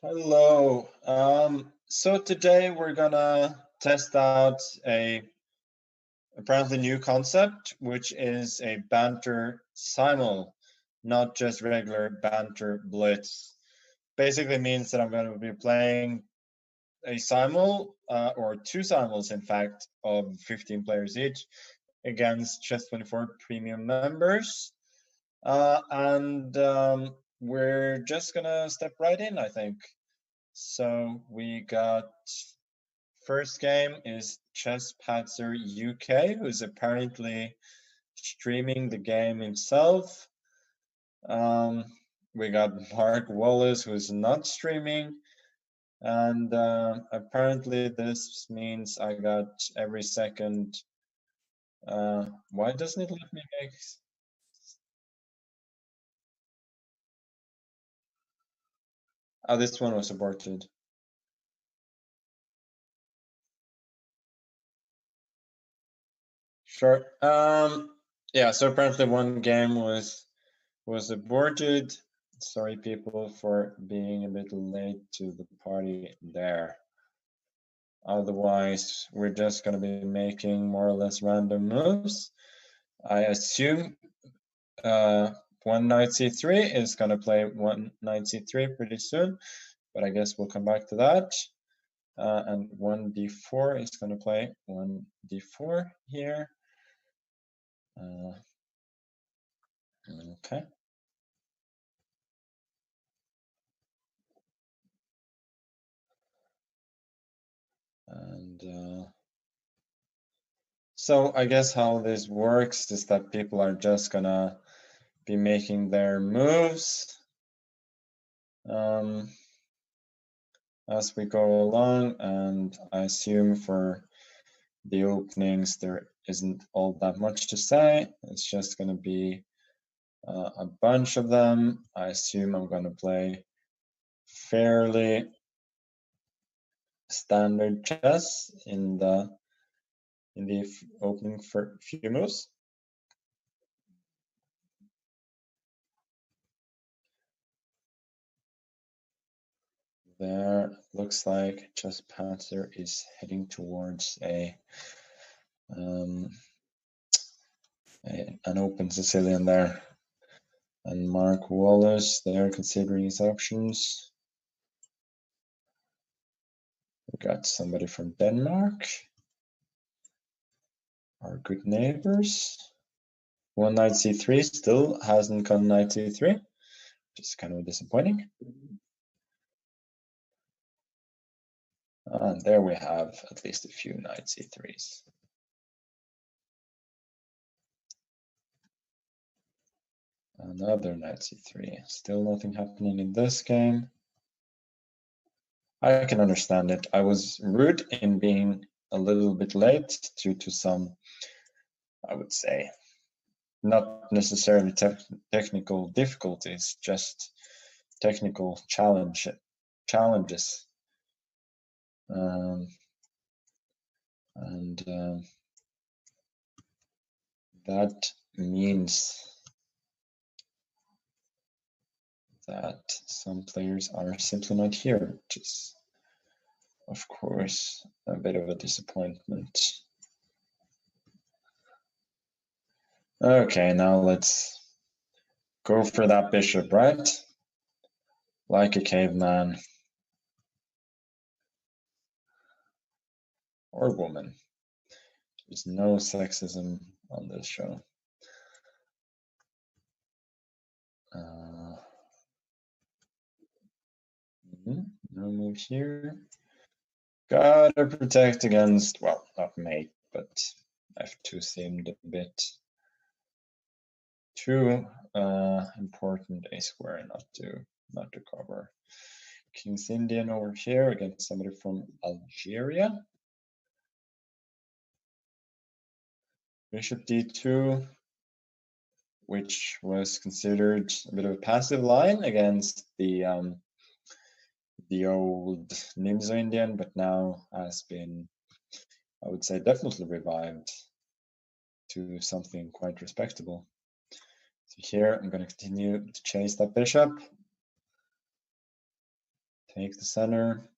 Hello. So today we're gonna test out a apparently new concept, which is a banter simul, not just regular banter blitz. Basically means that I'm going to be playing a simul, or two simuls in fact, of 15 players each against Chess24 premium members. We're just gonna step right in, I think. So we got first game is Chesspatzer UK, who's apparently streaming the game himself. We got Mark Wallace, who's not streaming. And apparently this means I got every second. Why doesn't it let me make? Oh, this one was aborted. Sure. Yeah, so apparently one game was aborted. Sorry, people, for being a bit late to the party there. Otherwise, we're just going to be making more or less random moves. I assume one knight c3 is going to play one knight c3 pretty soon, but I guess we'll come back to that. And one d4 is going to play one d4 here. Okay. And so I guess how this works is that people are just gonna be making their moves as we go along, and I assume for the openings there isn't all that much to say. It's just gonna be a bunch of them. I assume I'm gonna play fairly standard chess in the opening for few moves. There looks like Chesspatzer is heading towards an open Sicilian there. And Mark Wallace there considering his options. We got somebody from Denmark. Our good neighbors. One knight c3 still hasn't gone knight c3, which is kind of disappointing. And there we have at least a few knight c3s. Another knight c3. Still nothing happening in this game. I can understand it. I was rude in being a little bit late due to some, I would say, not necessarily technical difficulties, just technical challenges. That means that some players are simply not here, which is, of course, a bit of a disappointment. Okay, now let's go for that bishop, right? Like a caveman. Or woman. There's no sexism on this show. No move here. Gotta protect against, well, not mate, but F2 seemed a bit too important a square not to cover. King's Indian over here against somebody from Algeria. Bishop D2, which was considered a bit of a passive line against the old Nimzo Indian, but now has been, I would say, definitely revived to something quite respectable. So here I'm going to continue to chase that bishop, take the center,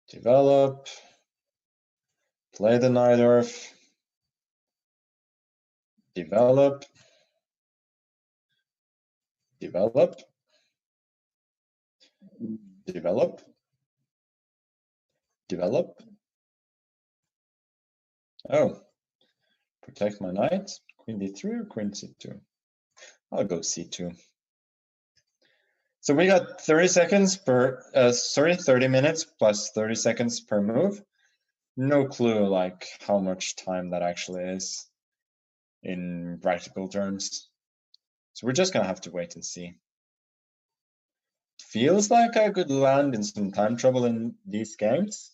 develop, play the Najdorf, develop, develop, develop, develop. Oh, protect my knight. Queen d3 or queen c2? I'll go c2. So we got 30 seconds per, 30 minutes plus 30 seconds per move. No clue like how much time that actually is in practical terms. So we're just gonna have to wait and see. Feels like I could land in some time trouble in these games,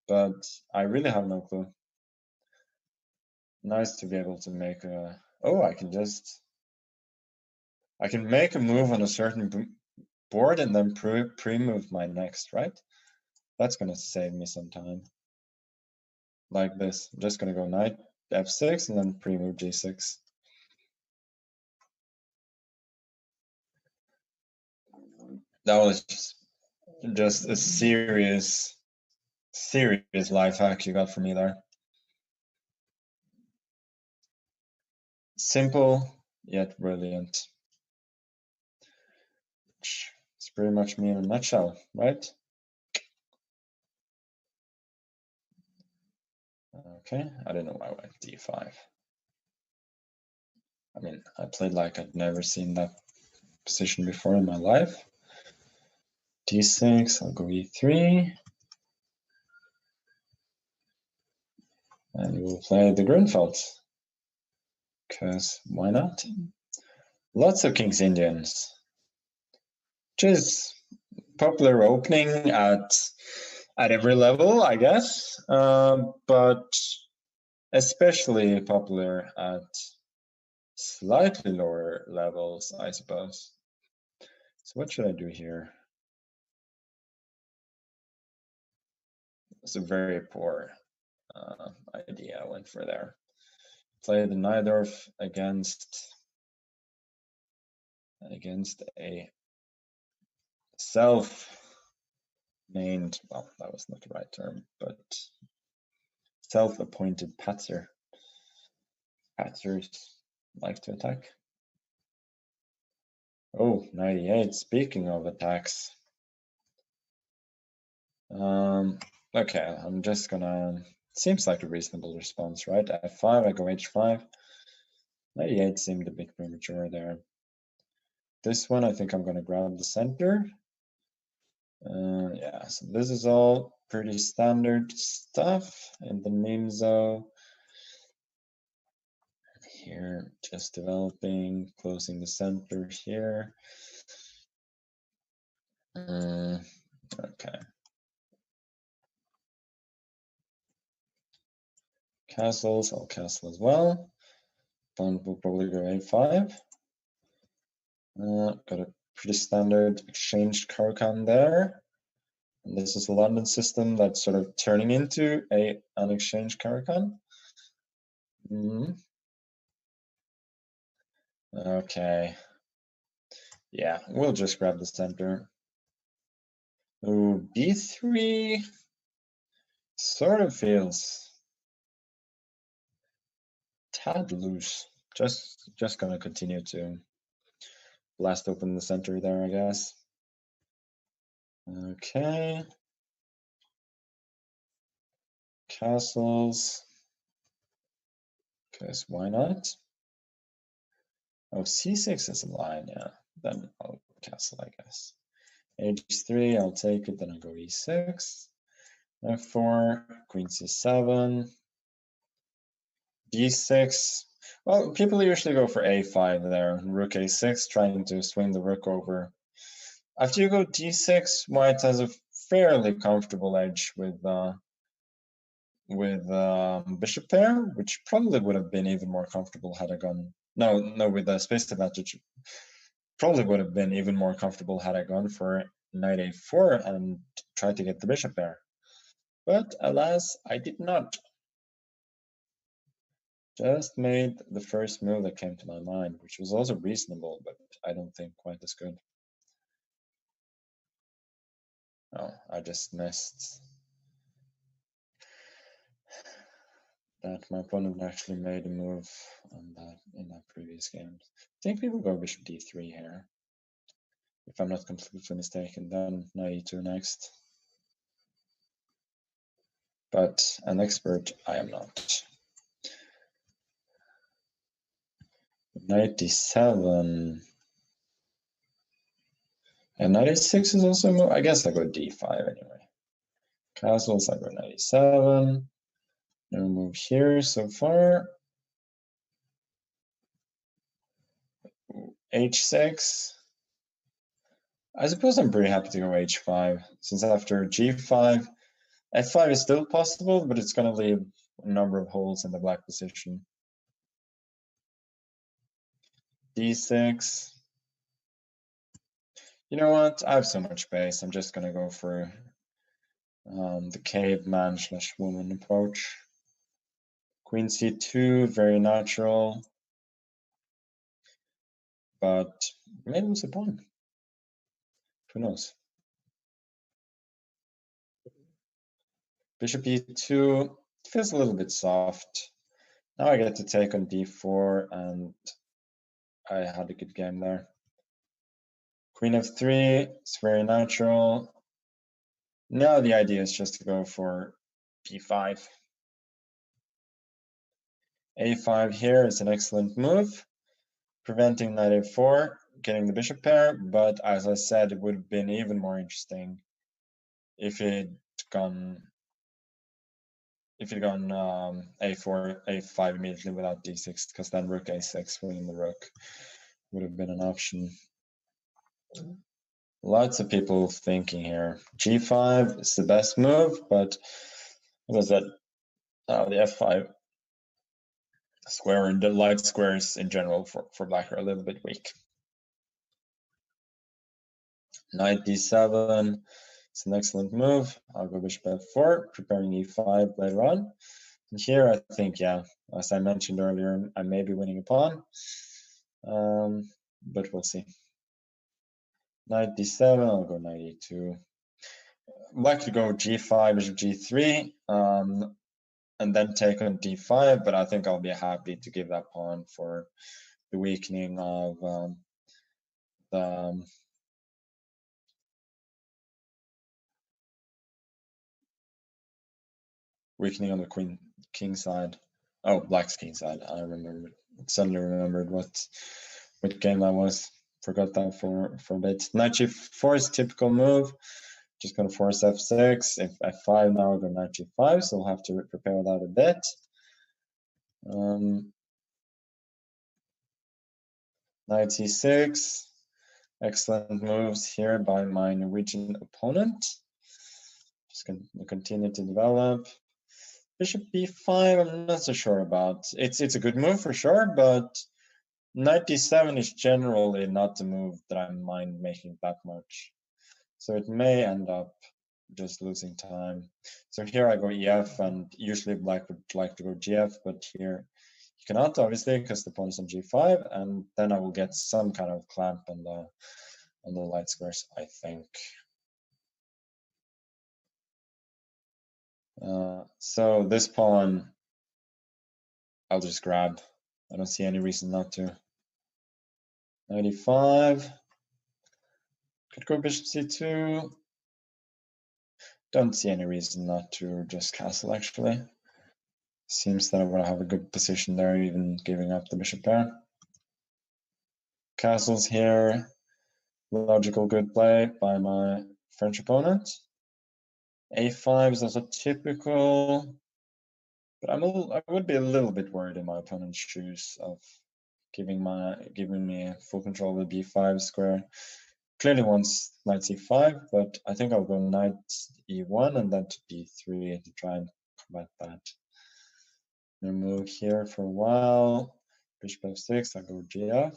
but I really have no clue. Nice to be able to make a, oh, I can make a move on a certain board and then pre-move my next, right? That's gonna save me some time. Like this, I'm just gonna go knight f6 and then pre-move g6. That was just a serious life hack you got from me there. Simple yet brilliant. It's pretty much me in a nutshell, right? Okay, I don't know why I went d5. I mean, I played like I'd never seen that position before in my life. d6, I'll go e3. And we'll play the Grunfeld. Because why not? Lots of King's Indians. Which is popular opening at every level, I guess. But especially popular at slightly lower levels, I suppose. So what should I do here? It's a very poor idea I went for there. Play the Najdorf against a self-named, well, that was not the right term, but self-appointed patzer. Patzers like to attack. Oh, 98. Speaking of attacks. Okay, I'm just gonna, seems like a reasonable response, right? F5, I go H5. 98 seemed a bit premature there. This one, I think I'm gonna grab the center. Yeah, so this is all pretty standard stuff in the Nimzo. Here, just developing, closing the center here. Okay. Castles, I'll castle as well. Pawn will probably go a5. Got a pretty standard exchange Caro-Kann there. And this is a London system that's sort of turning into an exchange Caro-Kann. Okay. Yeah, we'll just grab the center. Ooh, b3 sort of feels tad loose. Just gonna continue to blast open the center there, I guess. Okay. castles, because why not? Oh, c6 is a line, yeah. Then I'll castle, I guess. h3, I'll take it, then I'll go e6. f4, queen c7, d6. Well, people usually go for a5 there, rook a6, trying to swing the rook over. After you go d6, white has a fairly comfortable edge with bishop pair, which probably would have been even more comfortable had I gone. No, with the space advantage, probably would have been even more comfortable had I gone for knight a4 and tried to get the bishop pair. But alas, I did not. Just made the first move that came to my mind, which was also reasonable, but I don't think quite as good. Oh, I just missed that. My opponent actually made a move on that in that previous game. I think people go bishop d3 here, if I'm not completely mistaken. Then knight e2 next. But an expert I am not. Knight d7. And knight e6 is also a move. I guess I go d5 anyway. Castles, I go knight e7. No move here so far. h6. I suppose I'm pretty happy to go h5, since after g5, f5 is still possible, but it's going to leave a number of holes in the black position. d6. You know what? I have so much space. I'm just going to go for the caveman/woman approach. Queen c2, very natural. But maybe it's a pawn. Who knows? Bishop e2 feels a little bit soft. Now I get to take on d4, and I had a good game there. Queen f3, it's very natural. Now the idea is just to go for b5. a5 here is an excellent move, preventing knight a4, getting the bishop pair, but as I said, it would have been even more interesting if it'd gone a4, a5 immediately without d6, because then rook a6, winning the rook, would have been an option. Lots of people thinking here. g5 is the best move, but as I said, the f5 square and the light squares in general for black are a little bit weak. Knight d7, it's an excellent move. I'll go bishop f4, preparing e5 later on. And here I think, yeah, as I mentioned earlier, I may be winning a pawn, but we'll see. Knight d7, I'll go knight e2. I'd like to go g5, bishop g3, and then take on d5, but I think I'll be happy to give that pawn for the weakening of the weakening on the king side. Oh, black's king side. I suddenly remembered what game that was. Forgot that for a bit. Knight g4 is typical move. Just going to force f6. If f5 now, I'll go knight g5, so we'll have to prepare that a bit. Knight c6. Excellent moves here by my Norwegian opponent. Just going to continue to develop. Bishop b5, I'm not so sure about. It's a good move for sure, but knight d7 is generally not the move that I mind making that much. So it may end up just losing time. So here I go ef, and usually black would like to go gf, but here you cannot, obviously, because the pawn is on g5, and then I will get some kind of clamp on the light squares, I think. So this pawn, I'll just grab. I don't see any reason not to. 95. Could go bishop c2. Don't see any reason not to just castle, actually. Seems that I want to have a good position there, even giving up the bishop pair. Castles here. Logical good play by my French opponent. A5 is also typical, but I would be a little bit worried in my opponent's shoes of giving me full control of the b5 square. Clearly wants knight c5, but I think I'll go knight e1 and then to d3 to try and combat that. I'm gonna move here for a while. Bishop f6, I'll go gf.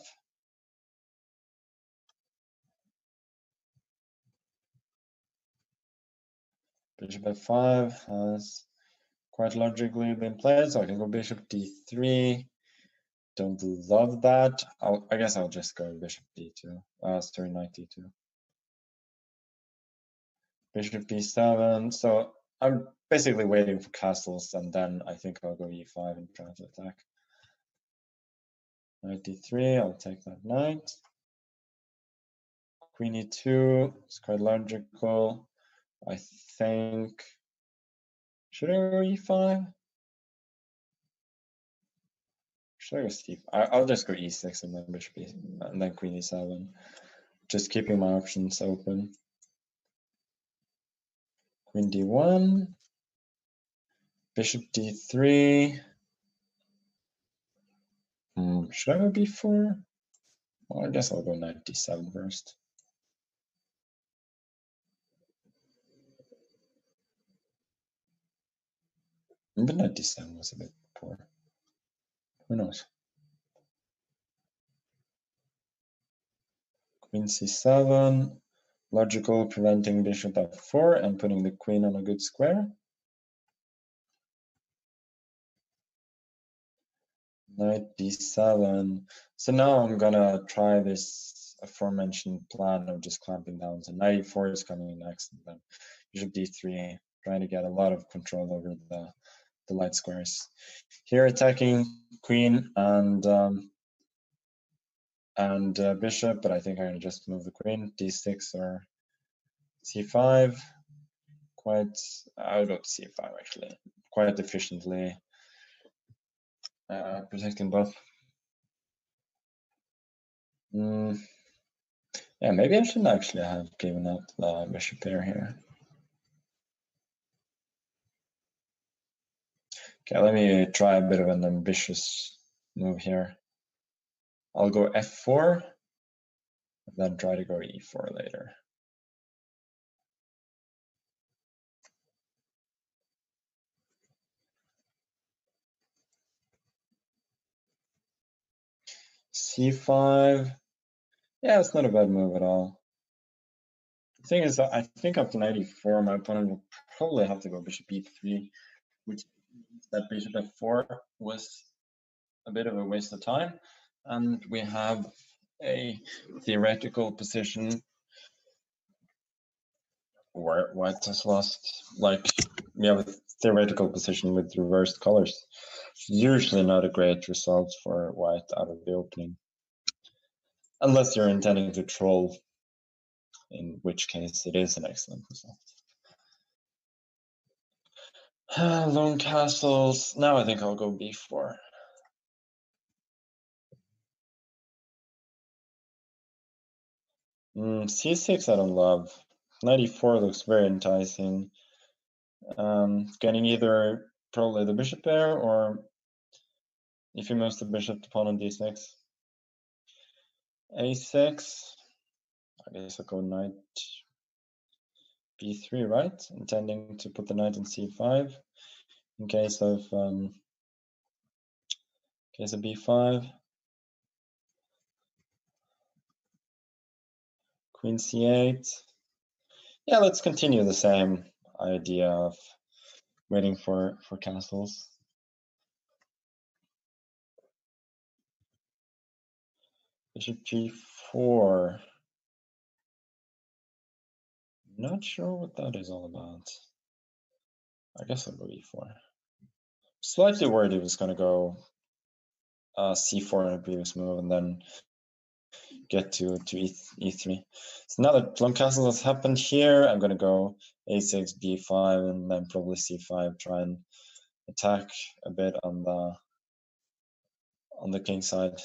Bishop f5 has quite logically been played, so I can go bishop d3. Don't love that. I guess I'll just go bishop d2. Sorry, knight d2. Bishop b7. So I'm basically waiting for castles, and then I think I'll go e5 and try to attack. Knight d3. I'll take that knight. Queen e2. It's quite logical. I think. Should I go e5? Should I go c5? I'll just go e6 and then bishop e, and then queen e7. Just keeping my options open. Queen d1. Bishop d3. Should I go b4? Well, I guess I'll go knight d7 first. But knight d7 was a bit poor. Who knows? Queen c7. Logical, preventing bishop f4 and putting the queen on a good square. Knight d7. So now I'm gonna try this aforementioned plan of just clamping down. So knight e4 is coming next, and then bishop d3, trying to get a lot of control over the light squares. Here attacking queen and bishop, but I think I'm gonna just move the queen. d6 or c5. I'll go to c5 actually. Quite efficiently protecting both. Yeah, maybe I shouldn't actually have given up the bishop pair here. Okay, let me try a bit of an ambitious move here. I'll go f4, and then try to go e4 later. c5. Yeah, it's not a bad move at all. The thing is, I think after knight e4, my opponent will probably have to go bishop e3, which means that bishop f4 was a bit of a waste of time. And we have a theoretical position where white has lost. Like, we have a theoretical position with reversed colors. Usually not a great result for white out of the opening. Unless you're intending to troll, in which case it is an excellent result. Lone castles. Now I think I'll go b4. c6 I don't love. Knight e4 looks very enticing. Getting either probably the bishop pair, or if he moves the bishop to pawn on d6. a6. I guess I'll go knight b3, right? Intending to put the knight in c5 in case of b5. Queen c8. Yeah, let's continue the same idea of waiting for castles. Bishop g4. Not sure what that is all about. I guess I'll go e4. Slightly worried he was going to go c4 in a previous move and then get to e3. So now that long castle has happened here, I'm gonna go a6, b5, and then probably c5. Try and attack a bit on the king side,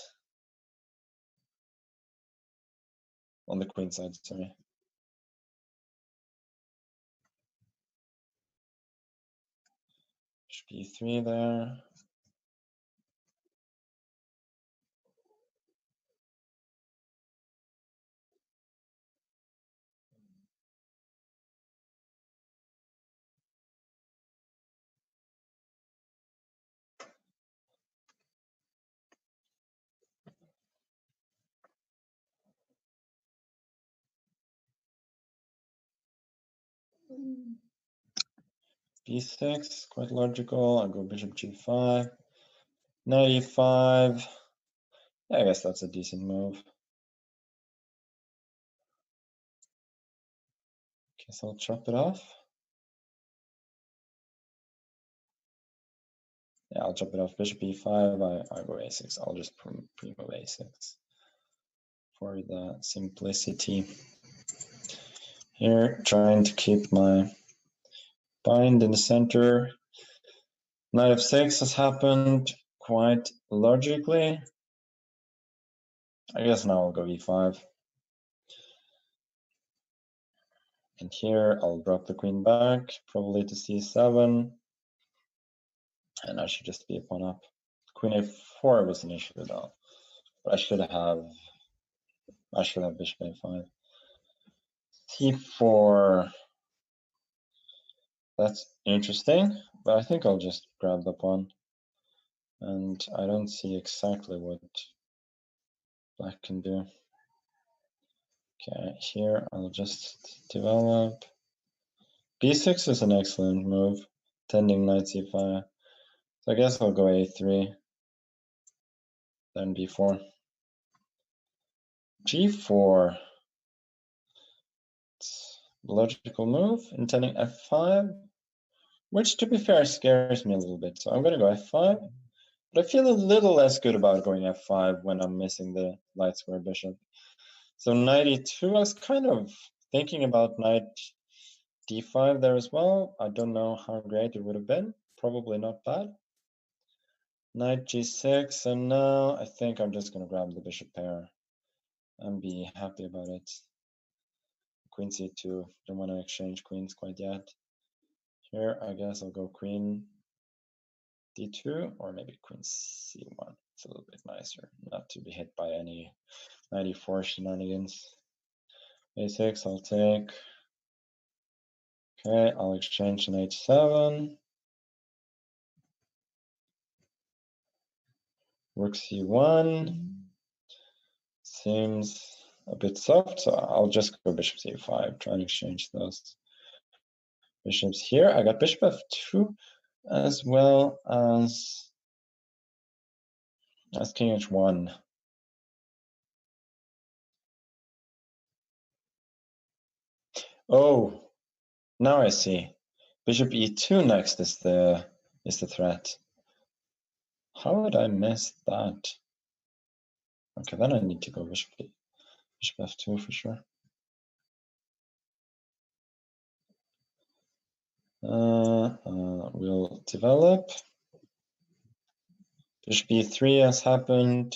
on the queen side. Sorry. b3 there. b6, quite logical. I'll go bishop g5. Knight e5. Yeah, I guess that's a decent move. Guess I'll chop it off. Yeah, I'll chop it off. Bishop e5. I go a6. I'll just pre-move a6 for the simplicity. Here, trying to keep my bind in the center. Knight f6 has happened quite logically. I guess now I'll go e5. And here I'll drop the queen back, probably to c7. And I should just be a pawn up. Queen a4 was an issue though. But I should have bishop a5. c4. That's interesting, but I think I'll just grab the pawn. And I don't see exactly what black can do. Okay, here I'll just develop. b6 is an excellent move, tending knight c5. So I guess I'll go a3, then b4. g4. It's a logical move, intending f5, which to be fair scares me a little bit. So I'm going to go f5, but I feel a little less good about going f5 when I'm missing the light square bishop. So knight e2, I was kind of thinking about knight d5 there as well. I don't know how great it would have been. Probably not bad. Knight g6, and now I think I'm just going to grab the bishop pair and be happy about it. Queen c2, don't want to exchange queens quite yet. Here, I guess I'll go queen d2, or maybe queen c1. It's a little bit nicer, not to be hit by any 94 shenanigans. a6, I'll take. Okay, I'll exchange an h7. Rook c1 seems a bit soft, so I'll just go bishop c5, try and exchange those bishops here. I got bishop f2 as well as king h1. Oh, now I see. Bishop e2 next is the threat. How would I miss that? Okay, then I need to go bishop f2 for sure. We'll develop. Bishop e3 has happened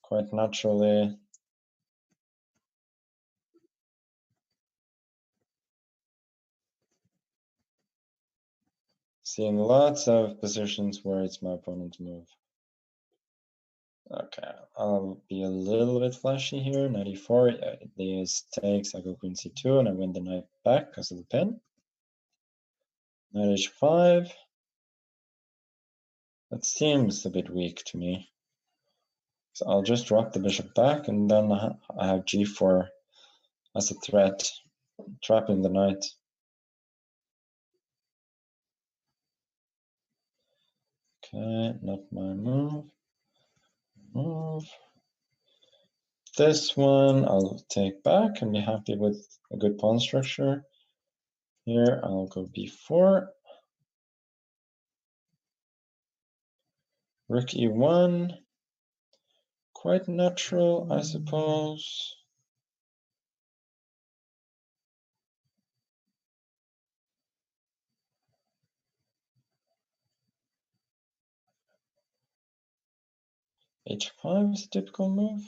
quite naturally. Seeing lots of positions where it's my opponent's move. Okay, I'll be a little bit flashy here. 94, these takes, I go queen c2, and I win the knight back because of the pin. Knight h5. That seems a bit weak to me. So I'll just drop the bishop back, and then I have g4 as a threat, trapping the knight. Okay, not my move. This one I'll take back and be happy with a good pawn structure. Here I'll go b4. Rook e1. quite natural, I suppose. H5 is a typical move.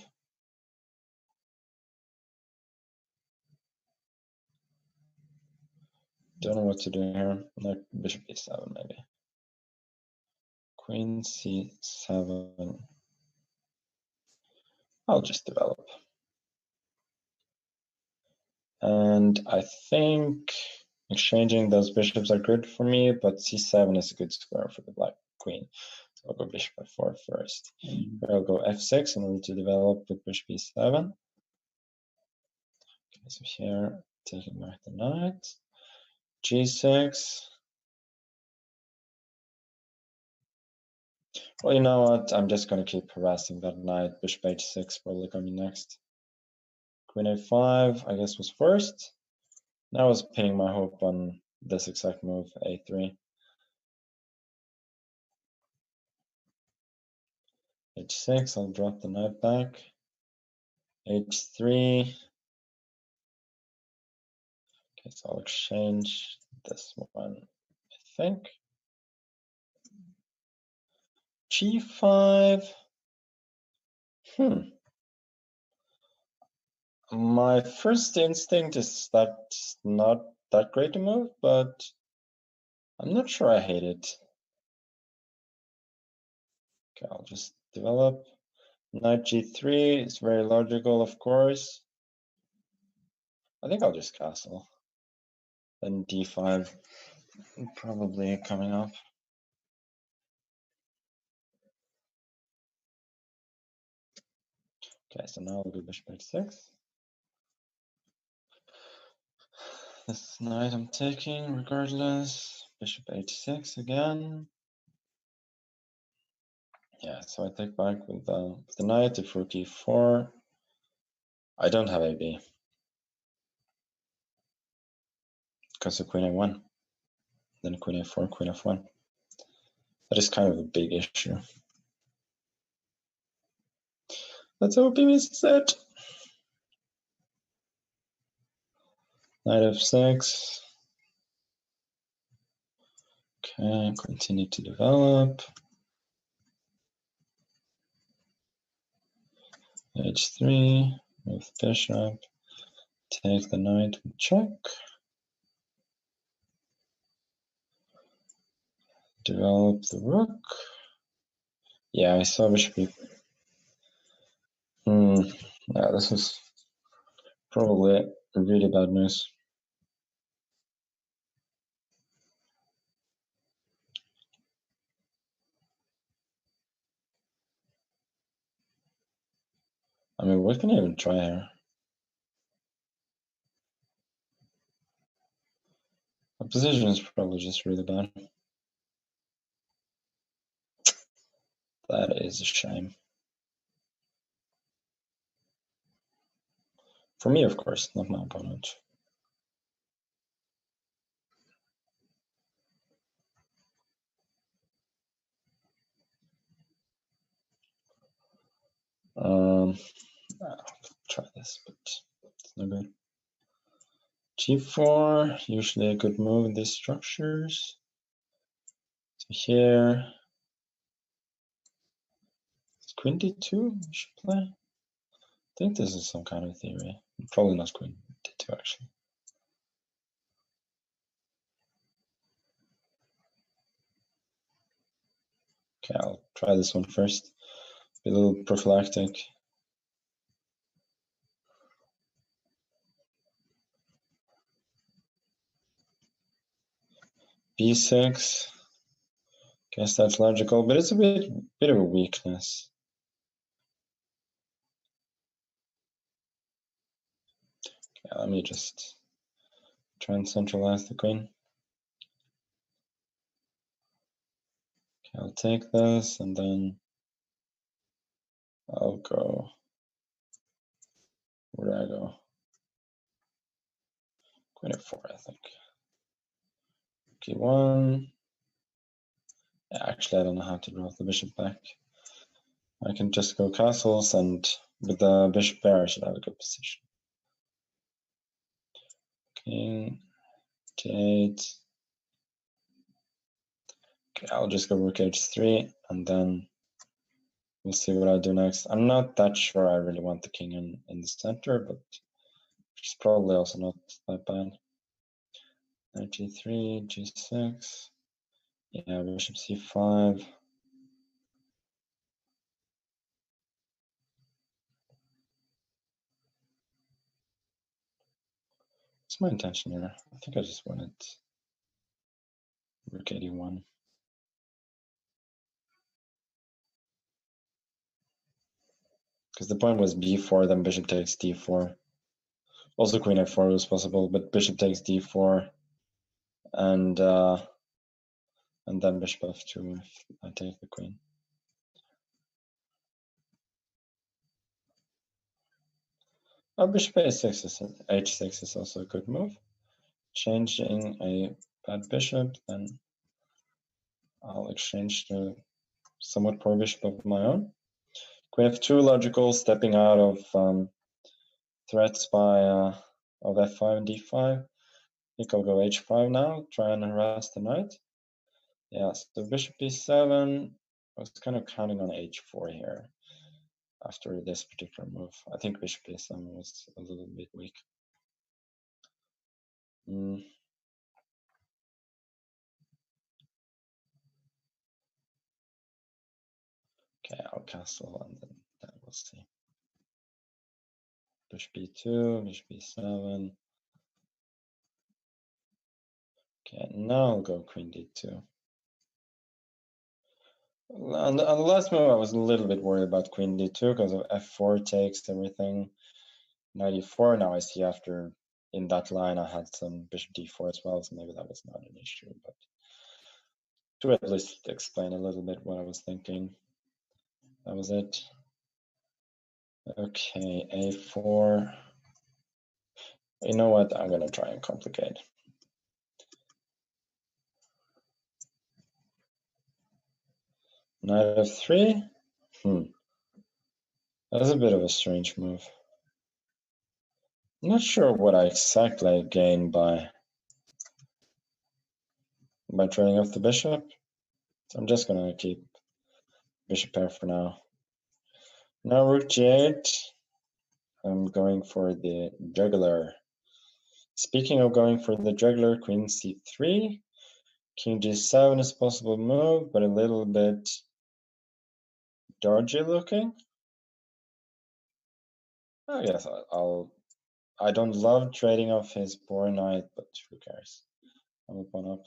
Don't know what to do here. Like bishop e7 maybe. Queen c7. I'll just develop. And I think exchanging those bishops are good for me, but c7 is a good square for the black queen. So I'll go bishop f4 first. Here I'll go f6 in order to develop with bishop e7. Okay, so here, taking back the knight. g6. Well, you know what? I'm just going to keep harassing that knight. Bishop h6 probably coming next. Queen a5, I guess, was first. Now I was pinning my hope on this exact move, a3. h6, I'll drop the knight back. h3. Okay, so I'll exchange this one, I think. g5. My first instinct is that's not that great a move, but I'm not sure I hate it. Okay, I'll just develop. Knight g3 is very logical, of course. I think I'll just castle. Then d5 probably coming up. Okay, so now I'll go bishop h6. This knight I'm taking regardless. Bishop h6 again. Yeah, so I take back with the knight to rook e4. I don't have AB because of queen a1. Then queen a4, queen f1. That is kind of a big issue. Let's hope he misses it. Knight f6. Okay, continue to develop. h3, move bishop, take the knight, check. Develop the rook. Yeah, I saw bishop e. Yeah, this is probably really bad news. I mean, what can I even try here? The position is probably just really bad. That is a shame. For me, of course, not my opponent. I'll try this, but it's no good. g4, usually a good move in these structures. So here, it's queen d2 we should play. I think this is some kind of theory. Probably not queen d2 actually. Okay, I'll try this one first. Be a little prophylactic. b6. Guess that's logical, but it's a bit of a weakness. Okay, let me just try and centralize the queen. Okay, I'll take this and then I'll go. Where do I go? Queen f4, I think. K1. Yeah, actually, I don't know how to draw the bishop back. I can just go castles, and with the bishop there, I should have a good position. King, G8. Okay, I'll just go rook h3, and then we'll see what I do next. I'm not that sure I really want the king in the center, but it's probably also not that bad. Knight g3, g6. Yeah, bishop c5. What's my intention here? I think I just wanted rook 81. Because the point was b4, then bishop takes d4. Also queen f4 was possible, but bishop takes d4, and then bishop f2 if I take the queen. Oh, bishop a6 is h6 is also a good move. Changing a bad bishop, then I'll exchange the somewhat poor bishop of my own. Queen f2 logical, stepping out of threats by of f5 and d5. I think I'll go h5 now, try and harass the knight. Yeah, so bishop b7. I was kind of counting on h4 here after this particular move. I think bishop b7 was a little bit weak. Okay, I'll castle and then we'll see. Bishop b2, bishop b7. Okay, now I'll go queen d2. On the last move, I was a little bit worried about queen d2 because of f4 takes everything. Knight e4. Now I see after in that line I had some bishop d4 as well, so maybe that was not an issue. But to at least explain a little bit what I was thinking, that was it. Okay, a4. You know what? I'm gonna try and complicate. Knight f3. That's a bit of a strange move. I'm not sure what I exactly gain by trading off the bishop. So I'm just gonna keep bishop pair for now. Now rook g8. I'm going for the juggler. Speaking of going for the juggler, queen c3. King g7 is a possible move, but a little bit dodgy looking. I guess I don't love trading off his poor knight, but who cares? I'm up on up.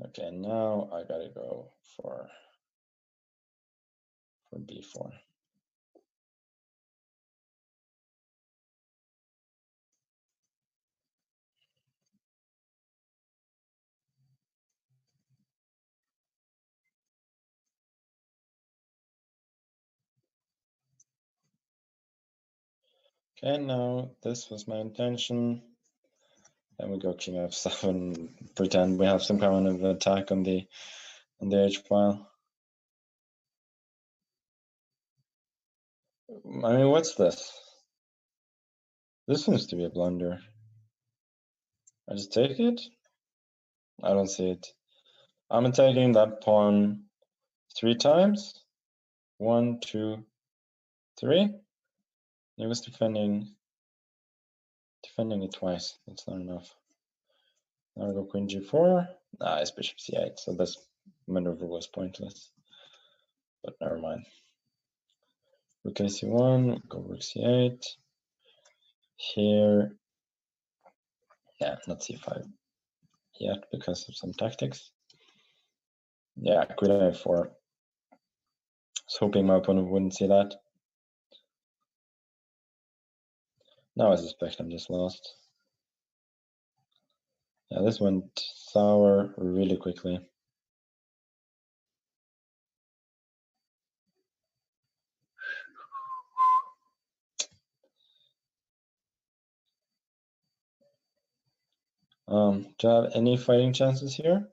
Okay, now I gotta go for b4. Okay, now this was my intention. Then we go king f7, pretend we have some kind of attack on the h file. I mean, what's this? This seems to be a blunder. I just take it? I don't see it. I'm attacking that pawn 3 times. 1, 2, 3. He was defending it twice. That's not enough. Now I go queen g4. Ah, it's bishop c8, so this maneuver was pointless. But never mind. Rook ac1, go rook c8. Here, yeah, not c5 yet because of some tactics. Yeah, queen a4. I was hoping my opponent wouldn't see that. Now I suspect I'm just lost. Yeah, this went sour really quickly. Do you have any fighting chances here?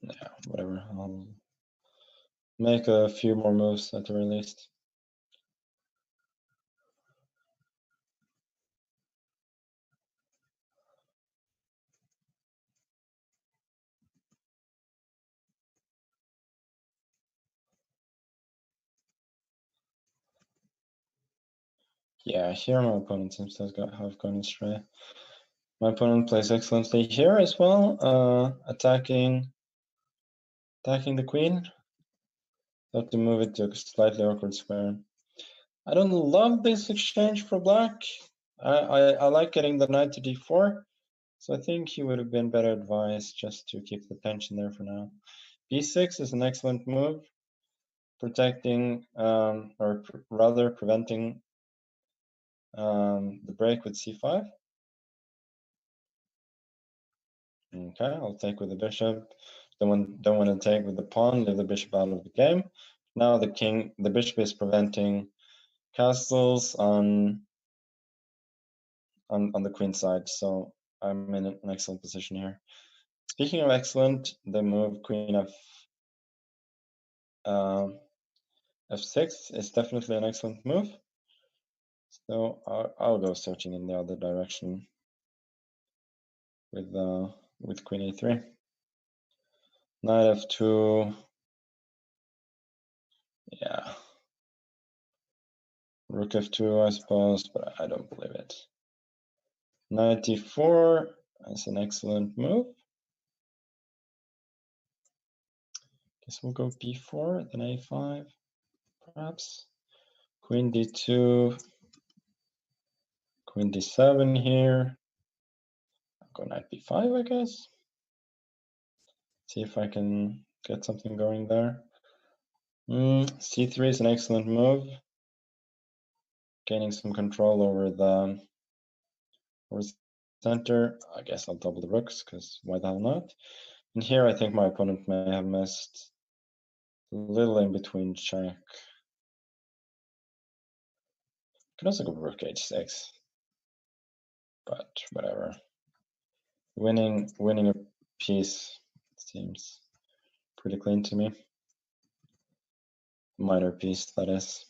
Yeah, whatever. I'll make a few more moves at the very least. Yeah, here my opponent seems to have gone astray. My opponent plays excellently here as well, attacking the queen. Have to move it to a slightly awkward square. I don't love this exchange for black. I like getting the knight to d4, so I think he would have been better advised just to keep the tension there for now. b6 is an excellent move, protecting, or rather preventing the break with c5. Okay, I'll take with the bishop. Don't want to take with the pawn, leave the bishop out of the game. Now the bishop is preventing castles on the queen side, so I'm in an excellent position here. Speaking of excellent, the move queen f6 is definitely an excellent move. So I'll go searching in the other direction with queen a3. Knight f2. Yeah. Rook f2, I suppose, but I don't believe it. Knight d4 is an excellent move. Guess we'll go b4, then a5, perhaps. Queen d2, queen d7 here. I'll go knight b5, I guess. See if I can get something going there. c3 is an excellent move. Gaining some control over the center. I guess I'll double the rooks, because why the hell not? And here I think my opponent may have missed a little in between check. Could also go rook h6, but whatever. Winning a piece seems pretty clean to me. Minor piece, that is.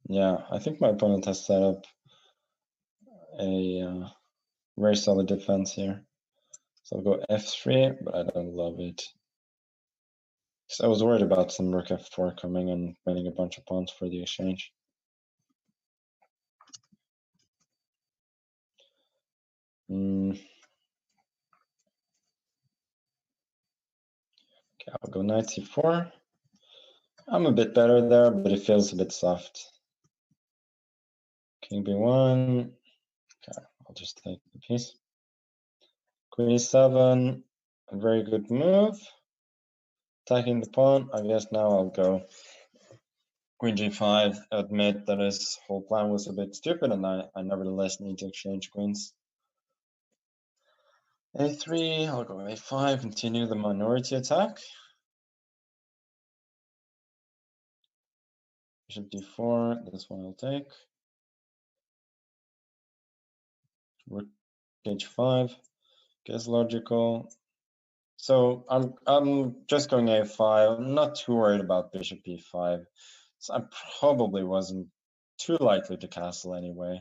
Yeah, I think my opponent has set up a very solid defense here. So I'll go f3, but I don't love it. Because I was worried about some rook f4 coming and winning a bunch of pawns for the exchange. Okay, I'll go knight c4. I'm a bit better there, but it feels a bit soft. King b1. Okay, I'll just take the piece. Queen e7, a very good move. Attacking the pawn. I guess now I'll go queen g5. Admit that his whole plan was a bit stupid, and I nevertheless need to exchange queens. a3, I'll go a5, continue the minority attack. Bishop d4, this one I'll take. Rook h5, guess logical. So I'm just going a5. I'm not too worried about bishop e5. So I probably wasn't too likely to castle anyway.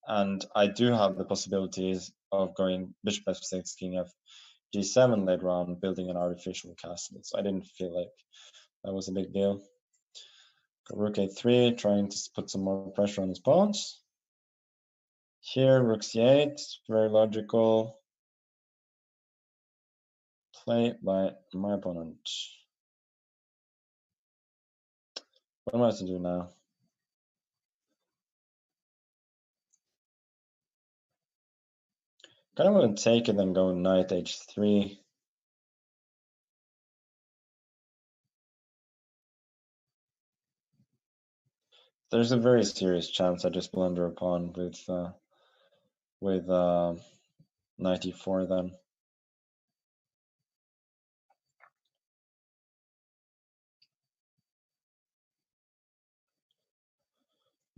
And I do have the possibilities of going bishop f6, king f g7 later on, building an artificial castle. So I didn't feel like that was a big deal. Go rook a3, trying to put some more pressure on his pawns. Here, rook c8, very logical play by my opponent. What am I to do now? Kind of want to take it and go knight h3. There's a very serious chance I just blunder a pawn with knight e4 then.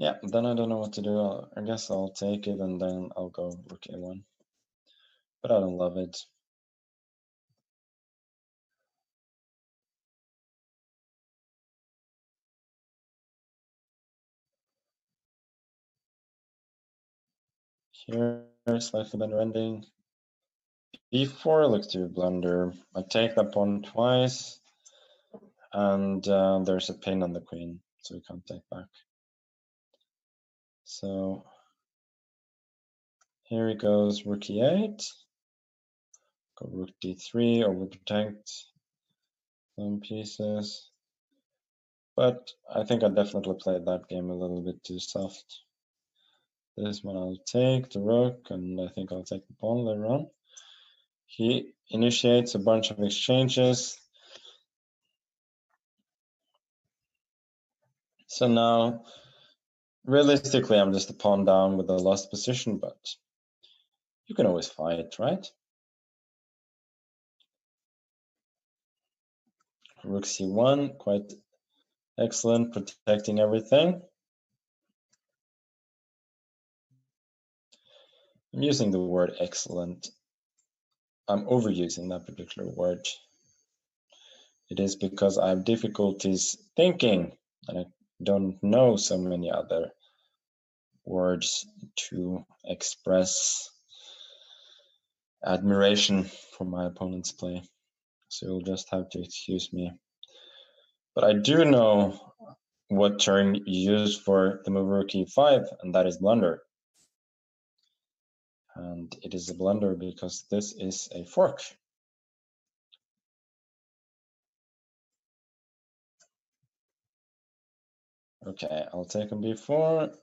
Yeah, then I don't know what to do. I guess I'll take it and then I'll go rook a1. But I don't love it. Here, slightly better ending. b4 looks to blunder. I take that pawn twice, and there's a pin on the queen, so we can't take back. So here he goes, rook e8. Go rook d3, overprotect some pieces. But I think I definitely played that game a little bit too soft. This one I'll take the rook, and I think I'll take the pawn later on. He initiates a bunch of exchanges. So now, realistically, I'm just a pawn down with a lost position, but you can always fight, right? Rook c1, quite excellent, protecting everything. I'm using the word excellent. I'm overusing that particular word. It is because I have difficulties thinking, and I don't know so many other words to express admiration for my opponent's play. So you'll just have to excuse me. But I do know what term you use for the move rook e5, and that is blunder. And it is a blunder because this is a fork. Okay, I'll take on b4.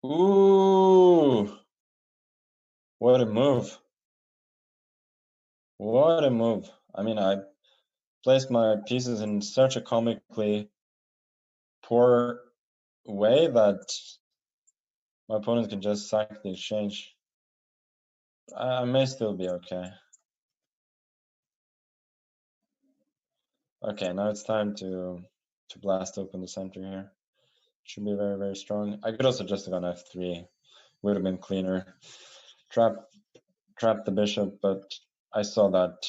Ooh! What a move. What a move. I mean, I placed my pieces in such a comically poor way that my opponent can just sack the exchange. I may still be okay. Okay, now it's time to blast open the center here. Should be very, very strong. I could also just have gone f3. Would have been cleaner. Trap the bishop, but I saw that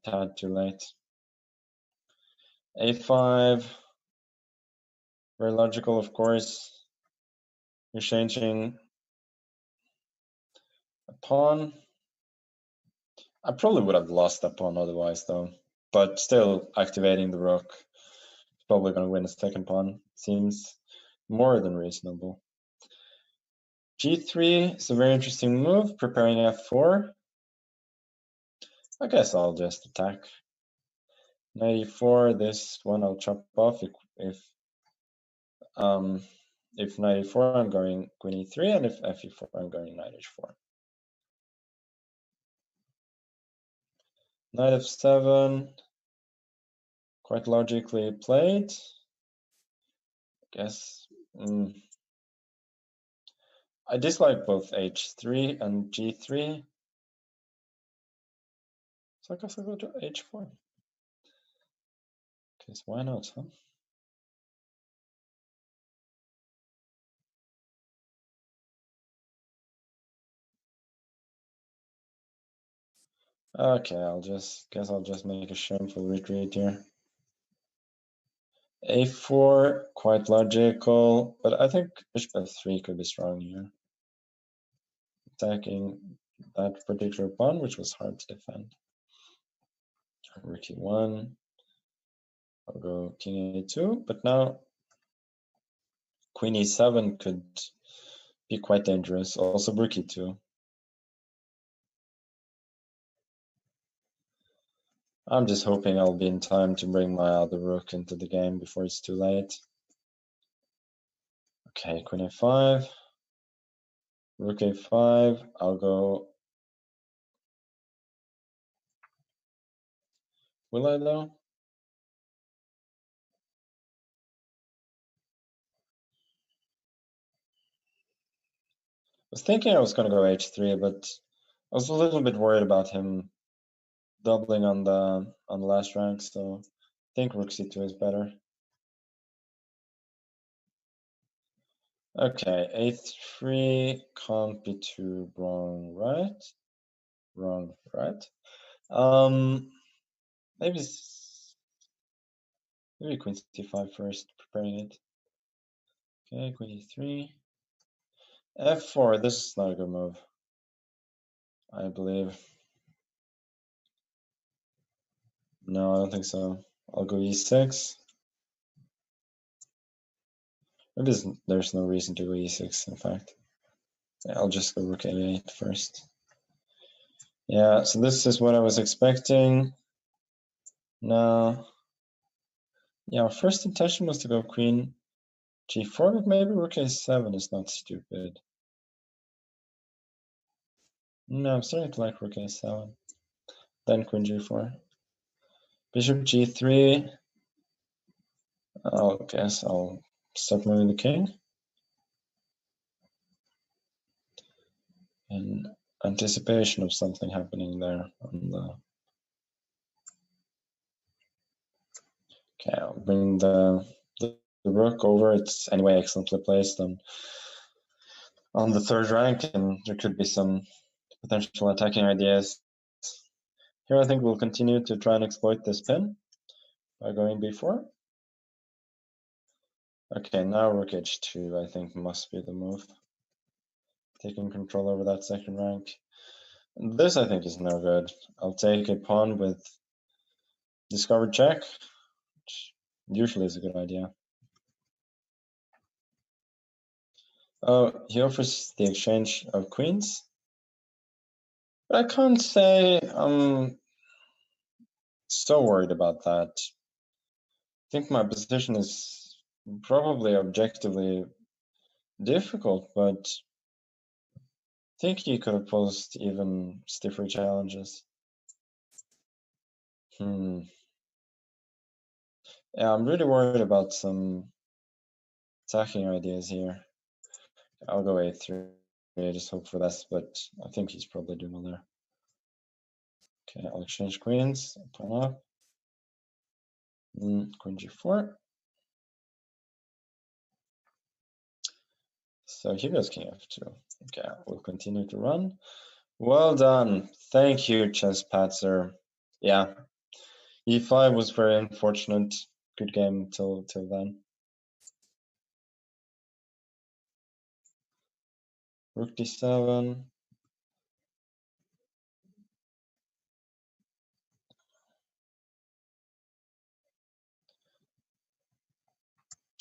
tad too late. a5. Very logical, of course. You're changing a pawn. I probably would have lost that pawn otherwise, though. But still, activating the rook. Probably going to win a second pawn. Seems more than reasonable. g3 is a very interesting move. Preparing f4. I guess I'll just attack. Knight e4. This one I'll chop off if knight e4, I'm going queen e3, and if f e4, I'm going knight h4. Knight f7, quite logically played. I guess I dislike both h3 and g3, so I guess I'll go to h4. Because why not, huh? Okay, I'll just make a shameful retreat here. a4, quite logical, but I think bishop f3 could be strong here. Attacking that particular pawn, which was hard to defend. Rook e1. I'll go king a2, but now queen e7 could be quite dangerous. Also rook e2. I'm just hoping I'll be in time to bring my other rook into the game before it's too late. Okay, queen a5. Rook a5. I'll go. Will I though? I was thinking I was going to go h3, but I was a little bit worried about him doubling on the last rank, so I think rook c2 is better. Okay, a3 can't be too wrong, right? Wrong, right? Maybe queen c5 first, preparing it. Okay, queen e3. f4, this is not a good move, I believe. No, I don't think so. I'll go e6. Maybe there's no reason to go e6, in fact. Yeah, I'll just go rook a8 first. Yeah, so this is what I was expecting. Now, yeah, our first intention was to go queen g4, but maybe rook a7 is not stupid. No, I'm starting to like rook a7. Then queen g4. Bishop g3. I guess I'll start moving the king. In anticipation of something happening there on the... Okay, I'll bring the rook over. It's anyway excellently placed on the third rank, and there could be some potential attacking ideas. Here I think we'll continue to try and exploit this pin by going b4. Okay, now rook h2 I think must be the move. Taking control over that second rank. This I think is no good. I'll take a pawn with discovered check, which usually is a good idea. Oh, he offers the exchange of queens. But I can't say I'm so worried about that. I think my position is probably objectively difficult, but I think he could have posed even stiffer challenges. Yeah, I'm really worried about some attacking ideas here. I'll go a3. I just hope for this, but I think he's probably doing well there. Okay, I'll exchange queens. Pawn up. Queen g4. So here goes king f2. Okay, we'll continue to run. Well done. Thank you, Chess Patzer. Yeah, e5 was very unfortunate. Good game till then. Rook d7.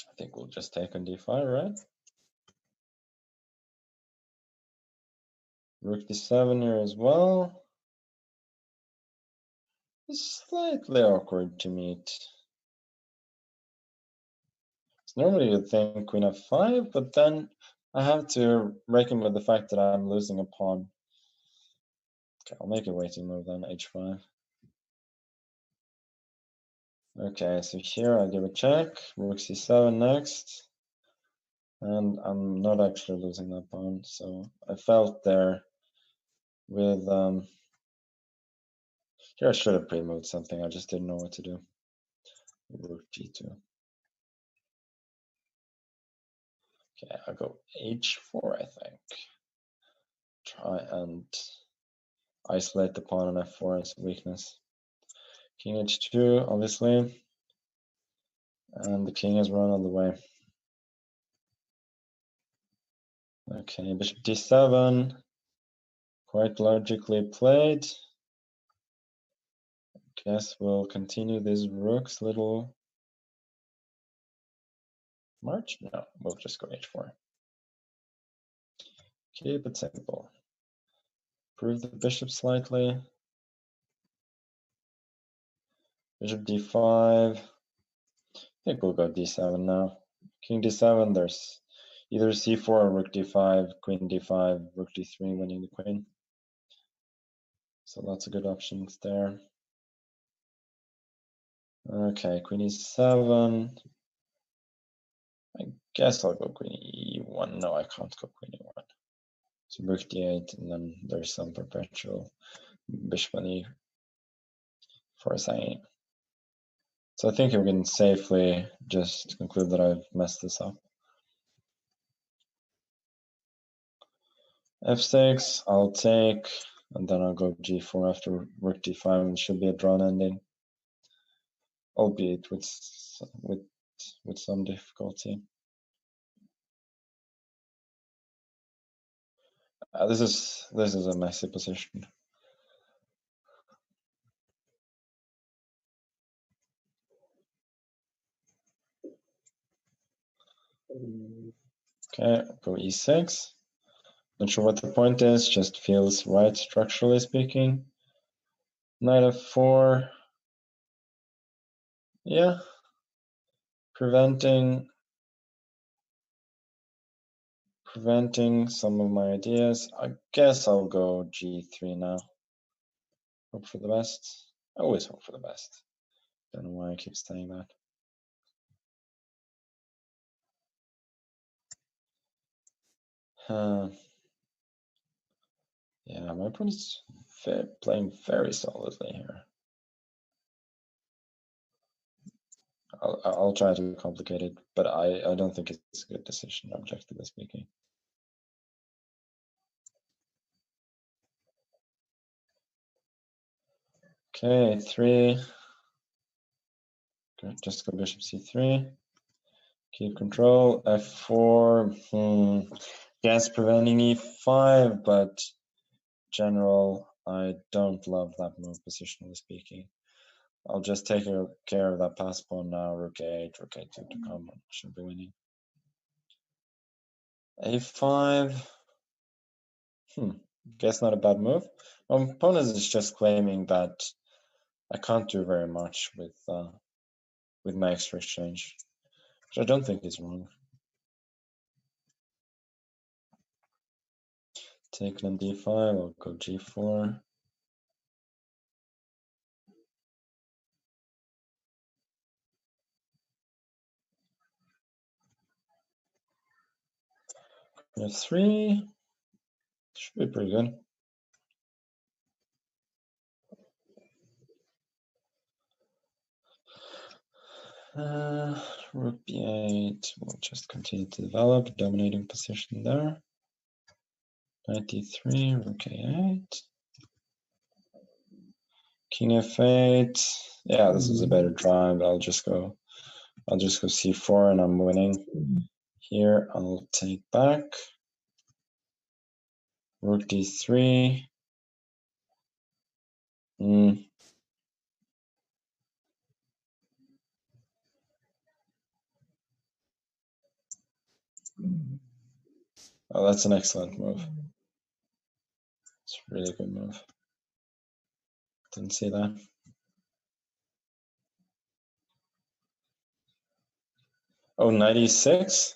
I think we'll just take on d5, right? Rook d7 here as well. It's slightly awkward to meet. So normally you'd think queen f5, but then I have to reckon with the fact that I'm losing a pawn. Okay, I'll make a waiting move then, h5. Okay, so here I'll give a check. Rook c7 next. And I'm not actually losing that pawn, so I felt there with here I should have pre-moved something, I just didn't know what to do. Rook g2. Okay, I'll go h4, I think. Try and isolate the pawn on f4 as a weakness. King h2, obviously. And the king has run all the way. Okay, bishop d7. Quite logically played. Guess we'll continue this rook's little march. No, we'll just go h4. Keep it simple. Prove the bishop slightly. Bishop d5. I think we'll go d7 now. King d7, there's either c4 or rook d5, queen d5, rook d3, winning the queen. So lots of good options there. Okay, queen e7. I guess I'll go queen e1. No, I can't go queen e1. So rook d8, and then there's some perpetual bishop on e4 sign. So I think we can safely just conclude that I've messed this up. f6, I'll take, and then I'll go g4 after rook d5, and it should be a drawn ending, albeit with some difficulty. This is a messy position. Okay, go e6. Not sure what the point is, just feels right structurally speaking. Knight f4. Yeah. Preventing some of my ideas. I guess I'll go g3 now. Hope for the best. I always hope for the best. Don't know why I keep saying that. Yeah, my opponent's playing very solidly here. I'll try to complicate it, but I don't think it's a good decision, objectively speaking. Okay, 3. Just go bishop c3. Keep control. f4. Yes, preventing e5, but general, I don't love that move, positionally speaking. I'll just take care of that pass pawn now. Rook a8, rook a2 to come. Should be winning. a5. Guess not a bad move. My opponent is just claiming that I can't do very much with my extra exchange, which I don't think is wrong. Take on d5. I'll go g4. f3 should be pretty good. Rook b8 will just continue to develop, dominating position there. Knight d3, rook a8. King f8. Yeah, this is a better draw, but I'll just go c4 and I'm winning. Here I'll take back. Rook d3. Oh, that's an excellent move. It's a really good move. Didn't see that. Oh, 96?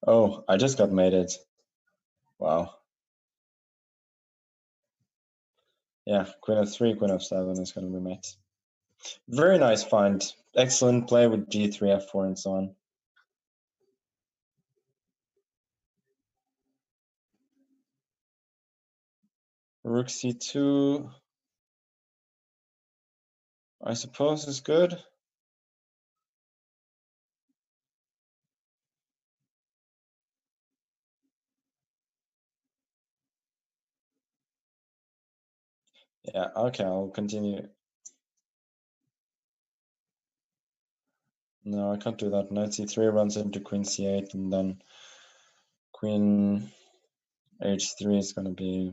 Oh, I just got mated. Wow. Yeah, queen f3, queen f7 is going to be mate. Very nice find. Excellent play with g3, f4, and so on. Rook c2, I suppose, is good. Yeah, okay, I'll continue. No, I can't do that. Knight c3 runs into queen c8, and then queen h3 is going to be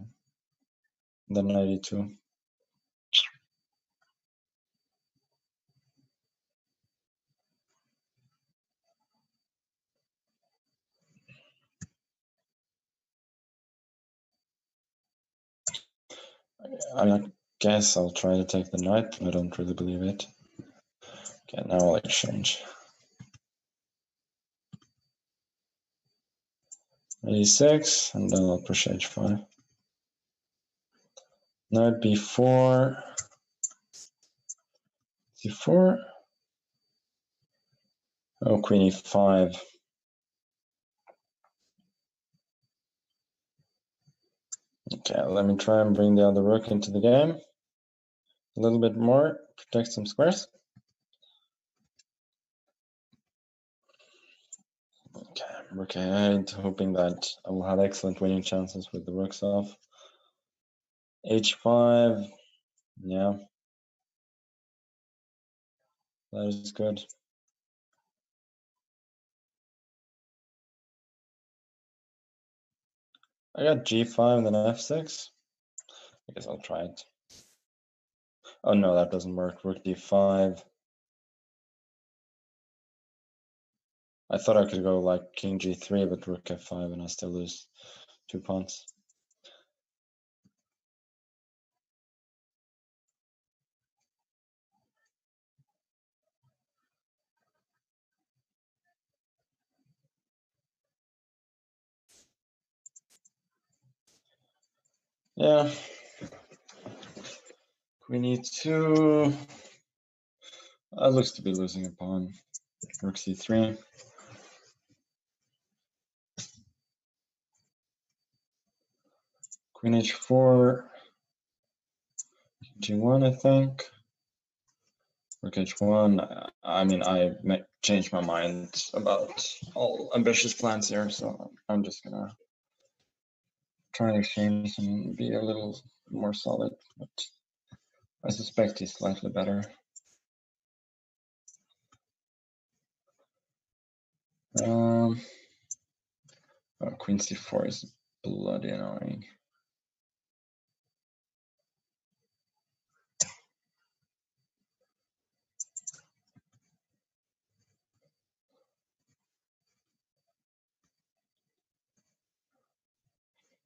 the knight e2. I guess I'll try to take the knight, but I don't really believe it. Okay, now I'll exchange. e6, and then I'll push h5. Knight b4, c4. Oh, queen e5. Okay, let me try and bring the other rook into the game. A little bit more, protect some squares. Okay. rook a8, hoping that I will have excellent winning chances with the rooks off. h5, yeah, that is good. I got g5 and then f6. I guess I'll try it. Oh no, that doesn't work. Rook d5. I thought I could go like king g3, but rook f5 and I still lose 2 pawns. Yeah. Queen e2. Looks to be losing a pawn. Rook c3. Queen h4. g1, I think. Rook h1. I mean, I changed my mind about all ambitious plans here, so I'm just gonna try to exchange and be a little more solid, but I suspect he's slightly better. Queen c4 is bloody annoying.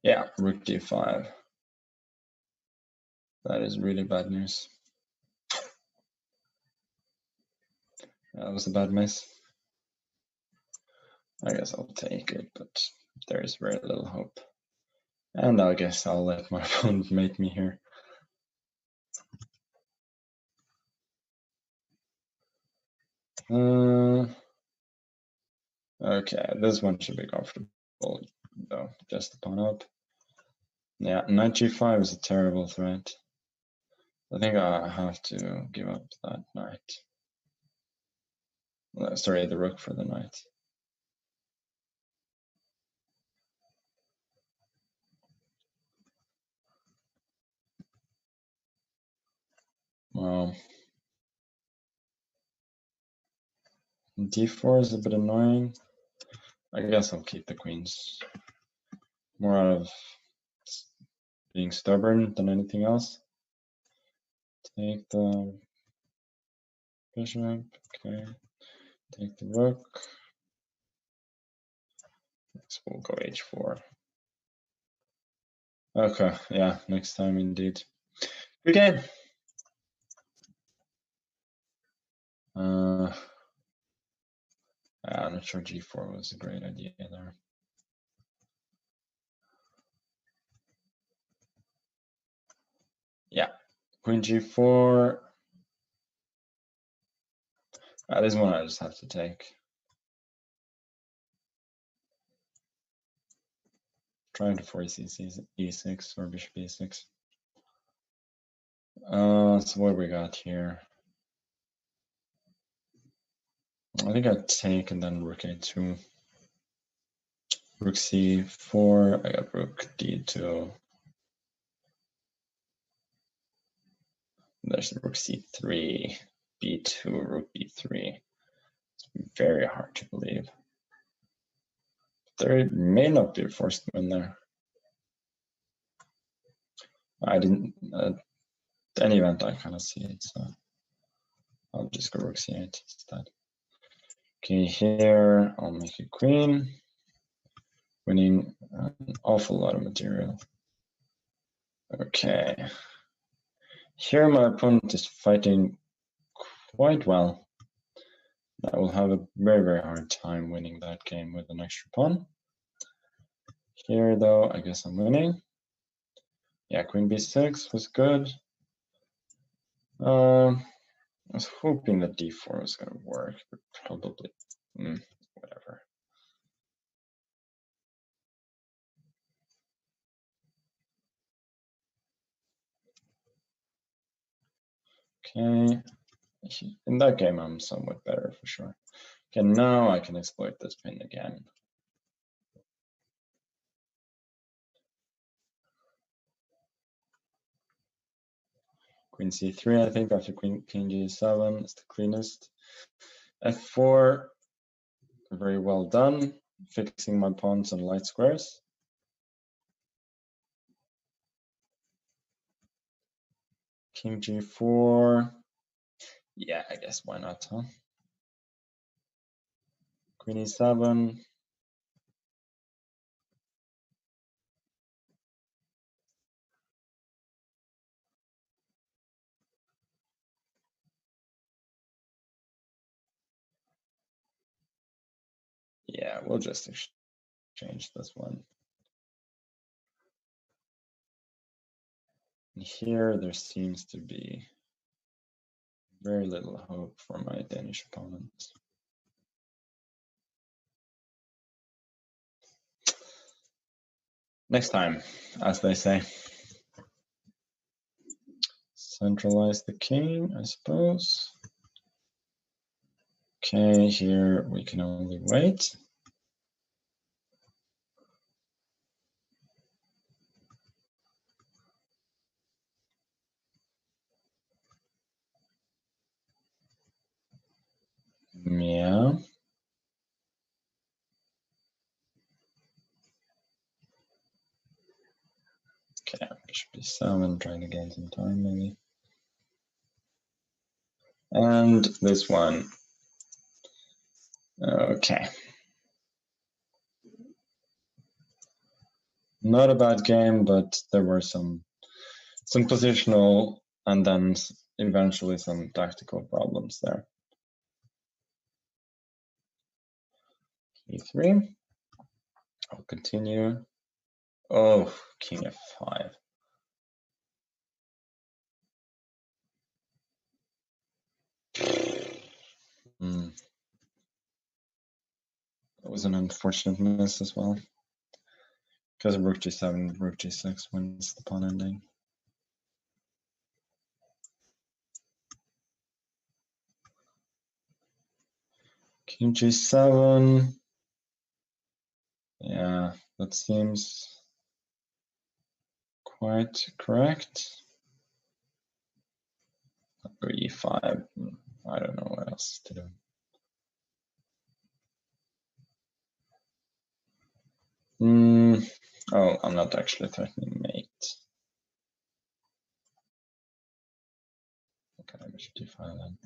Yeah, rook d5. That is really bad news. That was a bad miss. I guess I'll take it, but there is very little hope. And I guess I'll let my opponent mate me here. Okay, this one should be comfortable, though. Just the pawn up. Yeah, knight g5 is a terrible threat. I think I have to give up that knight. Sorry, the rook for the knight. Well, d4 is a bit annoying. I guess I'll keep the queens. More out of being stubborn than anything else. Take the bishop, okay. Take the rook. Next we'll go h4. Okay, yeah, next time indeed. Good game. I'm not sure g4 was a great idea there. Yeah, queen g4. This one I just have to take. Trying to force e6 or bishop e6. So what we got here? I think I take and then rook a2. Rook c4. I got rook d2. There's rook c3, b2, rook b3. It's very hard to believe. There may not be a forced win there. I didn't. Any event, I kind of see it, so I'll just go rook c8 instead. Okay, here I'll make a queen, winning an awful lot of material. Okay, here my opponent is fighting quite well. I will have a very, very hard time winning that game with an extra pawn. Here, though, I guess I'm winning. Yeah, queen b6 was good. I was hoping that d4 was going to work, but probably whatever. Okay, in that game I'm somewhat better for sure. Okay, now I can exploit this pin again. Queen c3, I think, after king g7 is the cleanest. f4, very well done, fixing my pawns on light squares. King g4, yeah, I guess why not, huh? Queen e7. Yeah, we'll just exchange this one. And here, there seems to be very little hope for my Danish opponent. Next time, as they say. Centralize the king, I suppose. Okay, here we can only wait. Yeah. Okay, bishop b7, trying to gain some time maybe. And this one. Okay. Not a bad game, but there were some positional and then eventually some tactical problems there. e3. I'll continue. Oh, king f5. That was an unfortunate miss as well. Because of rook g7, rook g6 wins the pawn ending. King g7. Yeah, that seems quite correct. Or e5. I don't know what else to do. Oh, I'm not actually threatening mate. Okay, bishop d5 then.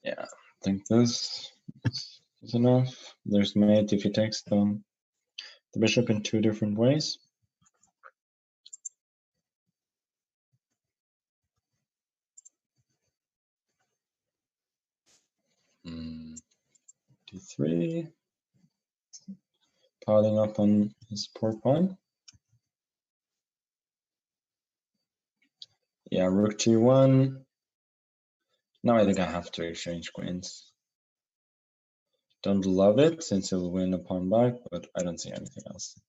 Yeah, I think this is enough. There's mate if he takes the bishop in two different ways. d3. Piling up on his poor pawn. Yeah, rook g1. Now I think I have to exchange queens. Don't love it since he'll win a pawn back, but I don't see anything else.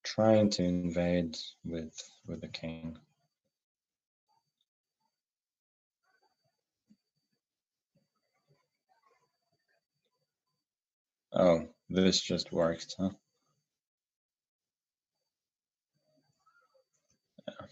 Trying to invade with the king. Oh, this just worked, huh? Yeah.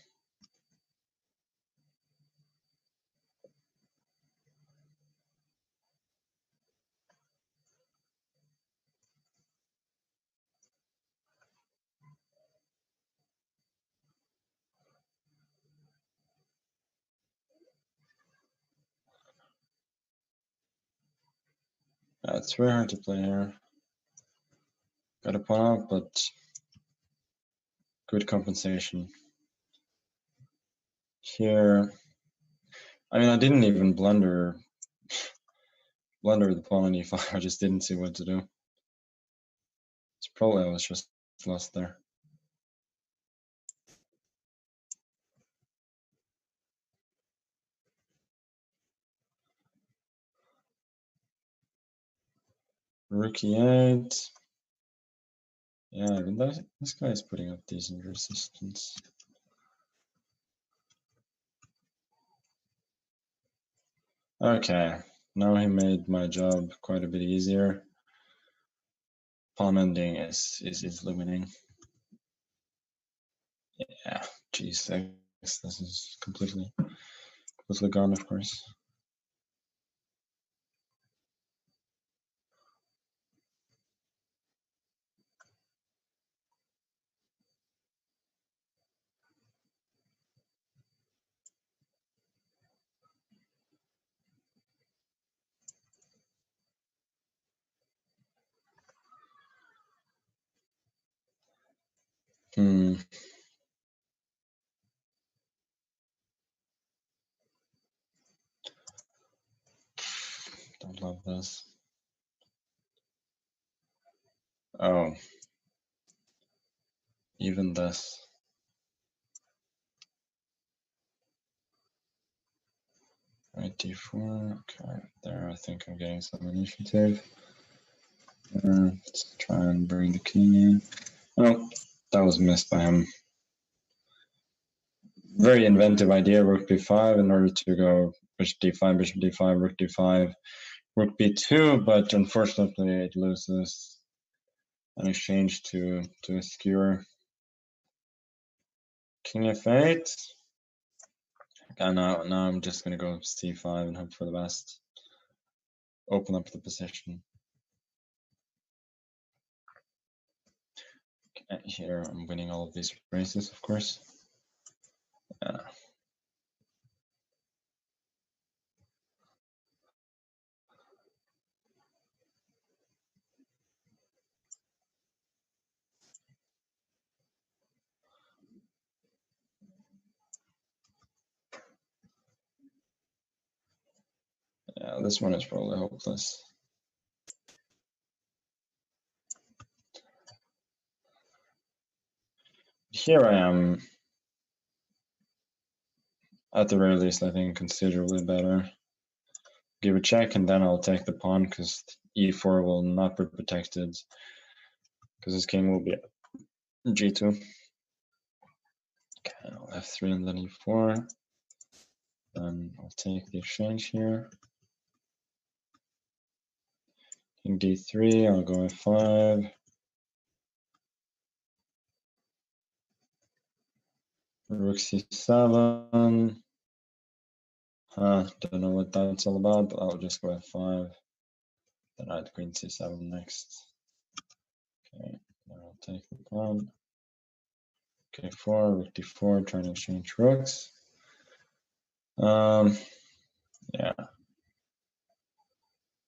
It's very hard to play here. Got a pawn up, but good compensation. Here, I mean, I didn't even blunder blunder the pawn on e5. I just didn't see what to do. It's probably I was just lost there. Rook e8. Yeah, even this guy is putting up decent resistance. Okay, now he made my job quite a bit easier. Pawn ending is easily winning. Yeah, g6. This is completely gone, of course. Don't love this. Oh, even this. Right, d4. Okay, there I think I'm getting some initiative. Let's try and bring the king in. Oh, that was missed by him. Very inventive idea, rook b5 in order to go bishop d5, rook d5, rook b2, but unfortunately it loses an exchange to a skewer. King f8. And now I'm just gonna go c5 and hope for the best. Open up the position. Okay, here I'm winning all of these races, of course. Yeah. Yeah, this one is probably hopeless. Here I am, at the very least, I think considerably better. Give a check and then I'll take the pawn because e4 will not be protected because his king will be at g2. Okay, I'll f3 and then e4. Then I'll take the exchange here. King d3, I'll go f5. Rook c7. Don't know what that's all about, but I'll just go f5. Then I'd queen c7 next. Okay, then I'll take the pawn. k4, rook d4, trying to exchange rooks. Yeah,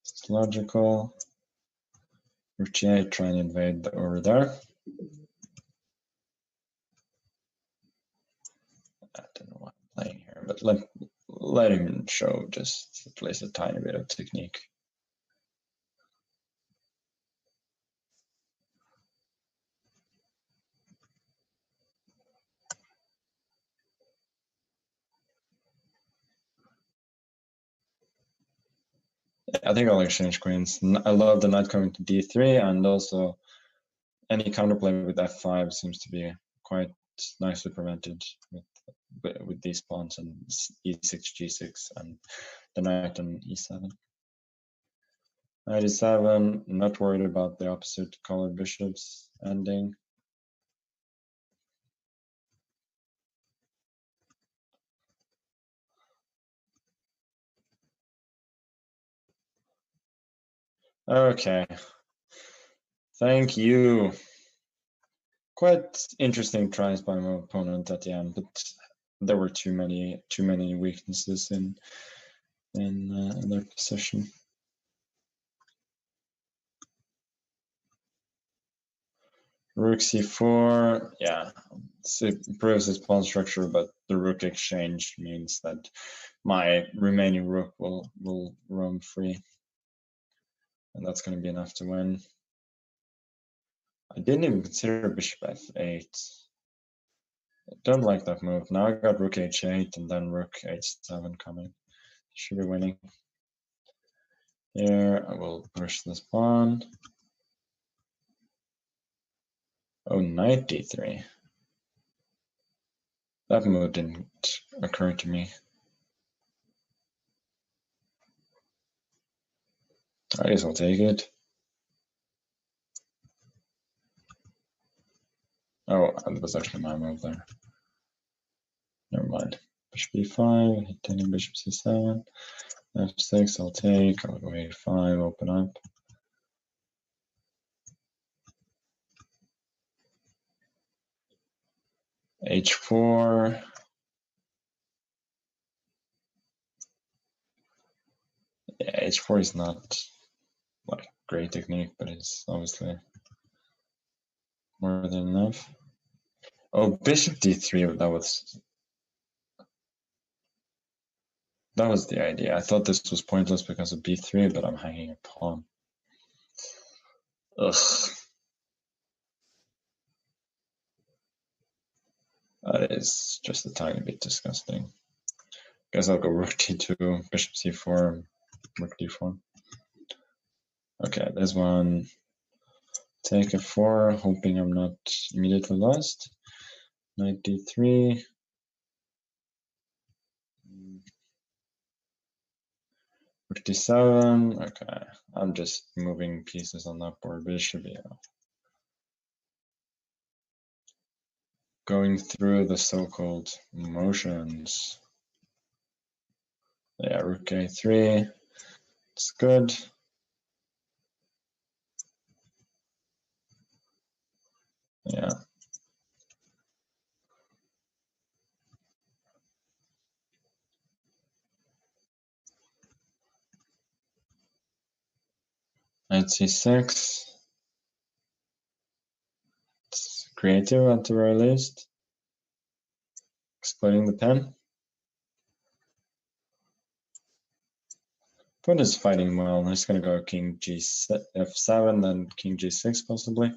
it's logical. Rook g8, trying to invade over there. I don't know what I'm playing here, but let him show just at least a tiny bit of technique. I think I'll exchange queens. I love the knight coming to d3, and also any counterplay with f5 seems to be quite nicely prevented with these pawns and e6, g6, and the knight on e7. Knight e7, not worried about the opposite colored bishops ending. Okay. Thank you. Quite interesting tries by my opponent at the end, but there were too many weaknesses in their position. Rook c4, yeah, it improves his pawn structure, but the rook exchange means that my remaining rook will roam free. And that's going to be enough to win. I didn't even consider bishop f8. I don't like that move. Now I got rook h8 and then rook h7 coming. Should be winning. Here, I will push this pawn. Oh, knight d3. That move didn't occur to me. I guess I'll take it. Oh, that was actually my move there. Never mind. Bishop b5, hitting bishop c7. f6, I'll take. I'll go a5, open up. h4. Yeah, h4 is not like great technique, but it's obviously more than enough. Oh, bishop d3, that was the idea. I thought this was pointless because of b3, but I'm hanging a pawn. Ugh. That is just a tiny bit disgusting. Guess I'll go rook d2, bishop c4, rook d4. Okay, this one. Take f4, hoping I'm not immediately lost. Knight d3. Rook d7. Okay, I'm just moving pieces on that board, but it should be enough. Going through the so-called motions. Yeah, rook a3. It's good. Yeah. Knight c6. It's creative at the very least. Exploiting the pen. Pawn is fighting well. I'm just gonna go king f7, then king g6 possibly.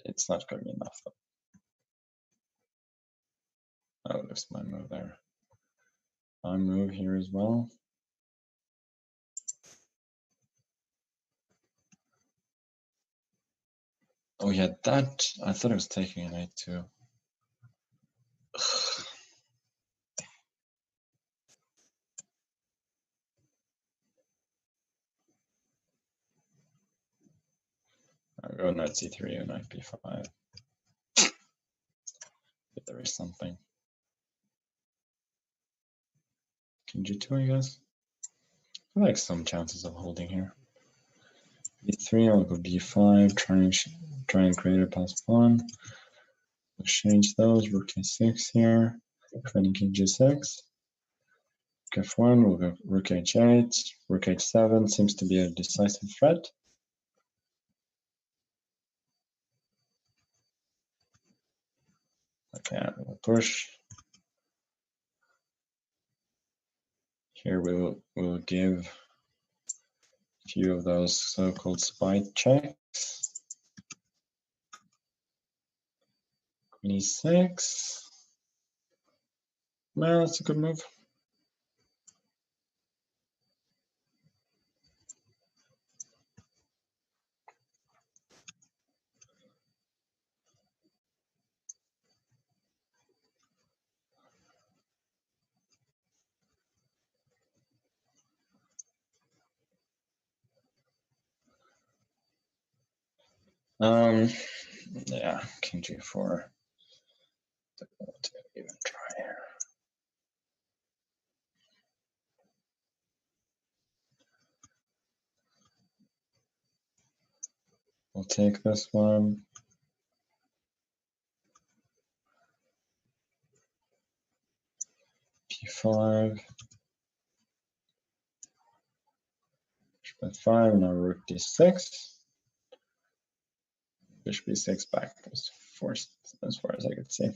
It's not gonna be enough though. Oh, there's my move there. My move here as well. Oh yeah, that I thought I was taking a knight too. I'll go knight c3 or knight b5. If there is something. King g2, I guess. I like some chances of holding here. b3, I'll go b5, try and create a pass pawn. Exchange those, rook a6 here, defending king g6. f1, we'll go rook h8, rook h7 seems to be a decisive threat. Okay, we'll push. Here we'll give a few of those so-called spy checks. Queen e6. Well, that's a good move. Yeah, king g4. Don't want to even try here. We'll take this one. p5. Bishop f5, now rook d6. Bishop b6 back was forced as far as I could see.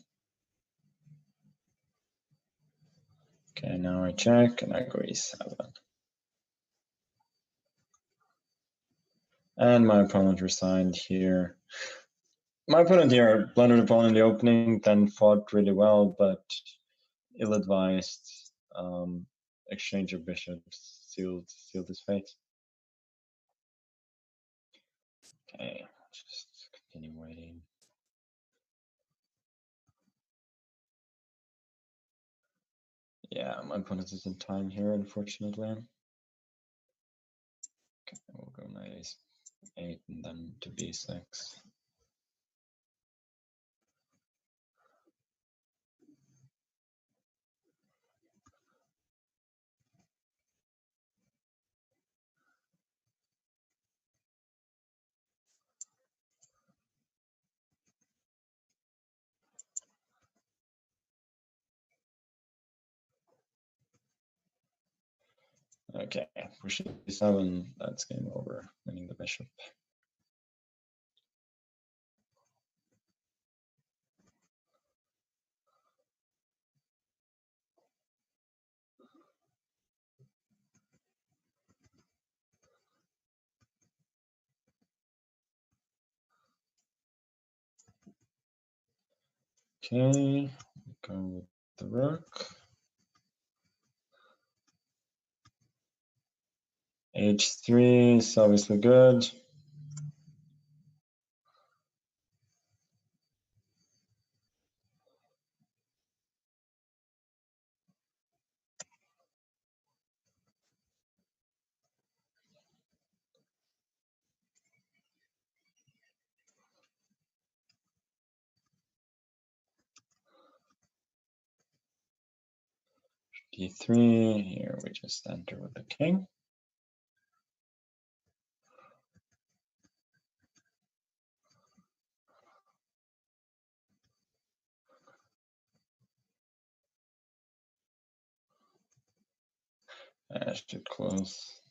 Okay, now I check and I go e7. And my opponent resigned here. My opponent here blundered upon in the opening, then fought really well, but ill-advised. Exchange of bishops sealed his fate. Okay, just continue waiting. Yeah, my opponent is in time here, unfortunately. Okay, we'll go knight a8 and then to b6. Okay, push e7, that's game over, winning the bishop. Okay, go with the rook. h3 is obviously good. d3, here we just enter with the king. I should close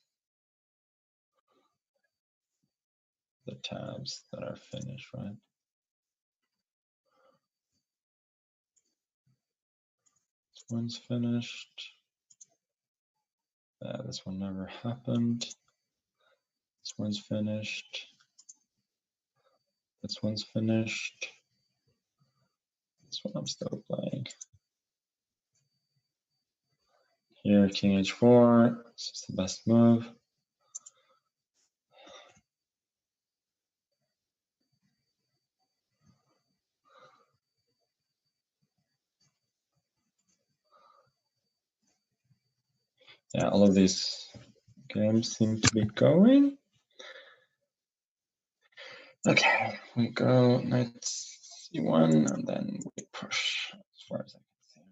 the tabs that are finished, right? This one's finished. This one never happened. This one's finished. This one's finished. This one I'm still playing. Here, king h4. This is the best move. Yeah, all of these games seem to be going. Okay, we go knight c1 and then we push as far as I can see.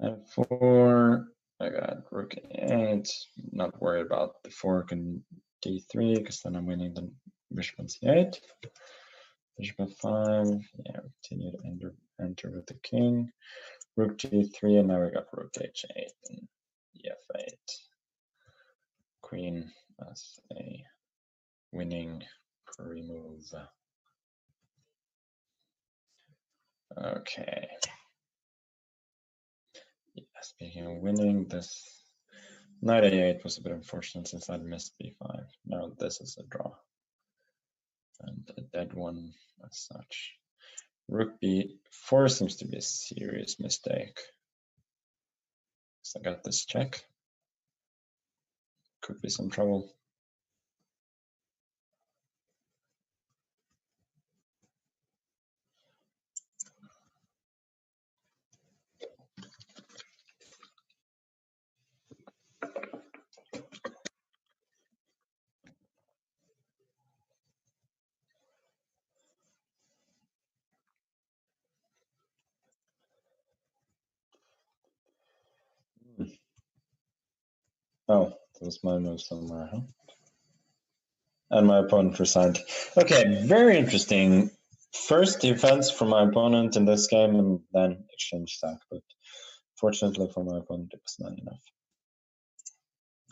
F4, I got rook a8. Not worried about the fork and d3 because then I'm winning the bishop on c8. Bishop f5, yeah, we continue to enter with the king. Rook g3, and now we got rook h8 and ef8. Queen as a winning pre-move. Okay. Yeah, speaking of winning, this knight a8 was a bit unfortunate since I'd missed b5. Now this is a draw. And a dead one as such. Rook b4 seems to be a serious mistake. So I got this check. Could be some trouble. Oh, that was my move somewhere, huh? And my opponent resigned. Okay, very interesting. First defense from my opponent in this game, and then exchange stack. But fortunately for my opponent, it was not enough.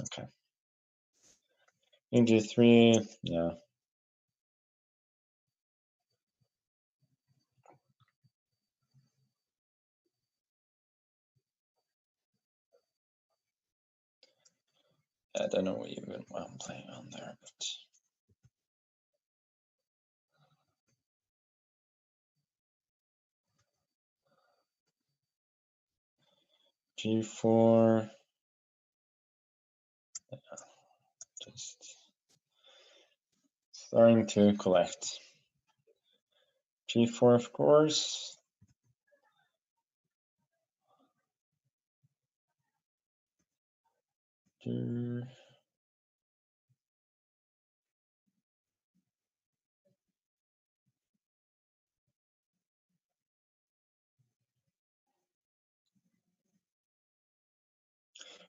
Okay. King g3, yeah. I don't know even what I'm playing on there, but G4. Just starting to collect. G4, of course.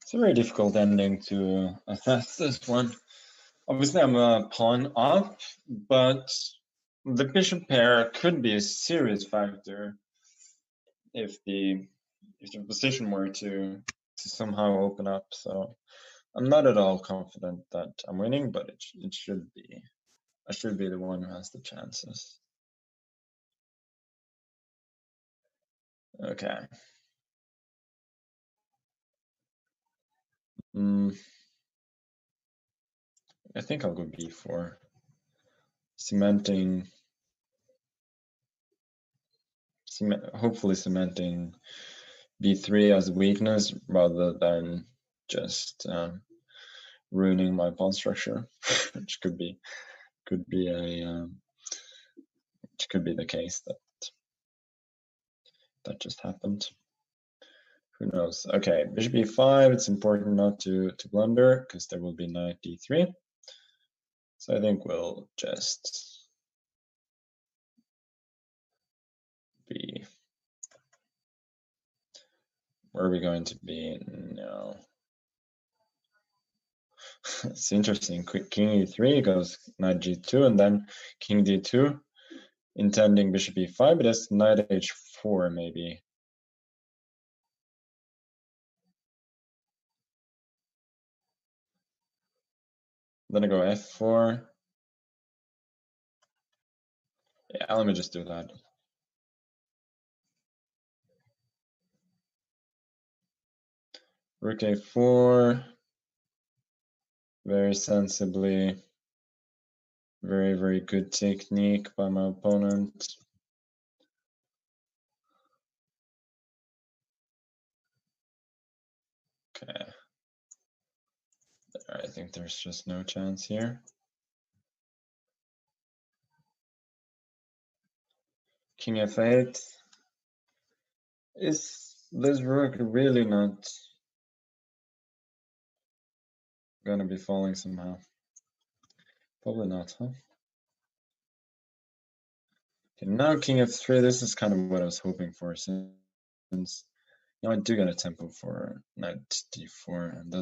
It's a very difficult ending to assess this one. Obviously, I'm a pawn up, but the bishop pair could be a serious factor if the position were to somehow open up. So I'm not at all confident that I'm winning, but it should be. I should be the one who has the chances. Okay. I think I'll go b4, hopefully cementing b3 as a weakness rather than just ruining my pawn structure, which could be the case that just happened. Who knows? Okay, bishop e5. It's important not to blunder because there will be knight d3. So I think we'll just be. Where are we going to be? No. It's interesting. King e3 goes knight g2 and then king d2, intending bishop e5, but it's knight h4 maybe. Then I go f4. Yeah, let me just do that. Rook a4. Very sensibly. Very, very good technique by my opponent. Okay. I think there's just no chance here. King f8. Is this rook really not gonna be falling somehow? Probably not, huh? Okay, now king f3. This is kind of what I was hoping for, since I do get a tempo for knight d4, and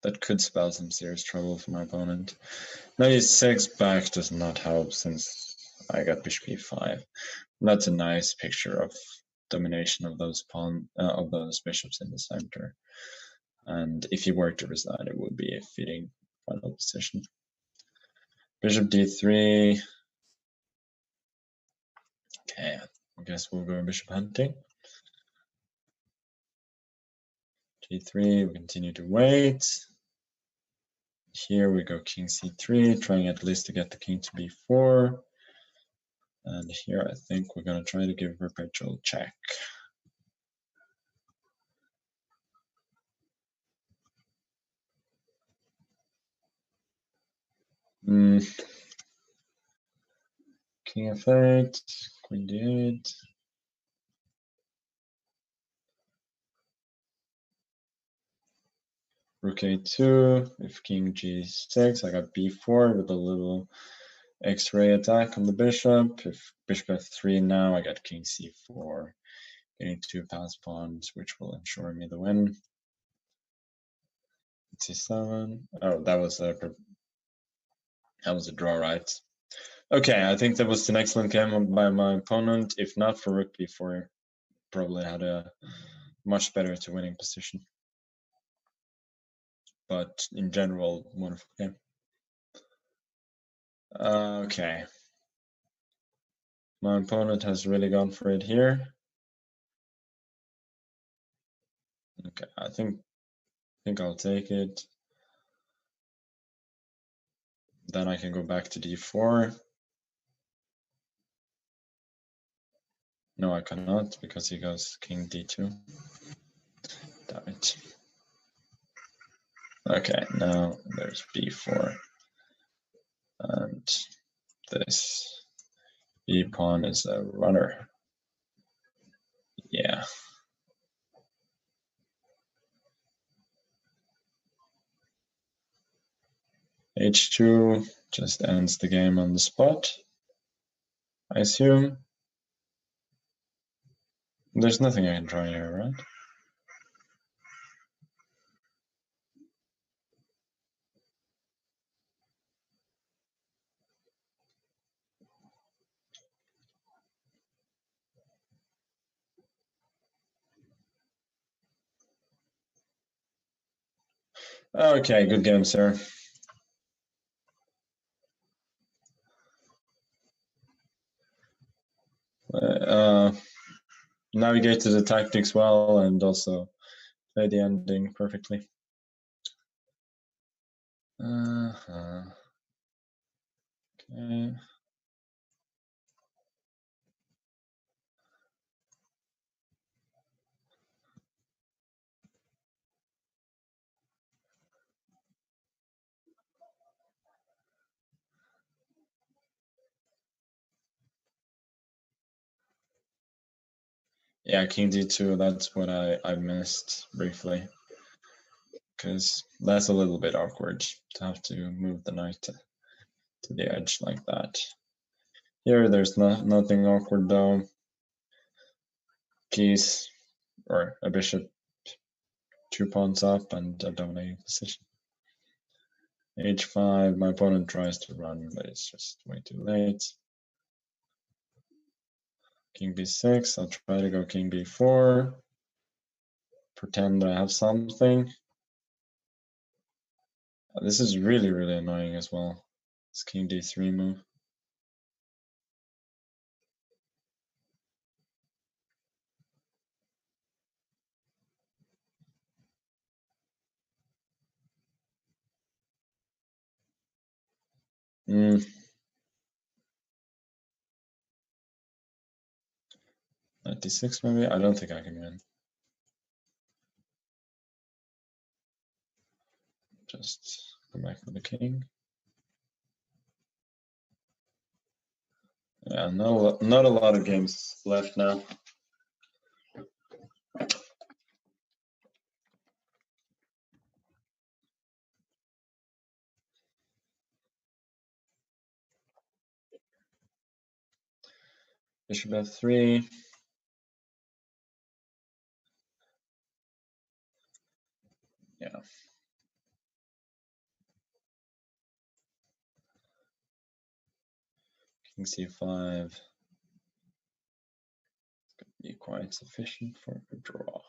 that could spell some serious trouble for my opponent. Knight e6 back does not help since I got bishop e5. That's a nice picture of domination of those bishops in the center. And if he were to resign, it would be a fitting final position. Bishop d3. Okay, I guess we'll go bishop hunting. g3, we continue to wait. Here we go king c3, trying at least to get the king to b4. And here I think we're going to try to give perpetual check. King f8, queen d8. Rook a2, if king g6, I got b4 with a little x-ray attack on the bishop. If bishop f3 now, I got king c4, getting 2 pass pawns, which will ensure me the win. c7. Oh, that was a draw, right? Okay, I think that was an excellent game by my opponent. If not for rook b4, probably had a much better to winning position. But in general, wonderful game. Okay. My opponent has really gone for it here. Okay, I think I'll take it. Then I can go back to d4. No, I cannot because he goes king d2. Damn it. Okay, now there's b4. And this b pawn is a runner. Yeah. h2 just ends the game on the spot, I assume. There's nothing I can try here, right? Okay, good game, sir. Navigated the tactics well and also played the ending perfectly. Okay. Yeah, king d2, that's what I missed briefly. Because that's a little bit awkward to have to move the knight to the edge like that. Here, there's nothing awkward though. Keys, or a bishop 2 pawns up and a dominating position. h5, my opponent tries to run, but it's just way too late. King b6, I'll try to go king b4. Pretend I have something. This is really, really annoying as well. This king d3 move. Knight d6 maybe? I don't think I can win. Just go back with the king. Yeah, not a lot of games left now. Bishop f3. Yeah. King c5. It's going to be quite sufficient for a draw.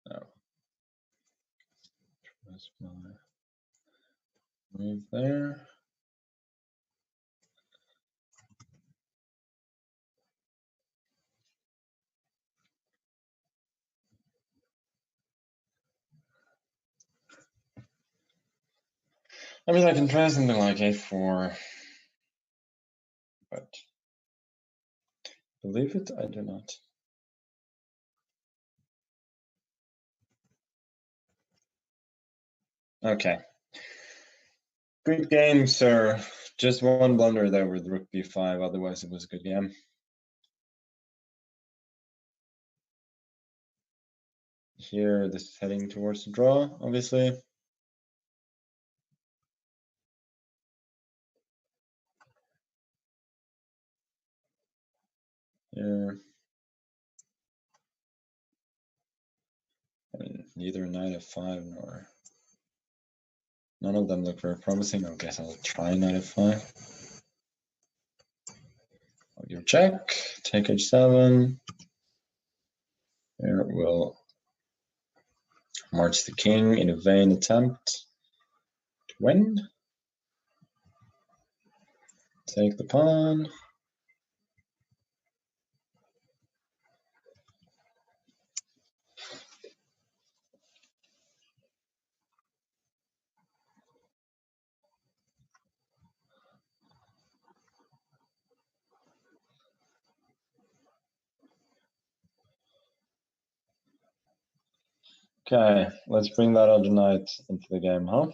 No. That's my move there. I mean, I can try something like a4, but believe it, I do not. Okay. Good game, sir. Just one blunder there with rook b5, otherwise it was a good game. Here, this is heading towards the draw, obviously. Here. I mean, neither knight f5 nor... None of them look very promising. I guess I'll try knight f5. I'll give check, take h7. Here we'll march the king in a vain attempt to win. Take the pawn. Okay, let's bring that other knight into the game, huh?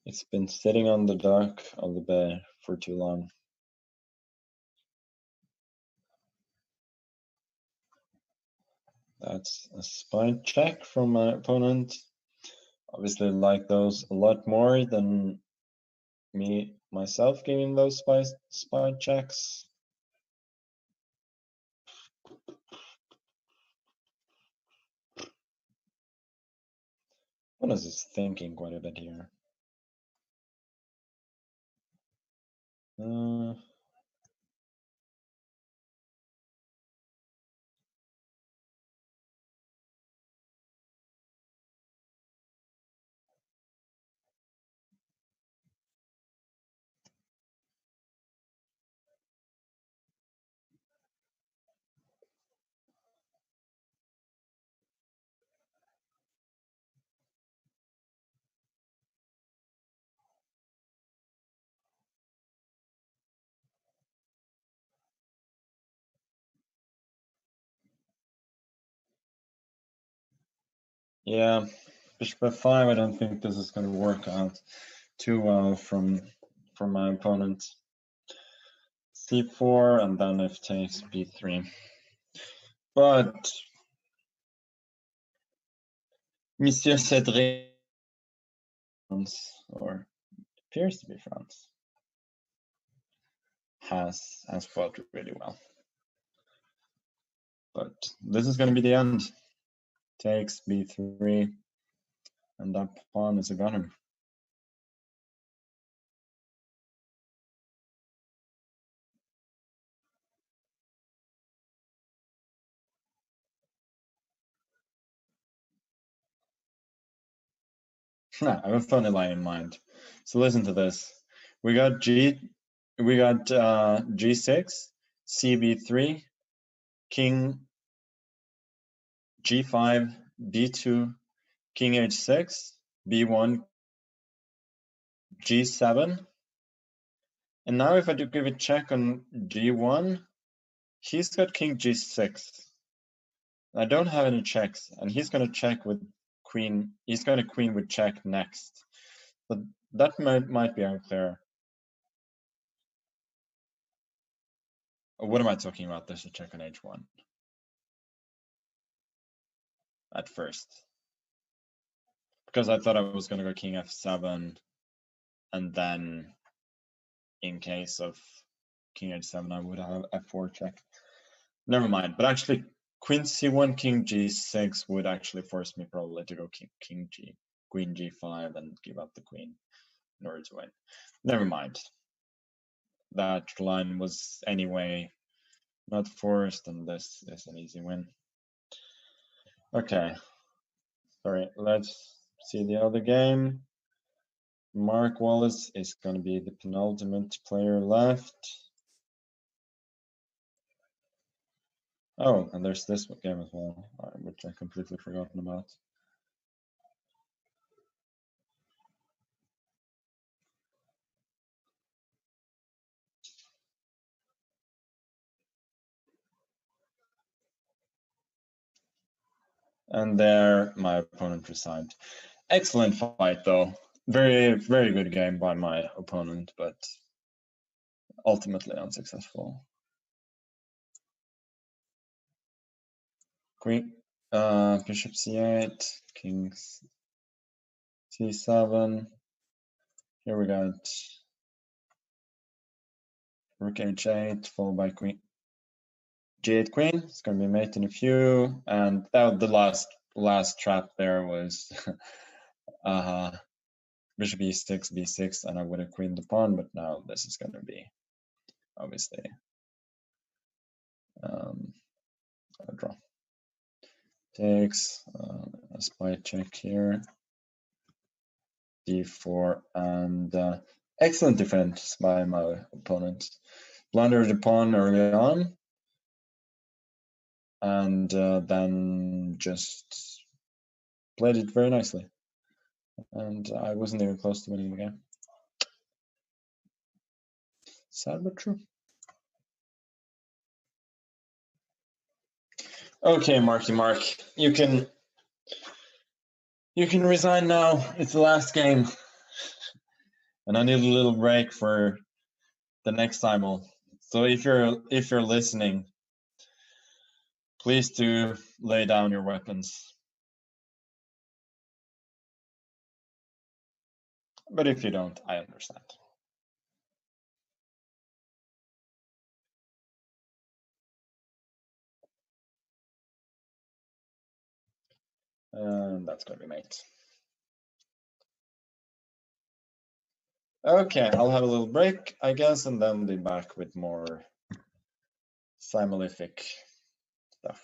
It's been sitting on the dock of the bay for too long. That's a spy check from my opponent. Obviously like those a lot more than myself giving those spy checks. What is this thinking quite a bit here? Yeah, bishop f5, I don't think this is going to work out too well from my opponent. c4, and then if takes b3. But Monsieur Cedric, or appears to be France, has fought really well. But this is going to be the end. Takes b3, and that pawn is a gunner. I have a funny line in mind. So listen to this. We got g6, cb3, king g5, b2, king h6, b1, g7. And now if I do give a check on g1, he's got king g6. I don't have any checks, and he's going to check with queen. He's going to queen with check next. But that might be unclear. What am I talking about? There's a check on h1 at first. Because I thought I was going to go king f7, and then in case of king h7, I would have f4 check. Never mind. But actually, queen c1, king g6 would actually force me probably to go queen g5 and give up the queen in order to win. Never mind. That line was anyway not forced, and this is an easy win. Okay. Sorry, let's see the other game. Mark Wallace is going to be the penultimate player left. Oh, and there's this game as well, which I completely forgotten about. And there, my opponent resigned. Excellent fight, though. Very, very good game by my opponent, but ultimately unsuccessful. Queen, bishop c8, king c7. Here we got rook h8, followed by queen g8 queen. It's going to be mate in a few, and that the last trap there was bishop e6, b6, and I would have queened the pawn, but now this is going to be obviously a draw. Takes a spy check here, d4, and excellent defense by my opponent. Blundered the pawn early on, and then just played it very nicely. And I wasn't even close to winning the game. Sad but true. Okay, Marky Mark, you can resign now. It's the last game, and I need a little break for the next Simul. So if you're listening, please do lay down your weapons. But if you don't, I understand. And that's going to be mate. Okay, I'll have a little break, I guess, and then be back with more Simulific stuff.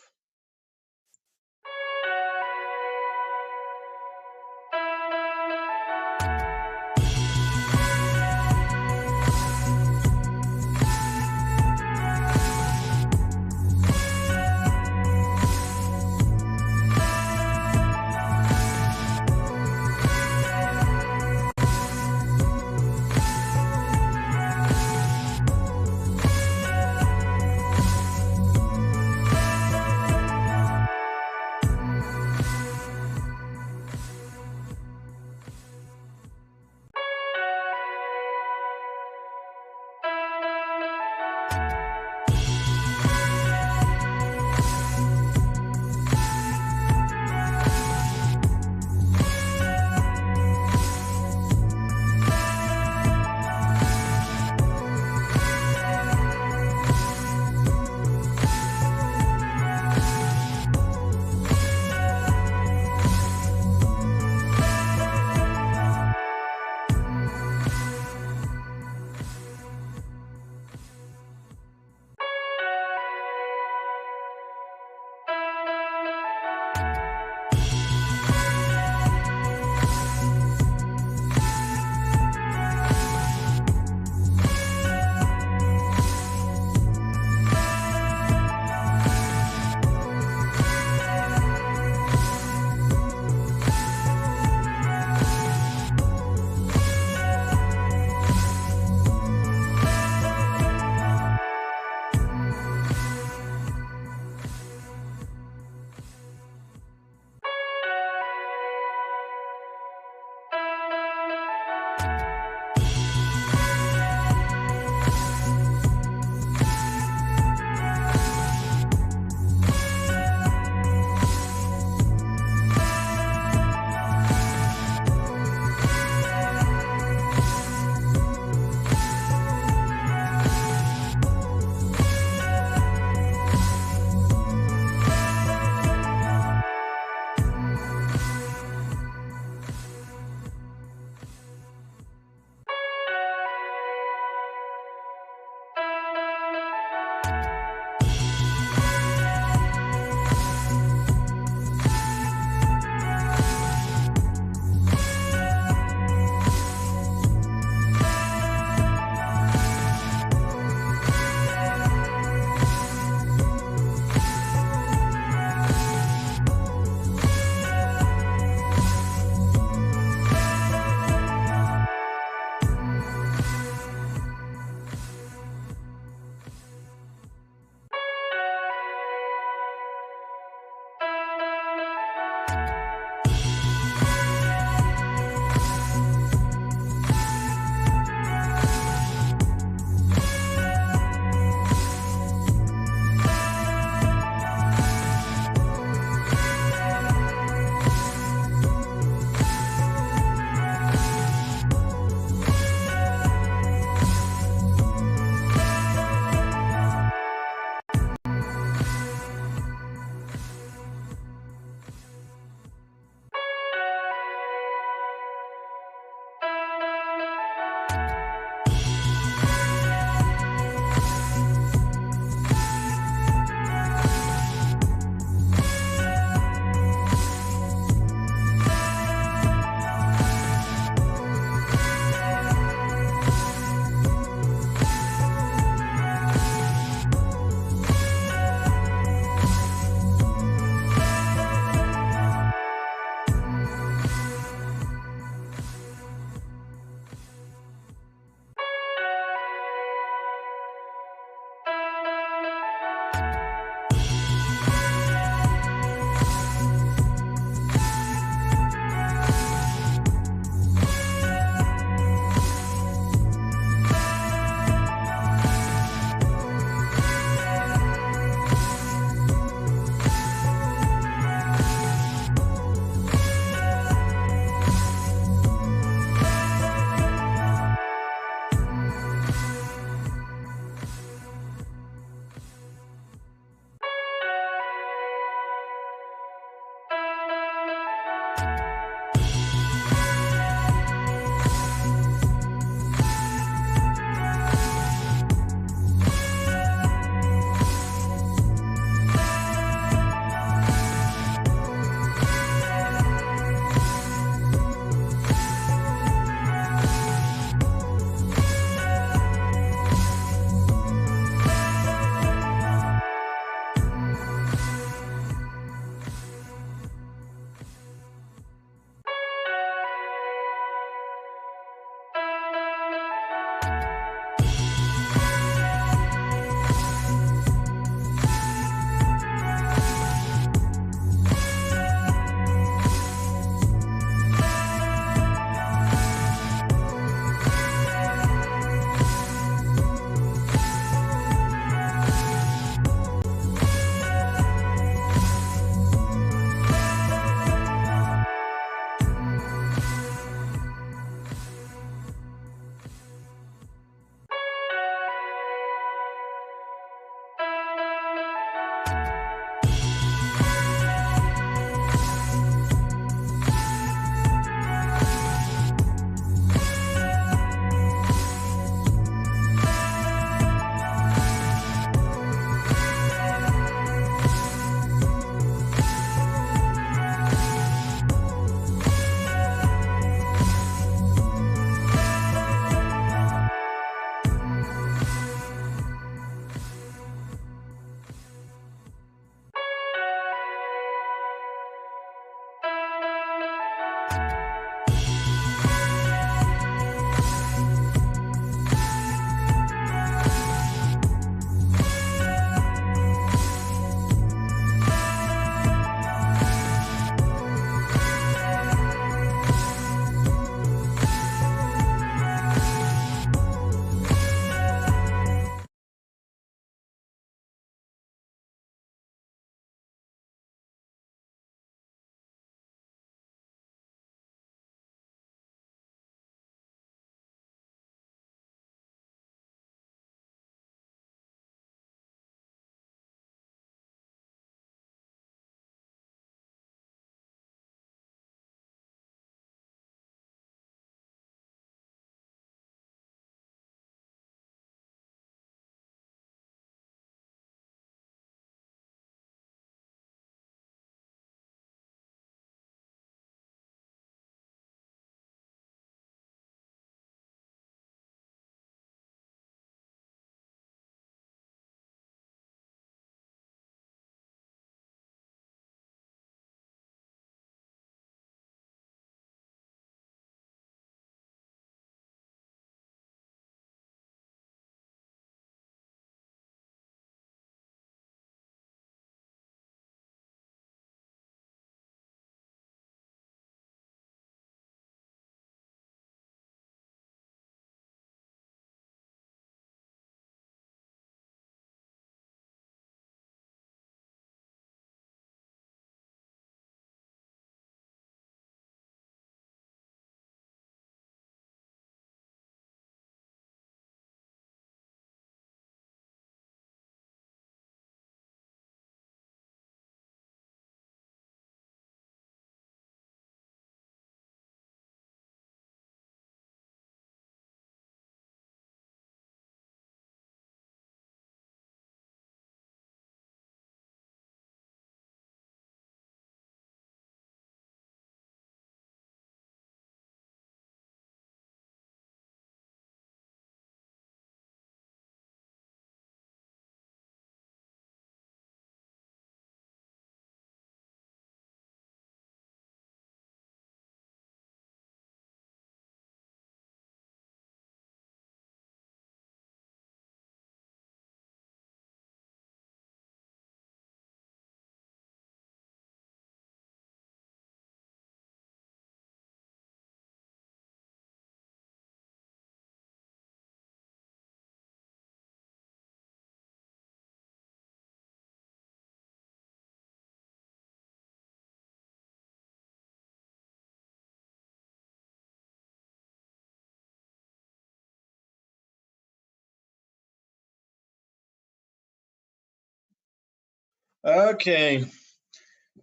Okay,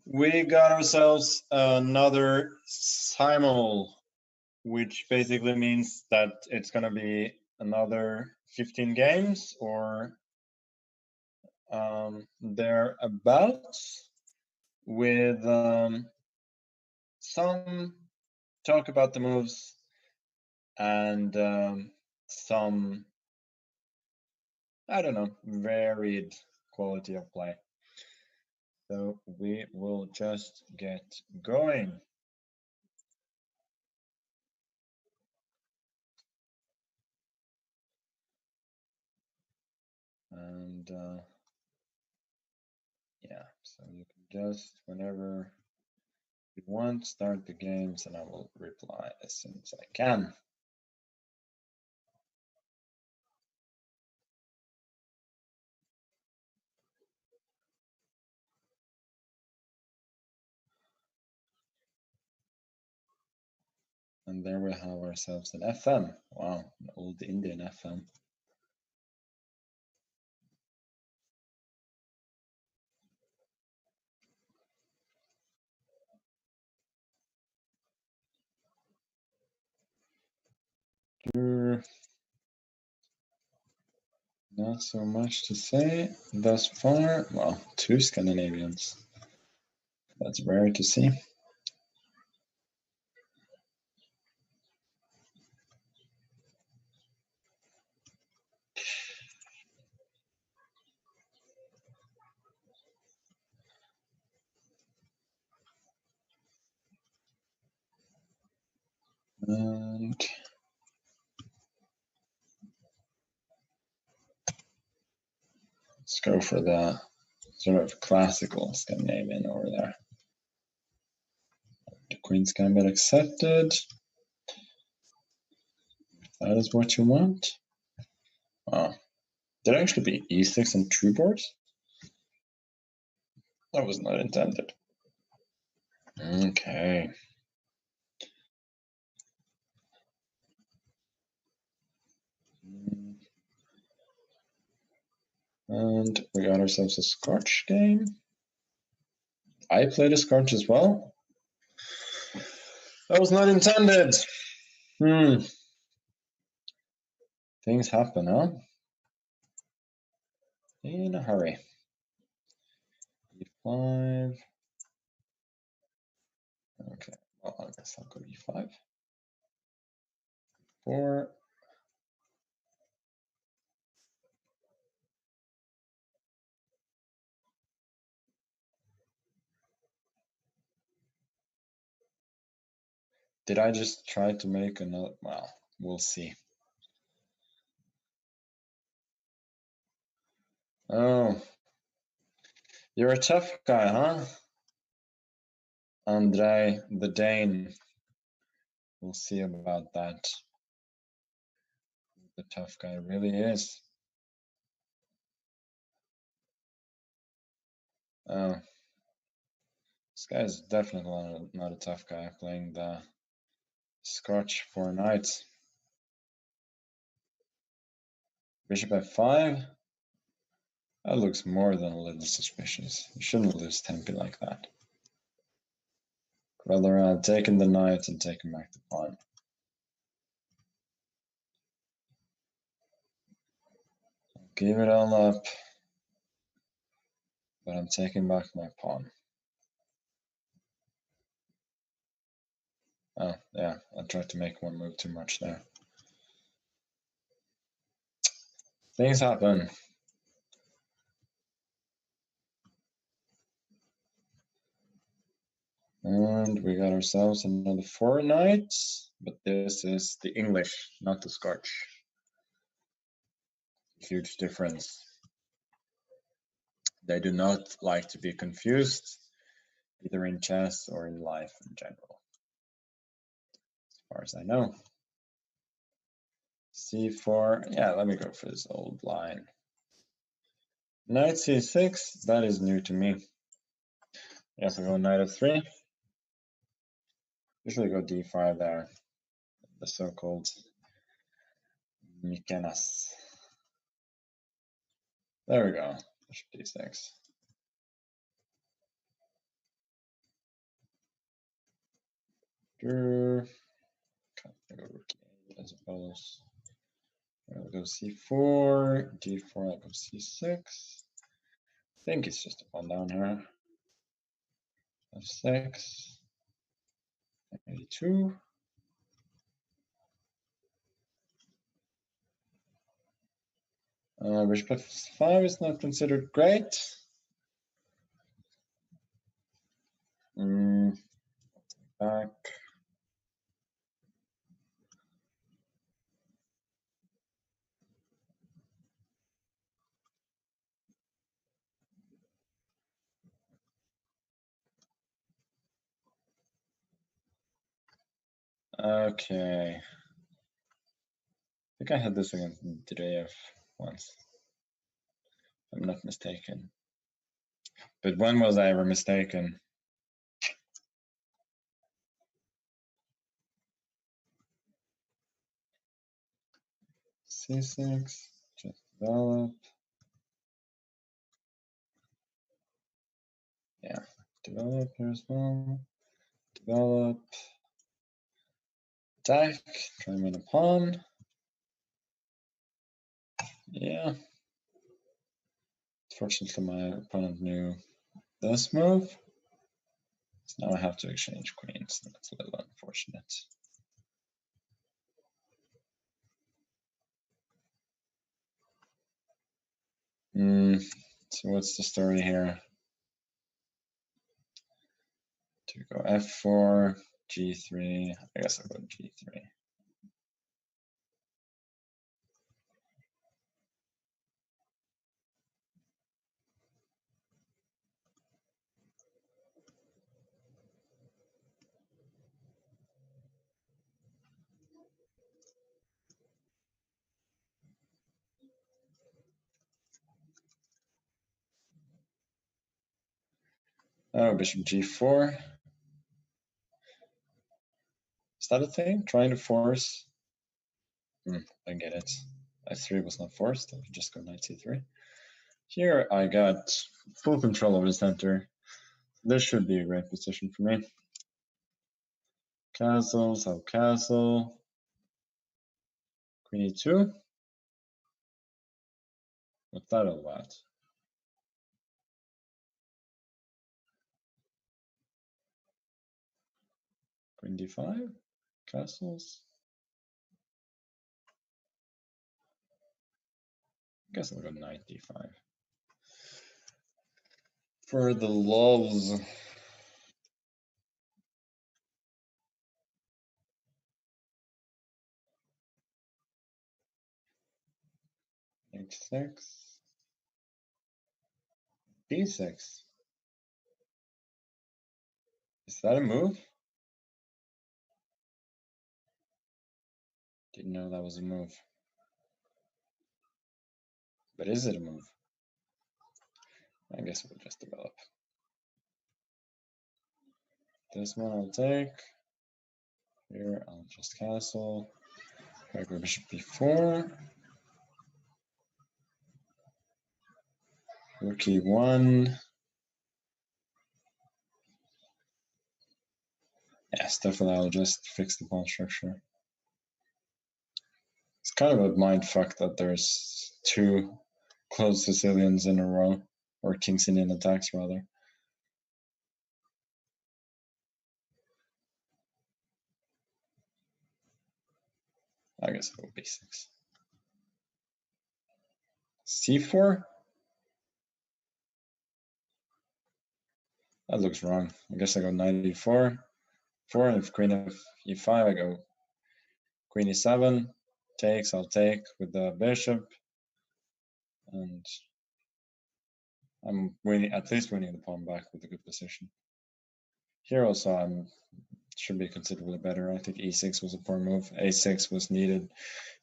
we got ourselves another Simul, which basically means that it's gonna be another 15 games or thereabouts, with some talk about the moves and some, I don't know, varied quality of play. So we will just get going. And yeah, so you can just, whenever you want, start the games and I will reply as soon as I can. And there we have ourselves an FM. Wow, an old Indian FM. Not so much to say thus far. Well, 2 Scandinavians. That's rare to see. And let's go for the sort of classical Scandinavian over there. The Queen's Gambit accepted. That is what you want. Wow. Did it actually be e6 and 2 boards? That was not intended. Okay. And we got ourselves a Scotch game. I played a Scotch as well. That was not intended. Things happen, huh? In a hurry. E5. Okay, well, I guess I'll go E5. 4. Did I just try to make another? Well, we'll see. Oh, you're a tough guy, huh? Andre the Dane. We'll see about that. The tough guy really is. Oh, this guy is definitely not a tough guy playing the Scotch 4 knights. Bishop f5. That looks more than a little suspicious. You shouldn't lose tempi like that. Rather taking the knight and taking back the pawn. I'll give it all up, but I'm taking back my pawn. Oh, yeah, I tried to make one move too much there. Things happen. And we got ourselves another 4 knights, but this is the English, not the Scotch. Huge difference. They do not like to be confused, either in chess or in life in general, as far as I know. C4, yeah, let me go for this old line. Knight C6, that is new to me. Yes, I go knight f3. Usually go d5 there, the so-called Mikenas. There we go, bishop d6. I'll go rook e8, I suppose. I'll go c4, d4, I'll go c6. I think it's just a pawn down here. f6, a2. Bishop f5 is not considered great. Back. Okay. I think I had this against Dreyev once, if I'm not mistaken. But when was I ever mistaken? C6, just develop. Yeah, develop here as well. Develop. Attack, try and win a pawn. Yeah. Fortunately, my opponent knew this move. So now I have to exchange queens. That's a little unfortunate. So what's the story here? To go f4, g3. I guess I'll go g3. Oh, bishop g4. Is that a thing? Trying to force? I get it. f3 was not forced. I could just go knight c3. Here I got full control of the center. This should be a great position for me. Castles, I'll castle. Queen e2. What's that all about? Queen d5. Castles. I guess I'll go knight d5. For the lulz. h6. b6. Is that a move? Didn't know that was a move. But is it a move? I guess we'll just develop. This one I'll take. Here I'll just castle. I go bishop b4. Rook e1. Yes, definitely I'll just fix the pawn structure. It's kind of a mind fuck that there's two closed Sicilians in a row, or kings Indian attacks rather. I guess I'll go b6. c4? That looks wrong. I guess I go knight e4. 4, and if queen of e5, I go queen e7. Takes, I'll take with the bishop. And I'm winning, at least winning the pawn back with a good position. Here also I should be considerably better. I think e6 was a poor move. a6 was needed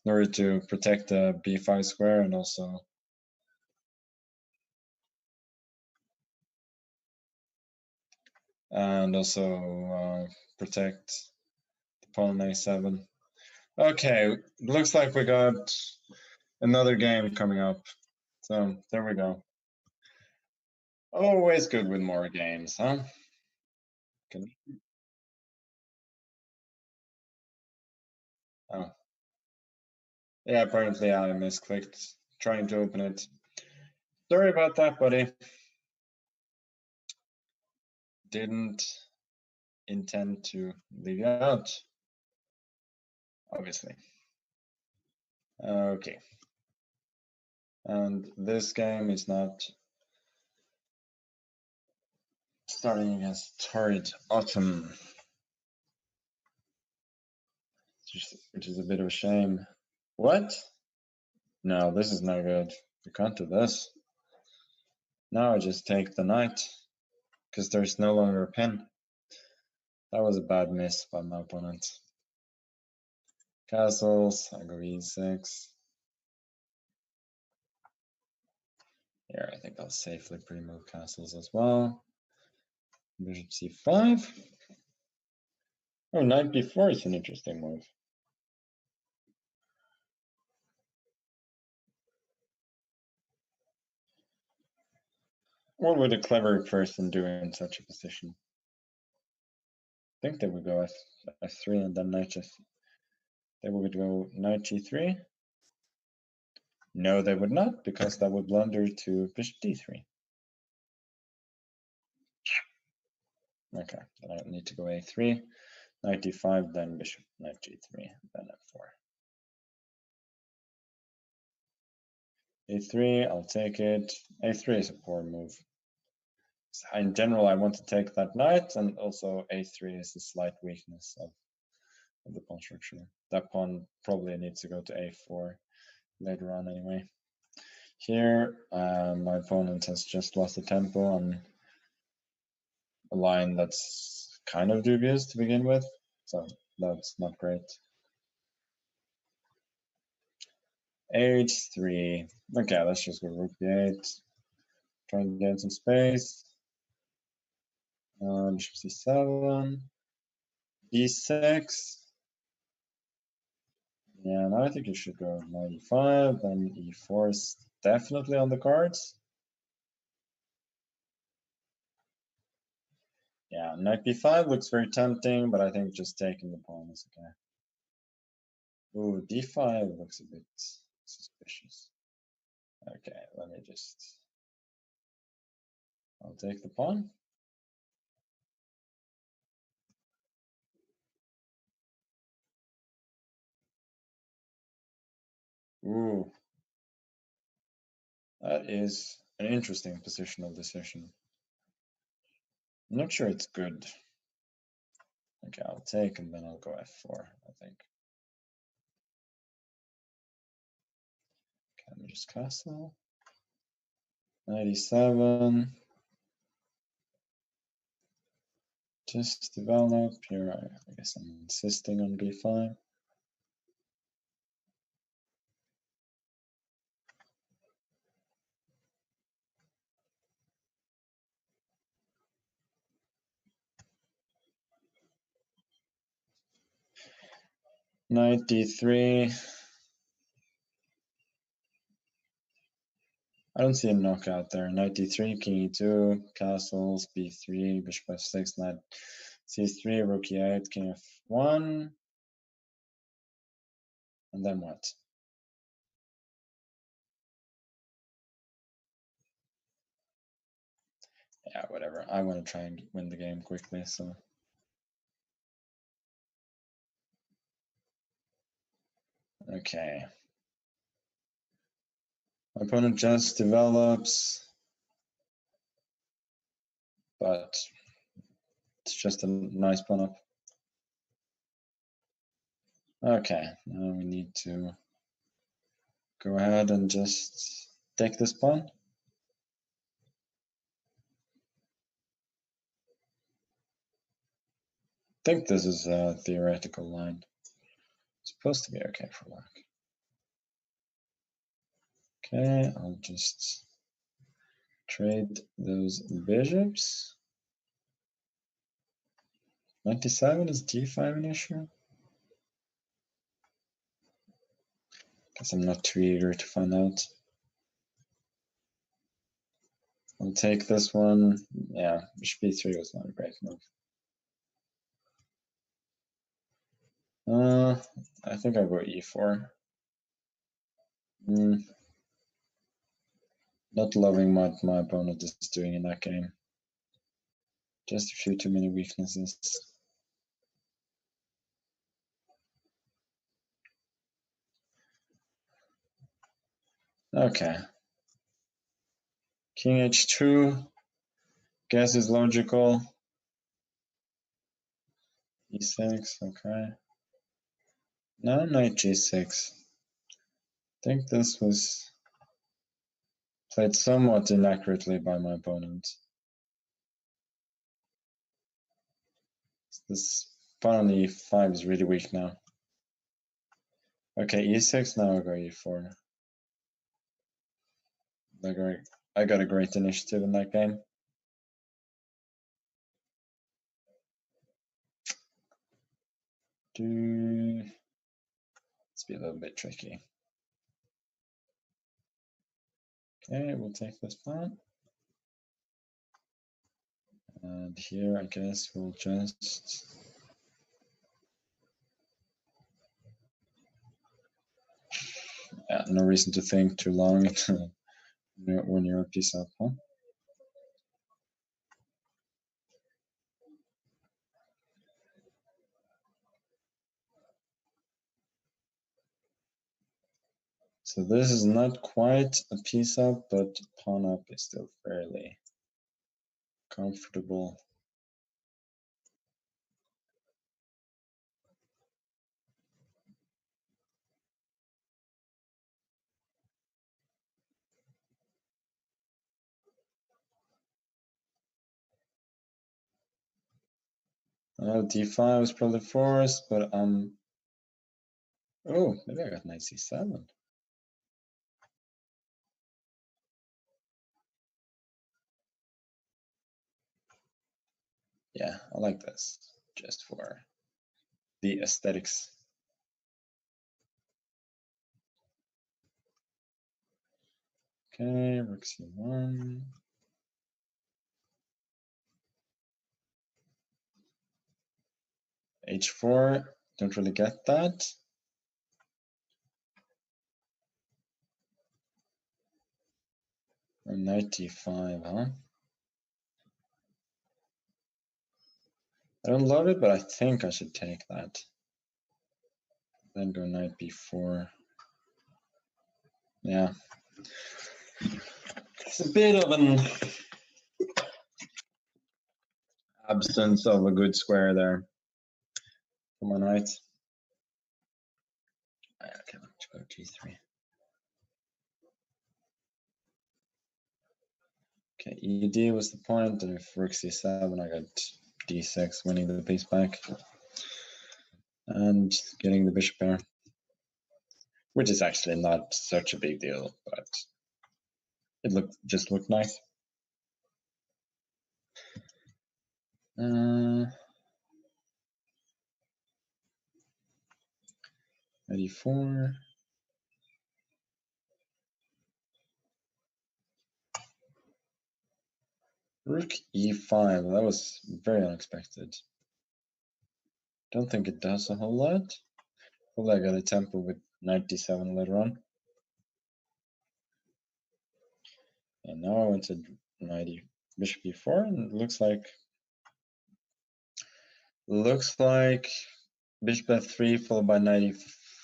in order to protect the b5 square and also protect the pawn on a7. Okay, looks like we got another game coming up. So there we go. Always good with more games, huh? Oh. Yeah, apparently I misclicked trying to open it. Sorry about that, buddy. Didn't intend to leave you out, obviously. Okay. And this game is not starting against Torrid Autumn, which is a bit of a shame. What? No, this is no good. You can't do this. Now I just take the knight, because there's no longer a pin. That was a bad miss by my opponent. Castles, I go e6. Here, I think I'll safely pre-move castles as well. Bishop c5. Oh, knight b4 is an interesting move. What would a clever person do in such a position? I think they would go f3 and then knight f. They would go knight g3. No, they would not, because that would blunder to bishop d3. Okay, then I need to go a3, knight d5, then bishop, knight g3, then f4. a3, I'll take it. a3 is a poor move. In general, I want to take that knight, and also a3 is a slight weakness of the pawn structure. That pawn probably needs to go to a4 later on anyway. Here, my opponent has just lost the tempo on a line that's kind of dubious to begin with, so that's not great. h3. Okay, let's just go rook b8. Try and gain some space. Bishop c7. e6. Yeah, now I think you should go knight e5, then e4 is definitely on the cards. Yeah, knight b5 looks very tempting, but I think just taking the pawn is okay. Ooh, d5 looks a bit suspicious. Okay, let me just... I'll take the pawn. Ooh. That is an interesting positional decision. I'm not sure it's good. Okay, I'll take and then I'll go f4, I think. Okay, let me just castle. 97. Just develop here. I guess I'm insisting on b5. Knight d3. I don't see a knockout there. Knight d3, king e2, castles, b3, bishop f6, knight c3, rook e8, king f1. And then what? Yeah, whatever. I want to try and win the game quickly, so. Okay. My opponent just develops, but it's just a nice pawn up. Okay, now we need to go ahead and just take this pawn. I think this is a theoretical line. It's supposed to be okay for luck. Okay, I'll just trade those bishops. 97 is d5 an issue? Guess I'm not too eager to find out. I'll take this one. Yeah, bishop b3 was not a great move. I think I'll go e4. Not loving what my opponent is doing in that game. Just a few too many weaknesses. Okay. King h2. Guess is logical. e6, okay. Now knight g6. I think this was played somewhat inaccurately by my opponent. This pawn on e5 is really weak now. Okay, e6, now I go e4. I got a great initiative in that game. Let's be a little bit tricky. Okay, we'll take this pawn. And here, I guess we'll just... Yeah, no reason to think too long when you're a piece up, huh? So this is not quite a piece up, but pawn up is still fairly comfortable. d5 was probably forced, but oh, maybe I got knight c7. Yeah, I like this, just for the aesthetics. Okay, rook c1. h4, don't really get that. And knight d5, huh? I don't love it, but I think I should take that. Then go knight b4. Yeah. It's a bit of an absence of a good square there. Come on, knight. Okay, let's go g3. Okay, ed was the point, and if rook c7, I got d6, winning the piece back. And getting the bishop there. Which is actually not such a big deal, but it just looked nice. 84. Rook e5, that was very unexpected. Don't think it does a whole lot. Probably I got a tempo with knight d7 later on. And now I went to knight bishop e4, and it looks like bishop f3 followed by knight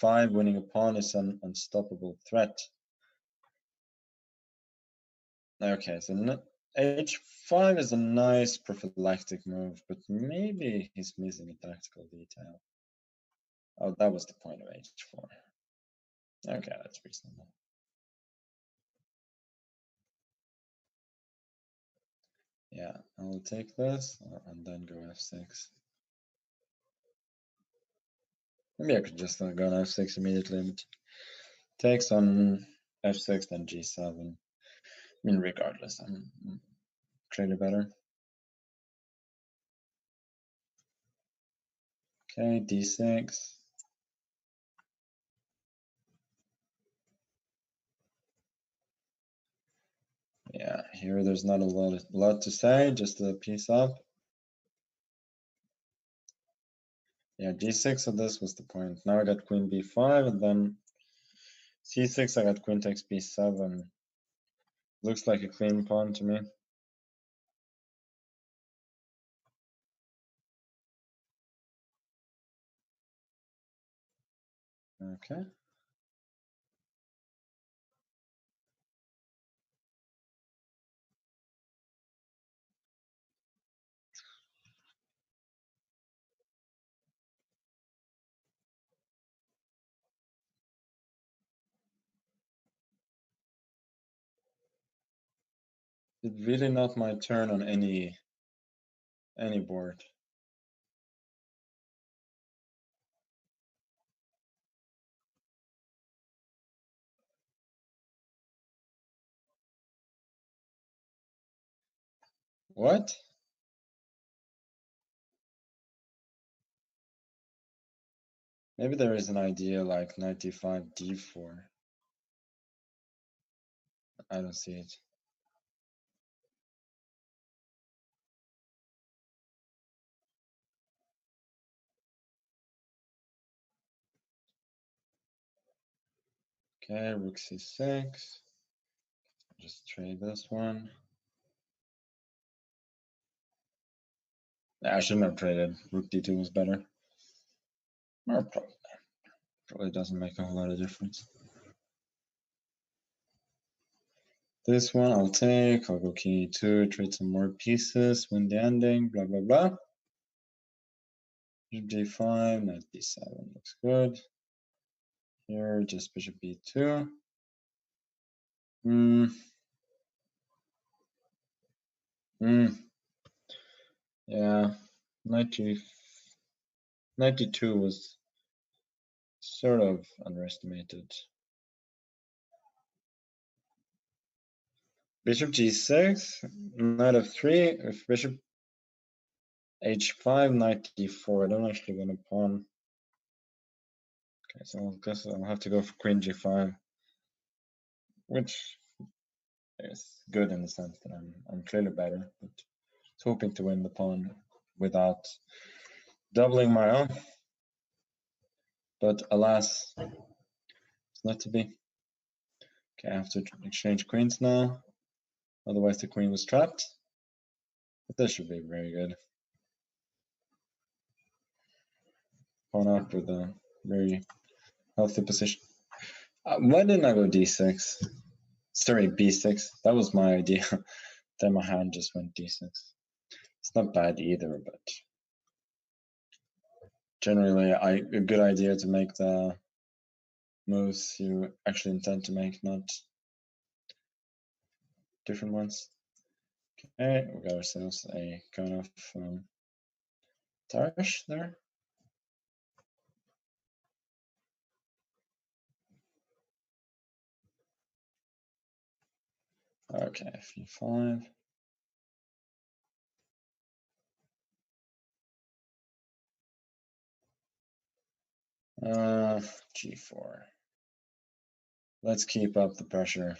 e5 winning a pawn is an unstoppable threat. Okay, so h5 is a nice prophylactic move, but maybe he's missing a tactical detail. Oh, that was the point of h4. Okay, that's reasonable. Yeah, I'll take this and then go f6. Maybe I could just go on f6 immediately, but takes on f6, then g7. I mean, regardless, I'm clearly better. Okay, d6. Yeah, here there's not a lot to say, just a piece up. Yeah, g6 of this was the point. Now I got queen b5, and then c6, I got queen takes b7. Looks like a clean pawn to me. Okay. It's really not my turn on any board. What? Maybe there is an idea like knight d5, d4. I don't see it. Okay, rook c6. Just trade this one. I shouldn't have traded. Rook d2 was better. Or probably doesn't make a whole lot of difference. This one I'll take. I'll go king e2, trade some more pieces, win the ending, blah, blah, blah. Bishop d5, knight d7 looks good. Here, just bishop b2. Yeah, knight d2 was sort of underestimated. Bishop g6, knight f3. If bishop h5, knight d4. I don't actually want a pawn. Okay, so I guess I'll have to go for queen g5, which is good in the sense that I'm clearly better, but I was hoping to win the pawn without doubling my own. But alas, it's not to be. Okay, I have to exchange queens now. Otherwise the queen was trapped. But this should be very good. Pawn up with a very healthy position. Why didn't I go d6? Sorry, b6. That was my idea. Then my hand just went d6. It's not bad either, but generally a good idea to make the moves you actually intend to make, not different ones. Okay, we got ourselves a kind of Tarish there. Okay, f5. G4. Let's keep up the pressure.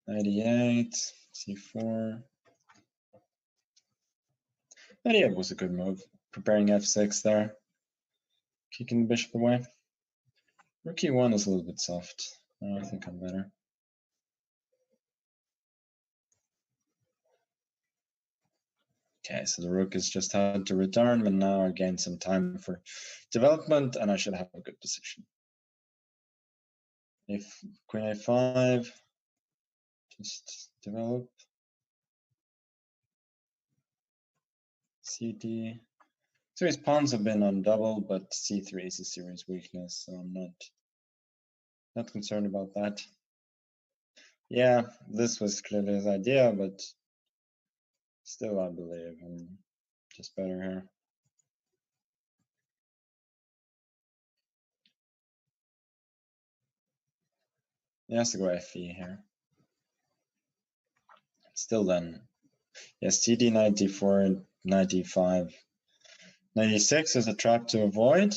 Knight c4. Knight was a good move. Preparing f6 there. Kicking the bishop away. Rook e1 is a little bit soft. I think I'm better. Okay, so the rook has just had to return, but now I gain some time for development, and I should have a good position. If queen a5, just develop. cd. So his pawns have been on double, but c3 is a serious weakness, so I'm not concerned about that. Yeah, this was clearly his idea, but still I believe I'm just better here. He has to go fe here. Still then, yes, cd 94, 95. 96 is a trap to avoid.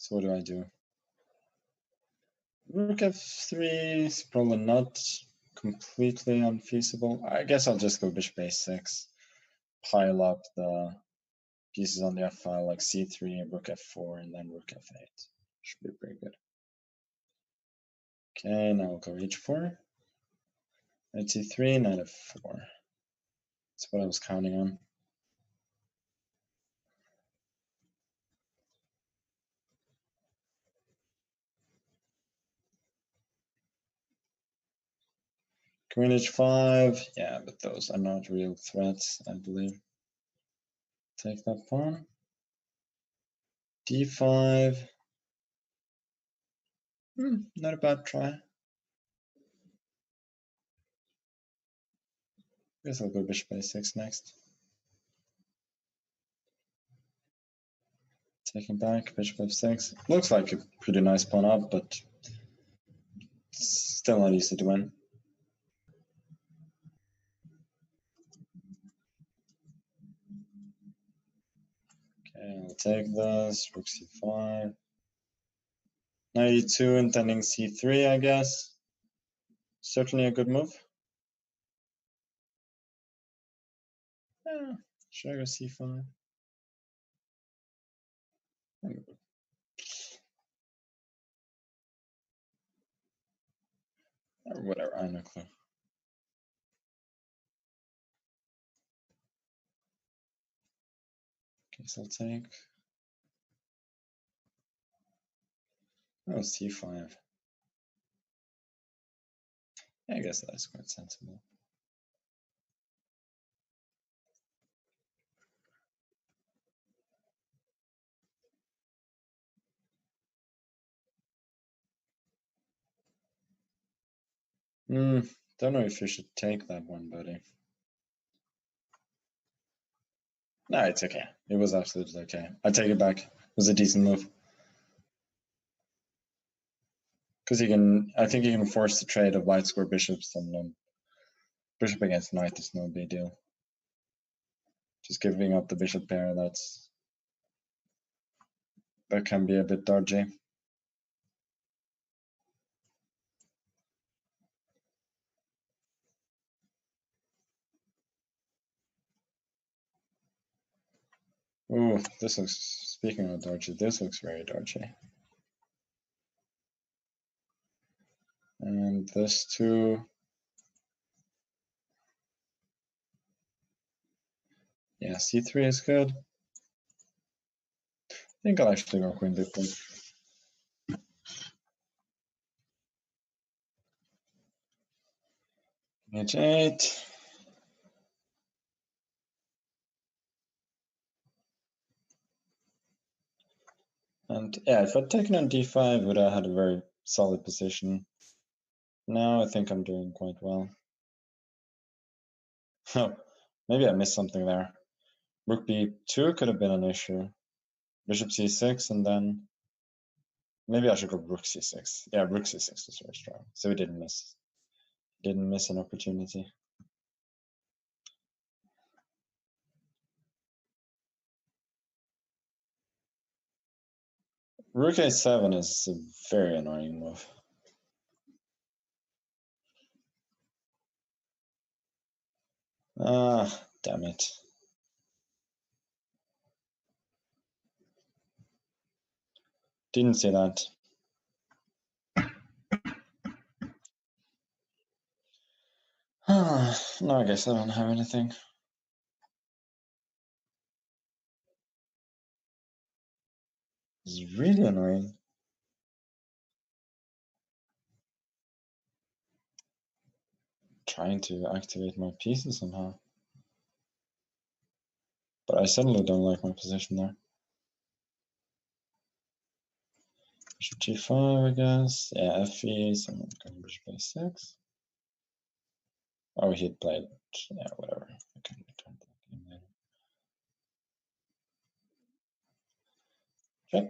So what do? Rook f3 is probably not completely unfeasible. I guess I'll just go bishop a6, pile up the pieces on the f file like c3, rook f4, and then rook f8. Should be pretty good. Okay, now we'll go h4, knight c3, knight f4. That's what I was counting on. Queen h5, yeah, but those are not real threats, I believe. Take that pawn. d5. Not a bad try. Guess I'll go bishop a6 next. Taking back, bishop f6. Looks like a pretty nice pawn up, but still not easy to win. Okay, I'll take this, rook c5. Knight e2, intending c3, I guess. Certainly a good move. Yeah, should I go c5? Or whatever, I have no clue. Okay, so I'll take. Oh, c5. I guess that's quite sensible. Don't know if you should take that one, buddy. No, it's okay. It was absolutely okay. I take it back. It was a decent move. Because I think you can force the trade of white square bishops, and bishop against knight is no big deal. Just giving up the bishop pair, that can be a bit dodgy. Ooh, this looks, speaking of dodgy, this looks very dodgy. And this too. Yeah, c3 is good. I think I'll actually go queen b4. h8. And yeah, if I'd taken on d5, I would have had a very solid position. Now I think I'm doing quite well. Oh, maybe I missed something there. Rook b2 could have been an issue. Bishop c6, and then maybe I should go rook c6. Yeah, rook c6 is very strong, so we didn't miss an opportunity. Rook a7 is a very annoying move. Ah, damn it. Didn't see that. No, I guess I don't have anything. This is really annoying. Trying to activate my pieces somehow. But I certainly don't like my position there. Bishop g5, I guess. Yeah, fe, so I'm going bishop a6. Oh, he'd played. Yeah, whatever. I can return that game later. Check.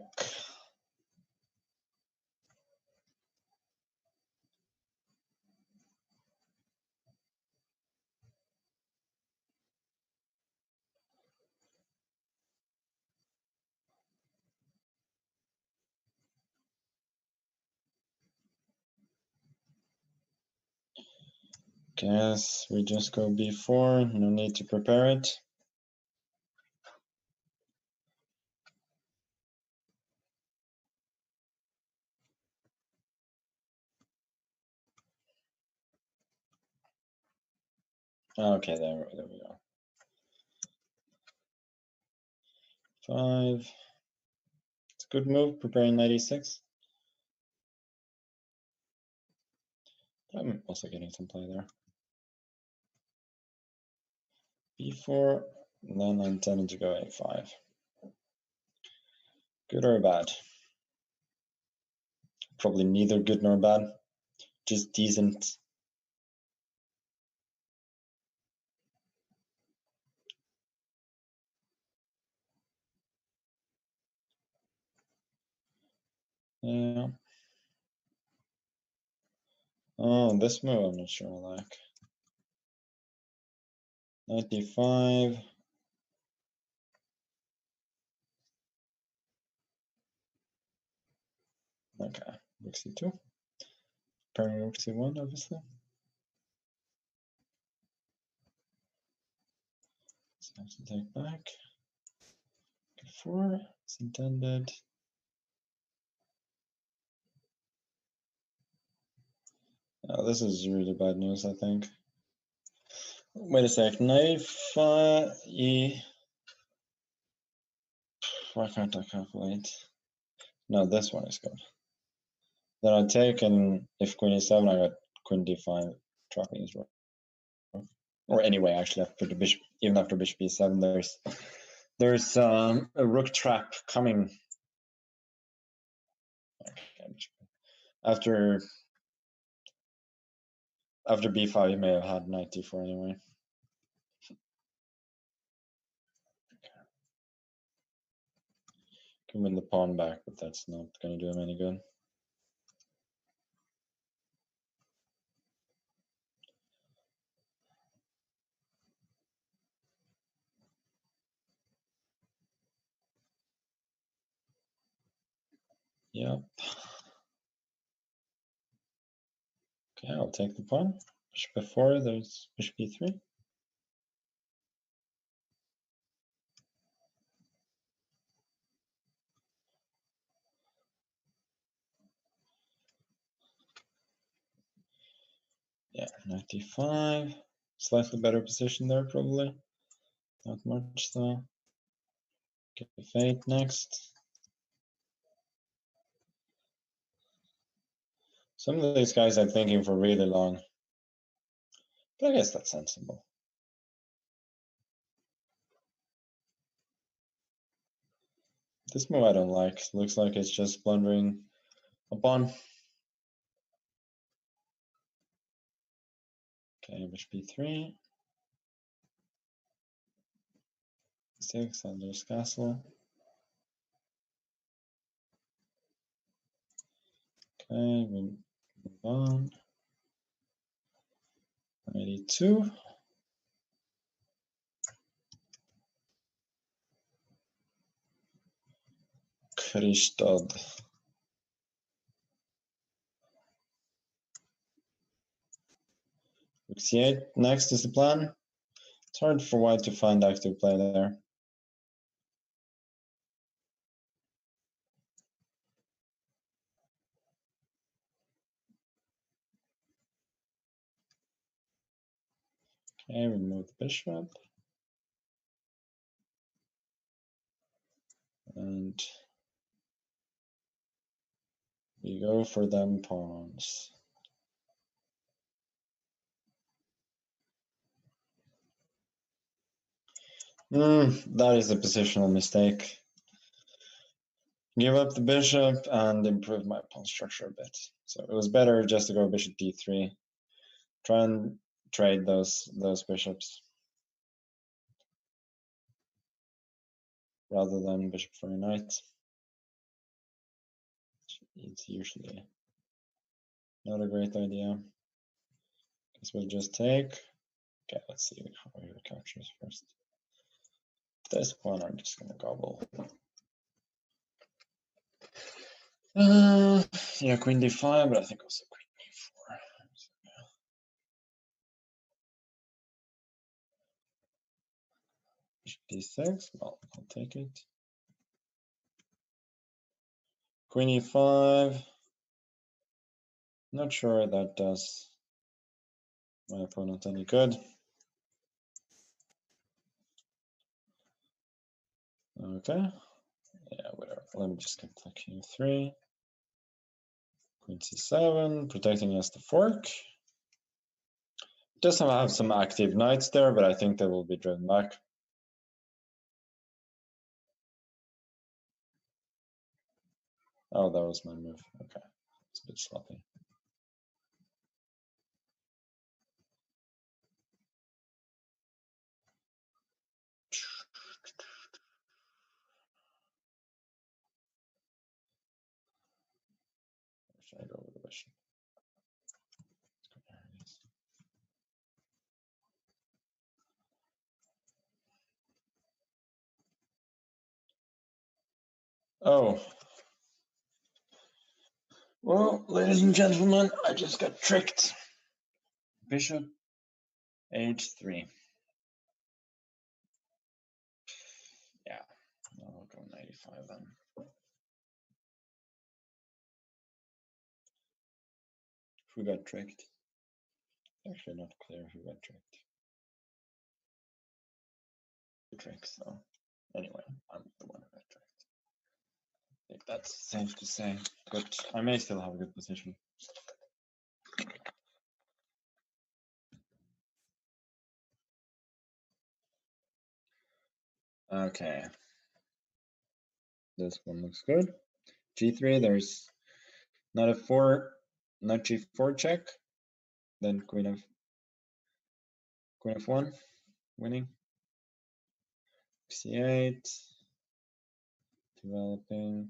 Guess we just go b4, no need to prepare it. Okay, there we go. 5. It's a good move, preparing knight e6. I'm also getting some play there. b4, and then I'm intending to go a5. Good or bad? Probably neither good nor bad, just decent. Yeah. Oh, this move I'm not sure I like. Knight d5. Okay, rook c2. Preparing rook c1, obviously. So I have to take back. G4 is intended. Oh, this is really bad news, I think. Wait a sec. Knight e. Why can't I calculate? No, this one is good. Then I take, and if queen e7, I got queen d5 dropping his rook. Or anyway, actually, after the bishop, even after bishop e7, there's a rook trap coming. After b5, you may have had knight d4 anyway. Can win the pawn back, but that's not going to do him any good. Yep. Okay, I'll take the pawn. Bishop f4, there's bishop e3. Yeah, knight d5. Slightly better position there, probably. Not much, though. Get f8 next. Some of these guys I'm thinking for really long. But I guess that's sensible. This move I don't like. Looks like it's just blundering a pawn. Okay, bishop b3. 6 under this castle. Okay, we move on. 82. Kristad. Rook c8 next is the plan. It's hard for white to find active play there. Okay, remove the bishop. And we go for them pawns. That is a positional mistake. Give up the bishop and improve my pawn structure a bit. So it was better just to go bishop d3. Try and trade those bishops rather than bishop for a knight. It's usually not a great idea. Guess we'll just take. Okay, let's see how he captures first. This one I'm just gonna gobble. Yeah, queen d5, but I think also queen d4. d6. Well, I'll take it. Queen e5. Not sure that does my opponent any good. Okay. Yeah, whatever. Let me just get like king 3. Queen c7, protecting us the fork. Does have some active knights there, but I think they will be driven back. Oh, that was my move. Okay. It's a bit sloppy. Should I go with the bishop? Oh. Well, ladies and gentlemen, I just got tricked. Bishop h3. Yeah, I'll go 95 then. Who got tricked? Actually, not clear who got tricked. The trick, so anyway, I'm the one who got tricked. I think that's safe to say, but I may still have a good position. Okay. This one looks good. G3, there's knight f4, knight g4 check, then queen f1, winning. c8, developing.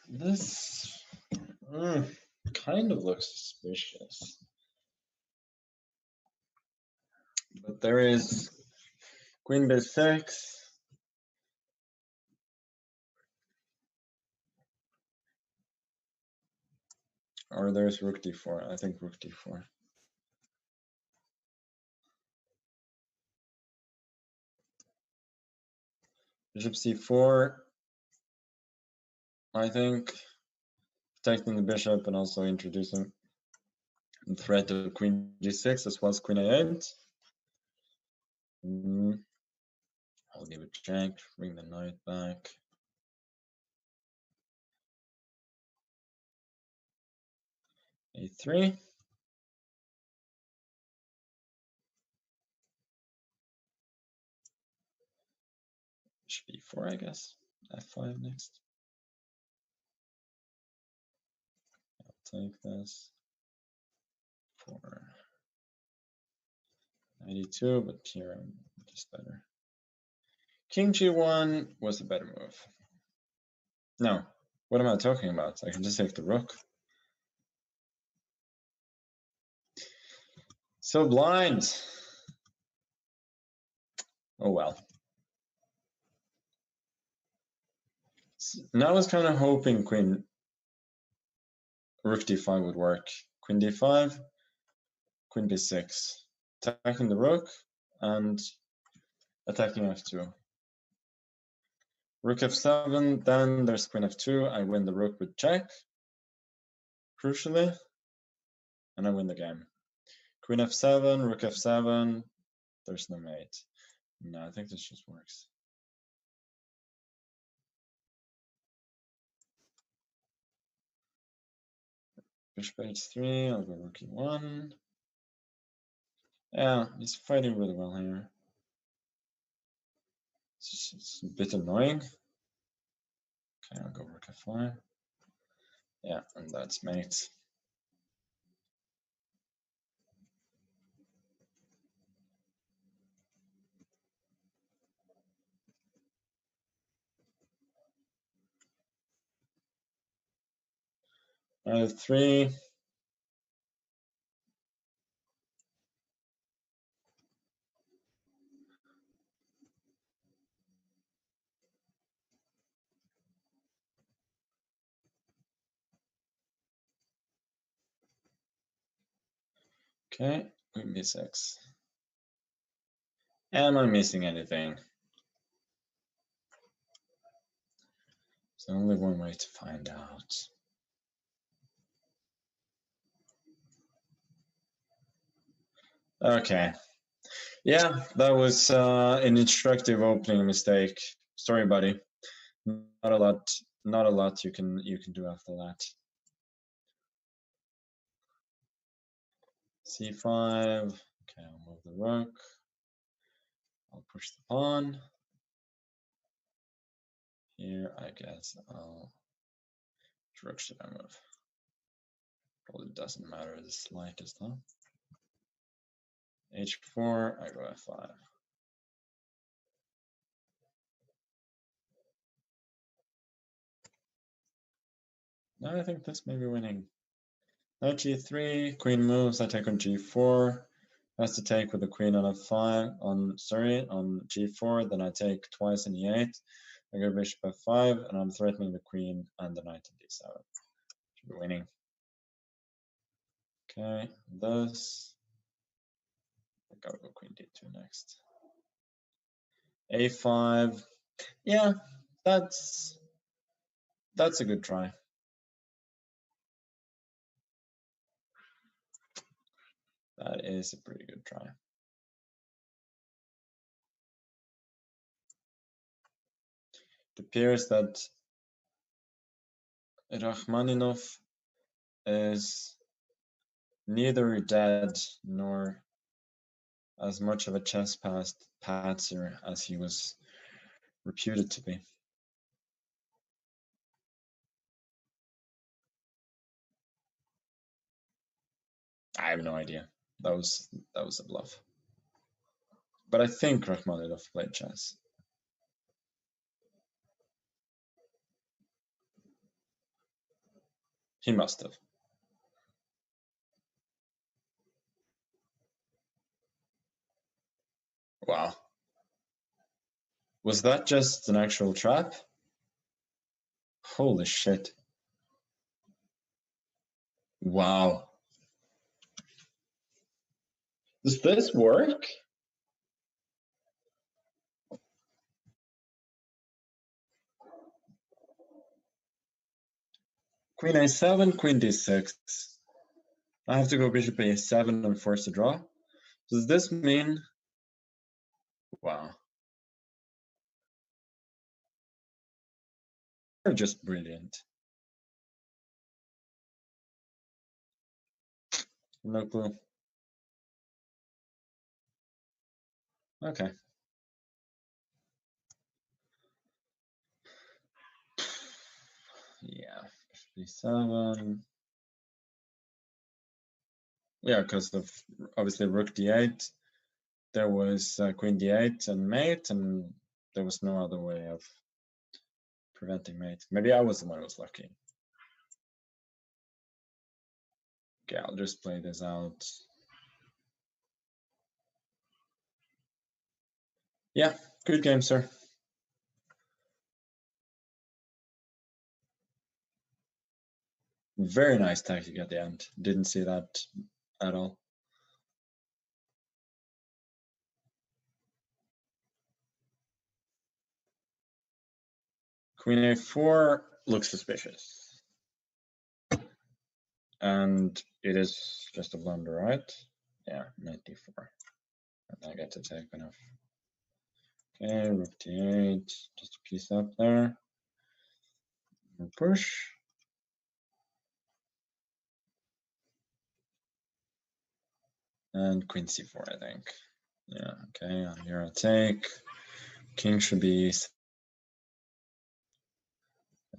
This kind of looks suspicious. But there is queen b6. Or there's rook d4. I think rook d4. Bishop c4. I think protecting the bishop and also introducing the threat of queen g6 as well as queen a8. I'll give it a check, bring the knight back. a3. Bishop e4, I guess. f5 next. I'll take this for 92, but here I'm just better. King g1 was a better move. No, what am I talking about? I can just take the rook. So blind. Oh well. Now I was kind of hoping rook d5 would work. Queen d5, queen b6. Attacking the rook and attacking f2. Rook f7, then there's queen f2. I win the rook with check, crucially, and I win the game. Queen f7, rook f7, there's no mate. No, I think this just works. Bishop h3, I'll go rook e1. Yeah, he's fighting really well here. It's a bit annoying. Okay, I'll go rook f5. Yeah, and that's mate. I have 3. Okay, queen b6. Am I missing anything? There's only one way to find out. Okay. Yeah, that was an instructive opening mistake. Sorry, buddy. Not a lot you can do after that. c5. Okay, I'll move the rook. I'll push the pawn. Here, I guess I'll. Which rook should I move? Probably doesn't matter the slightest, huh? h4, I go f5. Now I think this may be winning. Knight g3, queen moves, I take on g4. Has to take with the queen on f5, on g4, then I take twice in e8. I go bishop f5, and I'm threatening the queen and the knight in d7. Should be winning. Okay, thus. I gotta go queen d2 next. a5. Yeah, that's a good try. That is a pretty good try. It appears that Rachmaninov is neither dead nor as much of a chess patzer as he was reputed to be. I have no idea. That was a bluff. But I think Rachmaninov played chess. He must have. Wow. Was that just an actual trap? Holy shit. Wow. Does this work? Queen a7, queen d6. I have to go bishop a7 and force a draw. Does this mean... Wow. They're just brilliant. No clue. Okay. Yeah, b7. Yeah, because of obviously rook d8. There was queen d8 and mate, and there was no other way of preventing mate. Maybe I was the one who was lucky. Okay, I'll just play this out. Yeah, good game, sir. Very nice tactic at the end. Didn't see that at all. Queen a4 looks suspicious. And it is just a blunder, right? Yeah, knight d4. And I get to take enough. Okay, rook d8, just a piece up there. Push. And queen c4, I think. Yeah, okay, here I take. King should be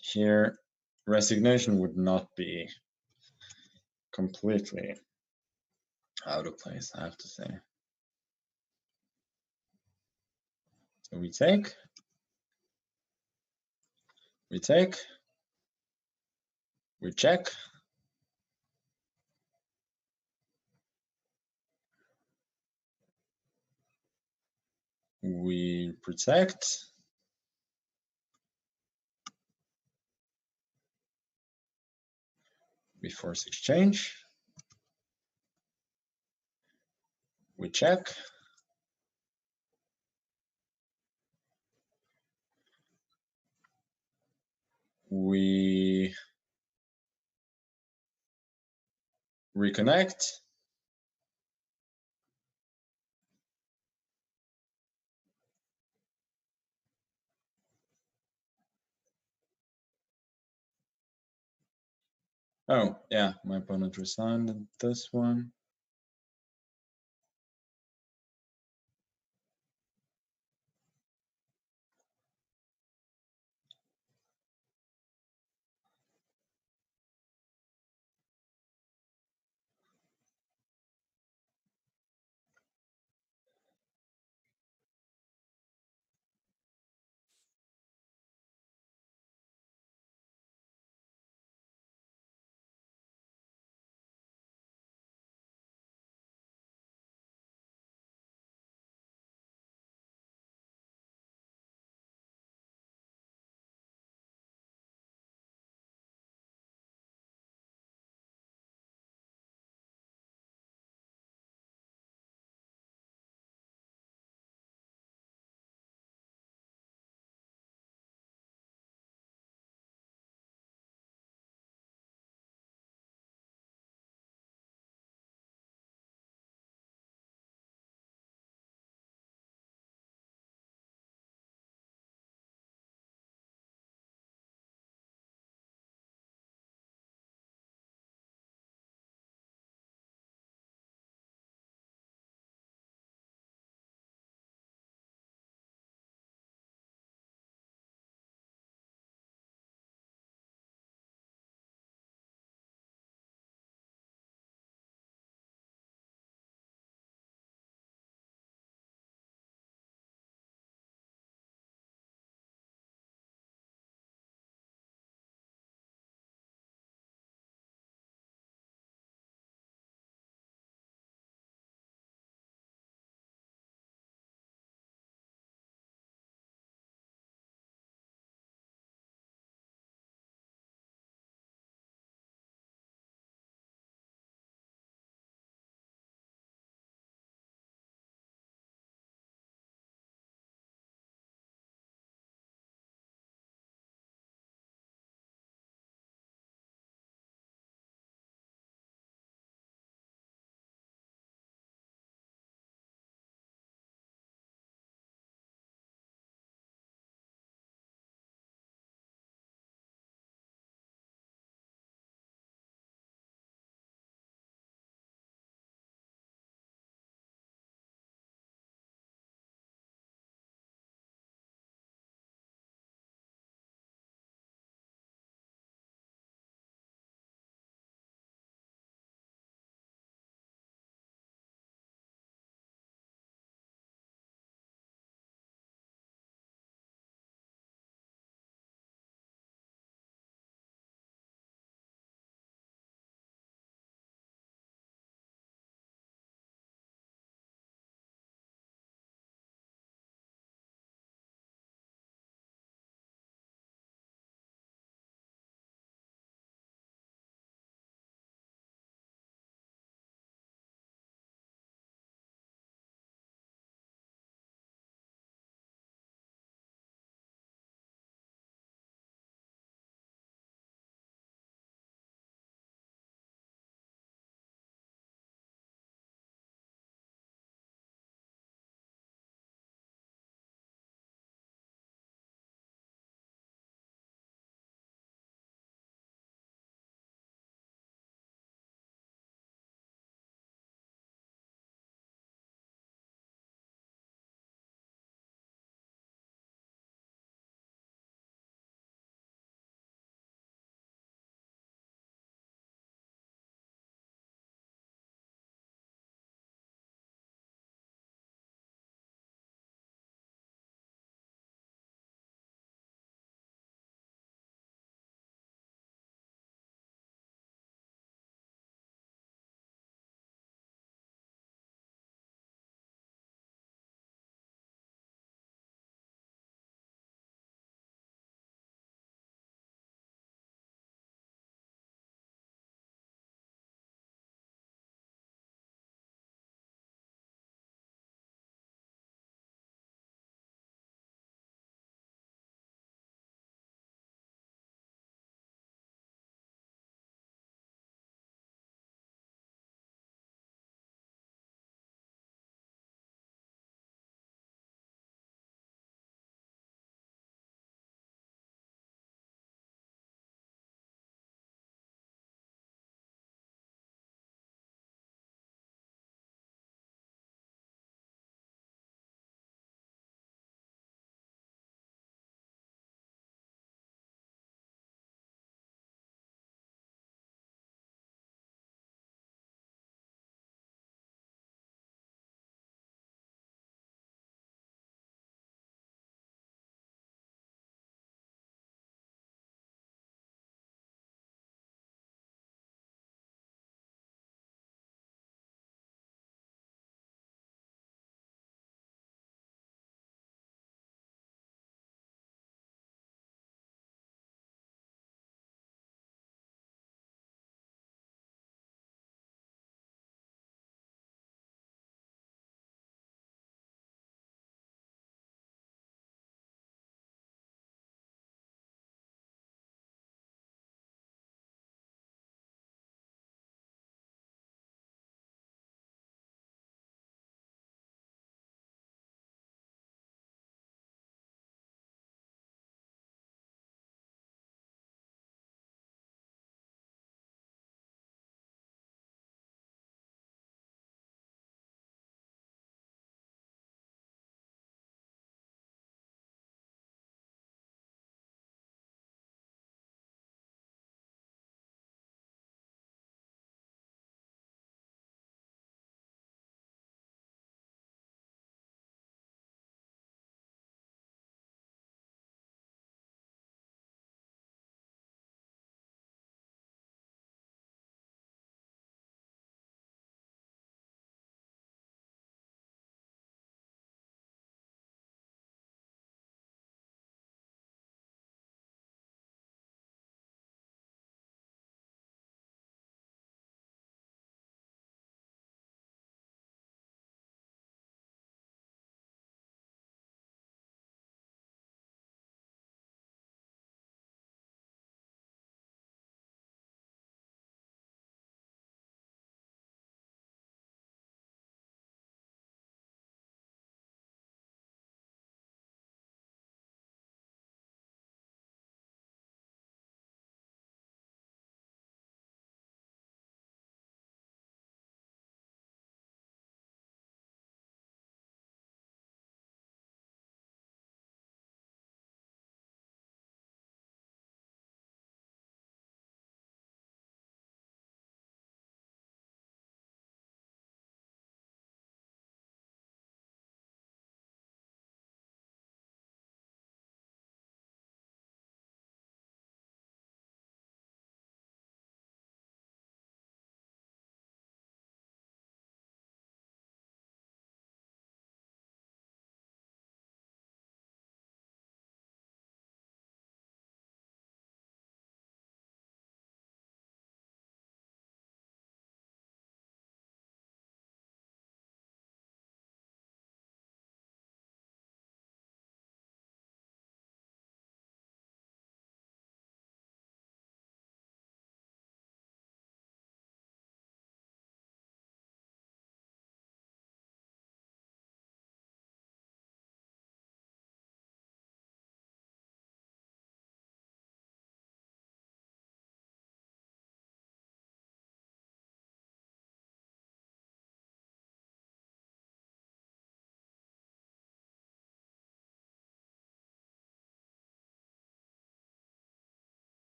here. Resignation would not be completely out of place, I have to say. So we take. We take. We check. We protect. We force exchange. We check. We reconnect. Oh, yeah, my opponent resigned this one.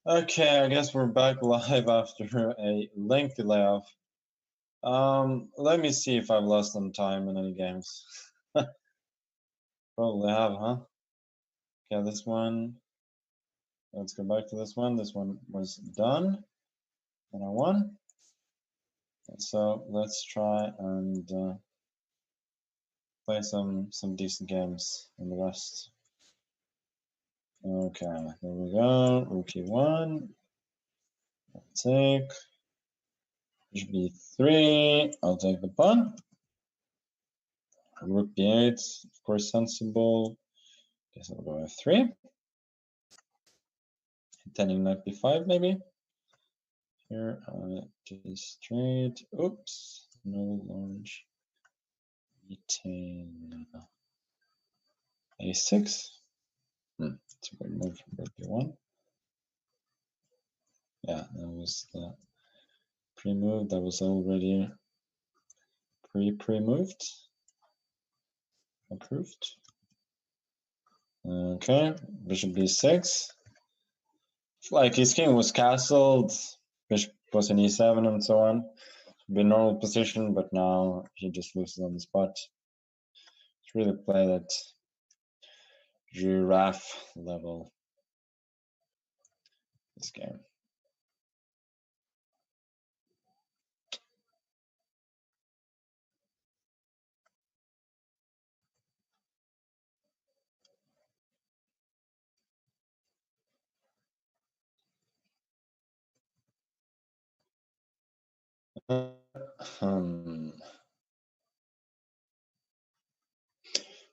Okay, I guess we're back live after a lengthy layoff. Let me see if I've lost some time in any games. Probably have, huh? Okay, this one. Let's go back to this one. This one was done, and I won. So let's try and play some decent games in the rest. Okay, there we go. Rookie 1. I'll take. Should be 3. I'll take the pawn. Rook b8, of course, sensible. Guess I'll go f3. Intending knight b5, maybe. Here, just straight. Oops, no large. Meeting a6. It's a good move from rook b1. Yeah, that was the pre-move. That was already pre-moved. Approved. Okay, bishop b6. Like his king was castled, bishop was in e7 and so on. Be normal position, but now he just loses on the spot. It's really played at giraffe level this game.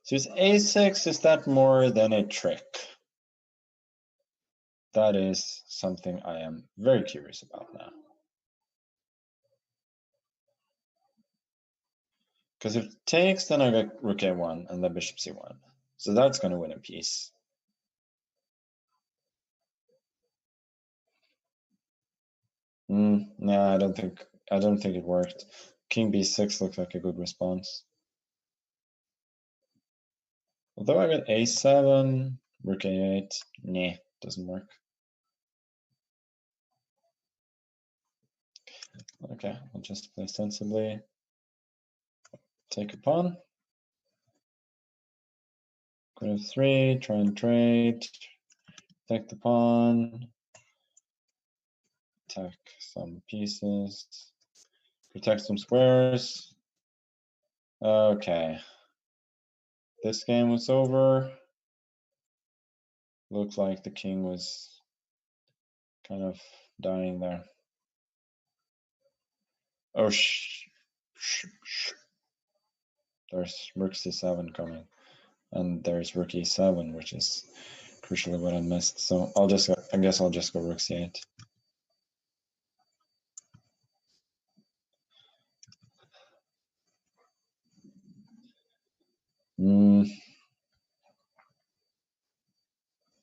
So his a6, is that more than a trick? That is something I am very curious about now. Because if it takes, then I get rook a1 and then bishop c1. So that's going to win a piece. No, I don't think it worked. King b6 looks like a good response. Although I got a7, rook a8, nah, doesn't work. Okay, I'll just play sensibly. Take a pawn. Queen f3, try and trade. Take the pawn. Attack some pieces. Protect some squares. Okay. This game was over. Looks like the king was kind of dying there. Oh, there's rook c7 coming. And there's rook e7, which is crucially what I missed. So I guess I'll just go rook c8.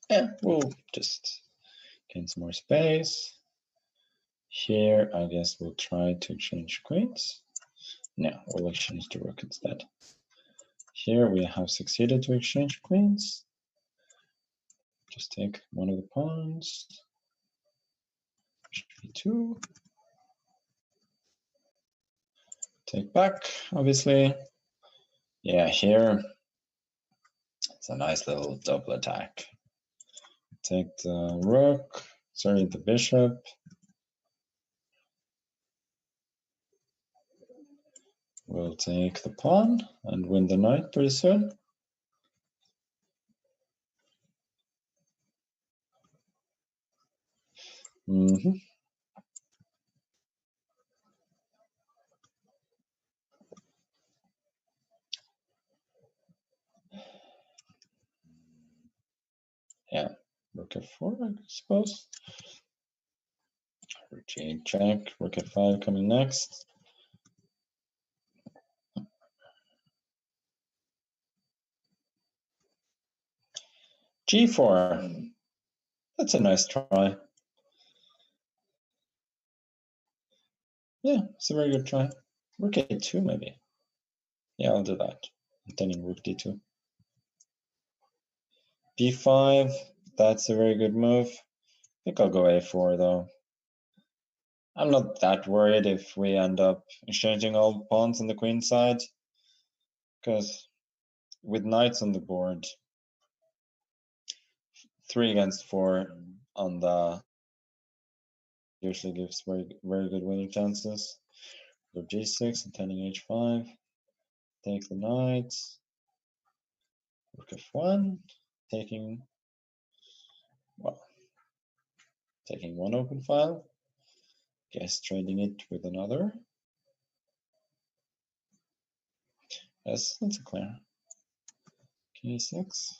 Yeah, we'll just gain some more space. Here, I guess we'll try to exchange queens. No, we'll exchange the rook instead. Here we have succeeded to exchange queens. Just take one of the pawns. b2. Take back, obviously. Yeah, here it's a nice little double attack. Take the rook, sorry, the bishop. We'll take the pawn and win the knight pretty soon. Yeah, rook f4, I suppose. Rook g8 check, rook f5 coming next. g4. That's a nice try. Yeah, it's a very good try. Rook a2 maybe. Yeah, I'll do that. Intending rook d2. b5, that's a very good move. think I'll go a4 though. I'm not that worried if we end up exchanging all pawns on the queen side, because with knights on the board, 3 against 4 on the usually gives very good winning chances. Go g6 and attending h5. Take the knight. Rook f1. Taking one open file. Guess trading it with another. Yes, that's clear. k6.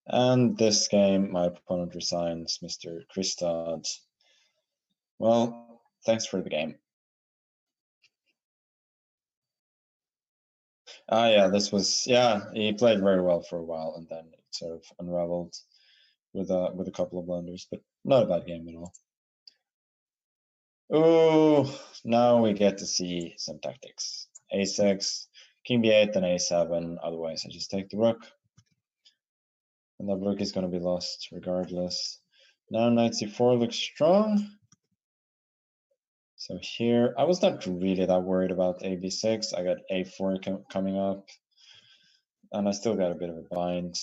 And this game, my opponent resigns, Mr. Christad. Well, thanks for the game. Yeah, he played very well for a while, and then it sort of unraveled with a couple of blunders, but not a bad game at all. Oh, now we get to see some tactics. a6, king b8, then a7, otherwise I just take the rook. And that rook is going to be lost regardless. Now knight c4 looks strong. So here, I was not really that worried about a b6. I got a4 coming up. And I still got a bit of a bind.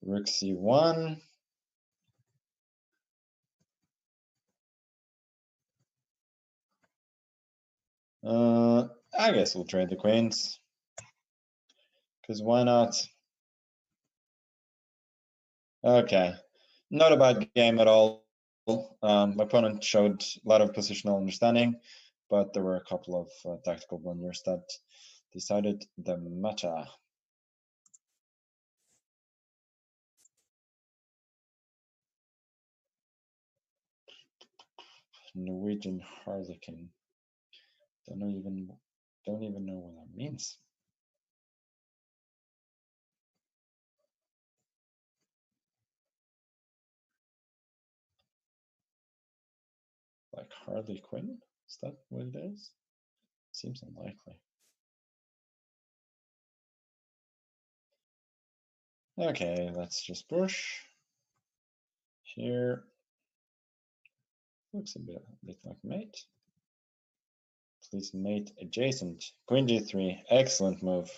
Rook c1. I guess we'll trade the queens. Because why not? Okay. Not a bad game at all. My opponent showed a lot of positional understanding, but there were a couple of tactical blunders that decided the matter. Norwegian Harlequin. Don't even know what that means. Like Harley Quinn? Is that what it is? Seems unlikely. Okay, let's just push. Here. Looks a bit like mate. Please mate adjacent. Queen g3, excellent move.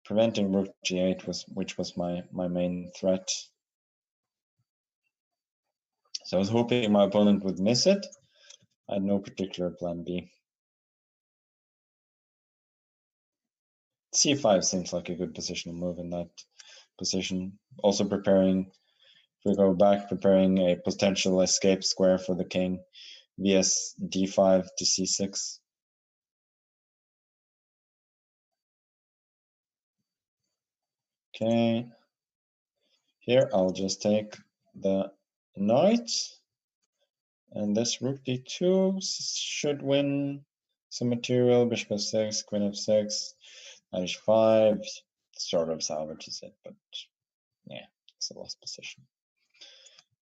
Preventing rook g8 which was my main threat. So I was hoping my opponent would miss it. I had no particular plan B. c5 seems like a good positional move in that position. Also preparing, if we go back, preparing a potential escape square for the king vs d5 to c6. Okay. Here I'll just take the knight. And this rook d2 should win some material. Bishop f6, queen f6, knight h5. Sort of salvages it, but yeah, it's a lost position.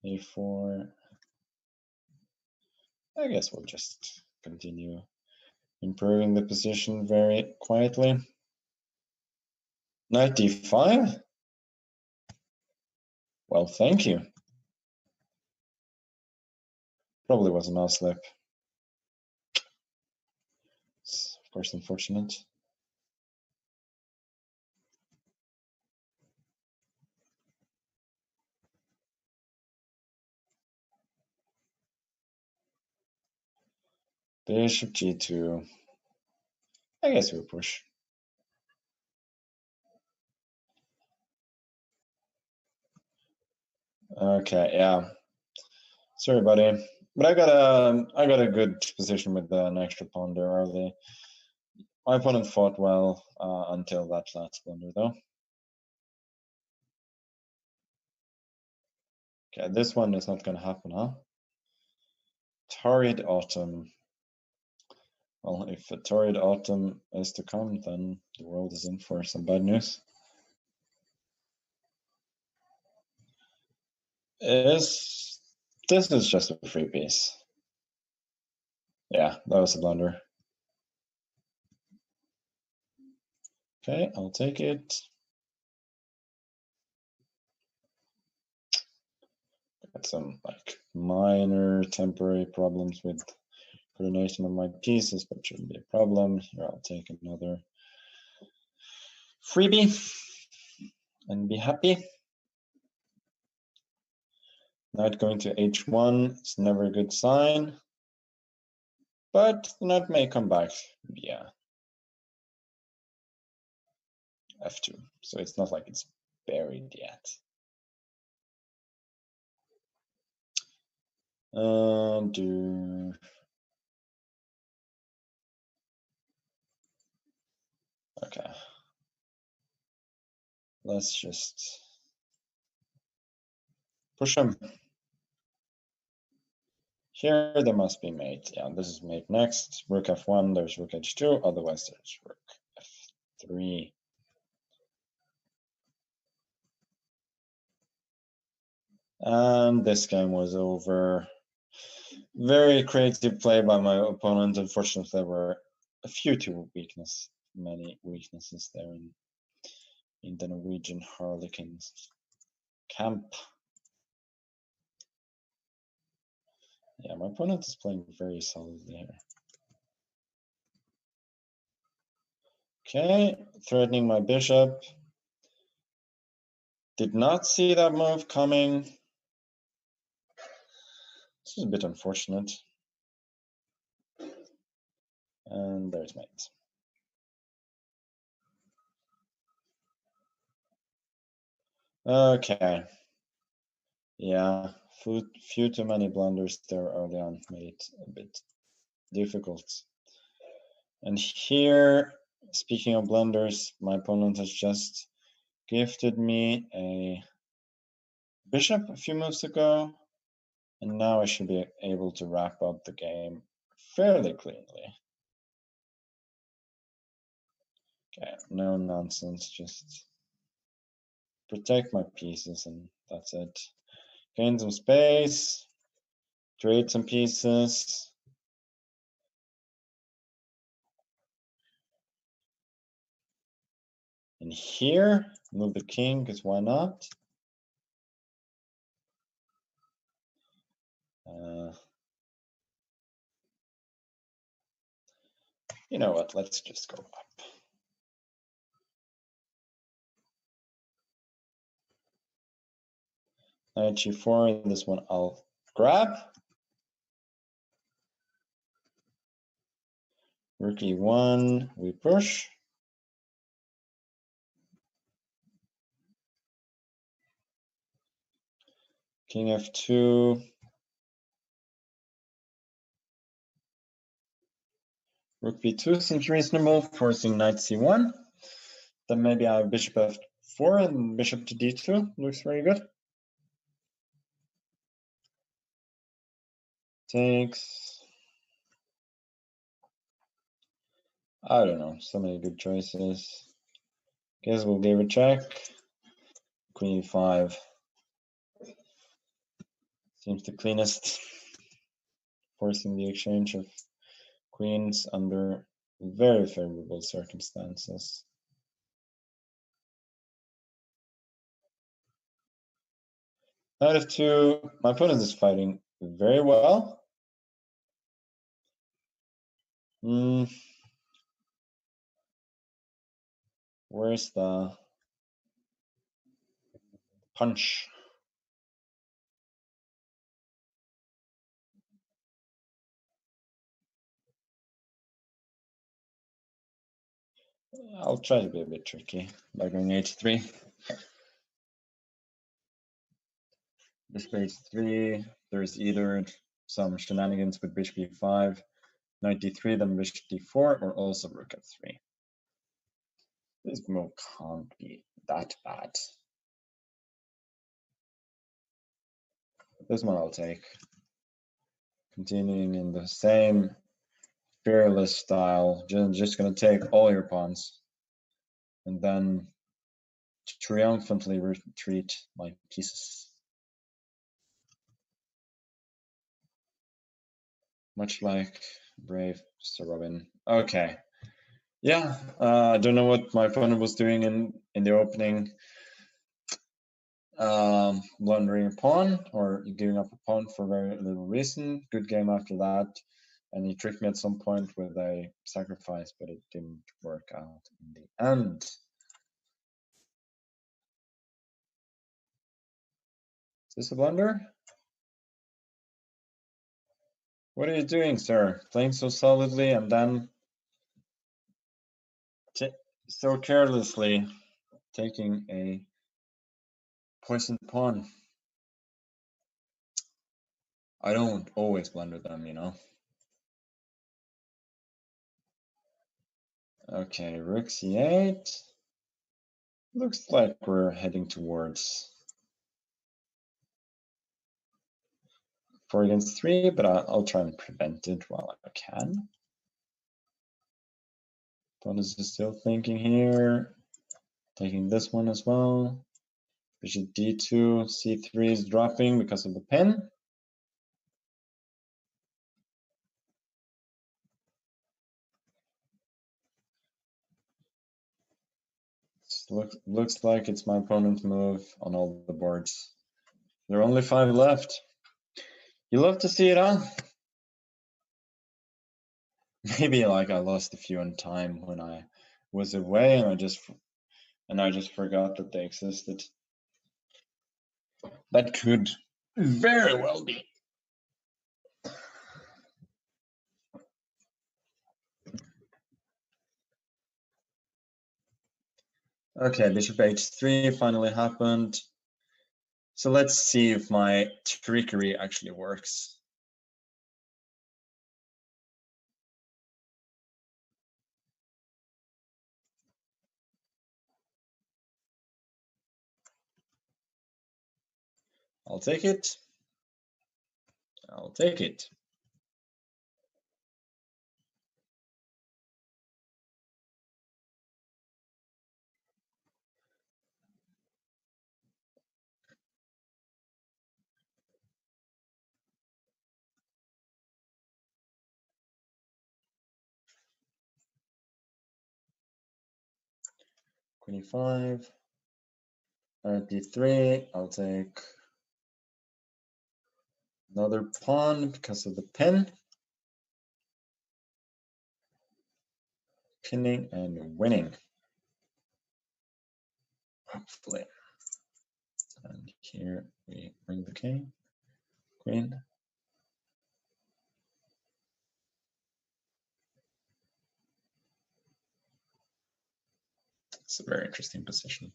a4. I guess we'll just continue improving the position very quietly. Knight d5. Well, thank you. Probably was a mouse slip. It's, of course, unfortunate. Bishop g2. I guess we'll push. Okay, yeah. Sorry, buddy. But I got a good position with an extra pawn there early. My opponent fought well until that last blunder, though. Okay, this one is not going to happen, huh? Torrid Autumn. Well, if a torrid autumn is to come, then the world is in for some bad news. This is just a free piece. Yeah, that was a blunder. Okay, I'll take it. Had some like minor temporary problems with coordination of my pieces, but shouldn't be a problem. Here, I'll take another freebie and be happy. Knight going to h1 is never a good sign, but the knight may come back via f2, so it's not like it's buried yet. Okay, let's just push him. Here there must be mate. Yeah, this is mate next. Rook f1, there's rook h2, otherwise there's rook f3. And this game was over. Very creative play by my opponent. Unfortunately, there were a few many weaknesses there in the Norwegian Harlequins camp. Yeah, my opponent is playing very solidly here. Okay, threatening my bishop. Did not see that move coming. This is a bit unfortunate. And there's mate. Okay. Yeah, few too many blunders there early on made it a bit difficult. And here, speaking of blunders, my opponent has just gifted me a bishop a few moves ago, and now I should be able to wrap up the game fairly cleanly. Okay, no nonsense, just protect my pieces and that's it. Gain some space, trade some pieces. And here, move the king, because why not? You know what, let's just go up. Knight g4, this one I'll grab. Rook e1, we push. King f2. Rook b2 seems reasonable, forcing knight c1. Then maybe I have bishop f4 and bishop to d2. Looks very good. Takes. I don't know, so many good choices. Guess we'll give a check. Queen e5 seems the cleanest, forcing the exchange of queens under very favorable circumstances. Knight f2, my opponent is fighting very well. Where's the punch? I'll try to be a bit tricky by going h3. Bishop h3, there's either some shenanigans with bishop e5, knight d3, then bishop d4, or also rook f3. This move can't be that bad. This one I'll take. Continuing in the same fearless style, just gonna take all your pawns and then triumphantly retreat my pieces. Much like brave Sir Robin. Okay. Yeah, I don't know what my opponent was doing in the opening. blundering a pawn or giving up a pawn for very little reason. Good game after that. And he tricked me at some point with a sacrifice, but it didn't work out in the end. Is this a blunder? What are you doing, sir? Playing so solidly and then so carelessly taking a poisoned pawn. I don't always blunder them, you know. Okay, rook c8. Looks like we're heading towards 4 against 3, but I'll try and prevent it while I can. Opponent is still thinking here. Taking this one as well. Bishop d2, c3 is dropping because of the pin. Looks like it's my opponent's move on all the boards. There are only 5 left. You love to see it, huh? Maybe like I lost a few in time when I was away and I just forgot that they existed. That could very well be. Okay, bishop h3 finally happened. So let's see if my trickery actually works. I'll take it. I'll take it. Queen e5. d3. I'll take another pawn because of the pin. Pinning and winning. Hopefully. And here we bring the king, queen. It's a very interesting position.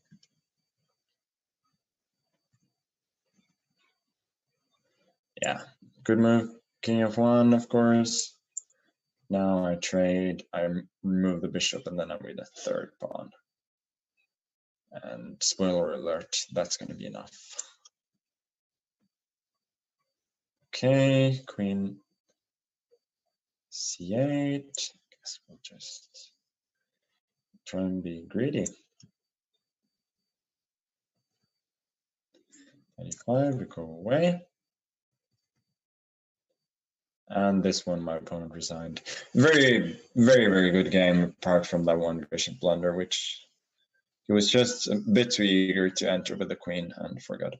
Yeah, good move. King f1, of course. Now I trade, I remove the bishop, and then I read a third pawn. And spoiler alert, that's going to be enough. Okay, queen c8. Guess we'll just try and be greedy. 95, we go away. And this one, my opponent resigned. Very, very, very good game, apart from that one bishop blunder, which he was just a bit too eager to enter with the queen and forgot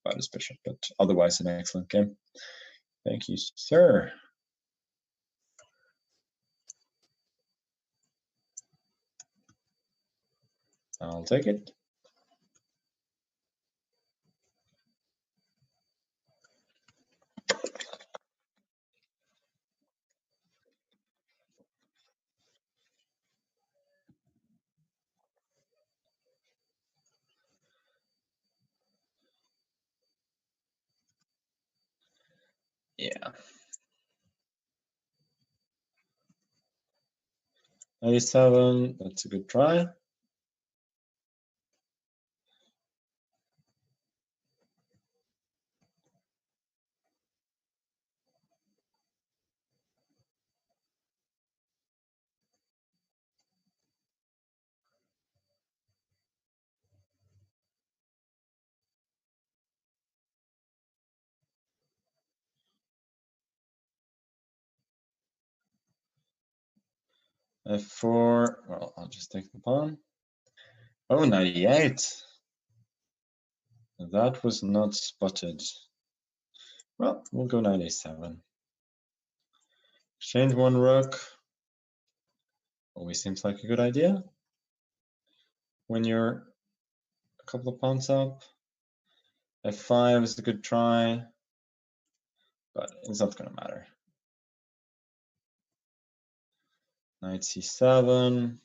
about his bishop. But otherwise, an excellent game. Thank you, sir. I'll take it. Yeah. A7, that's a good try. F4, well, I'll just take the pawn. Oh, 98. That was not spotted. Well, we'll go knight a7. Exchange one rook. Always seems like a good idea when you're a couple of pawns up. f5 is a good try, but it's not going to matter. Knight c7.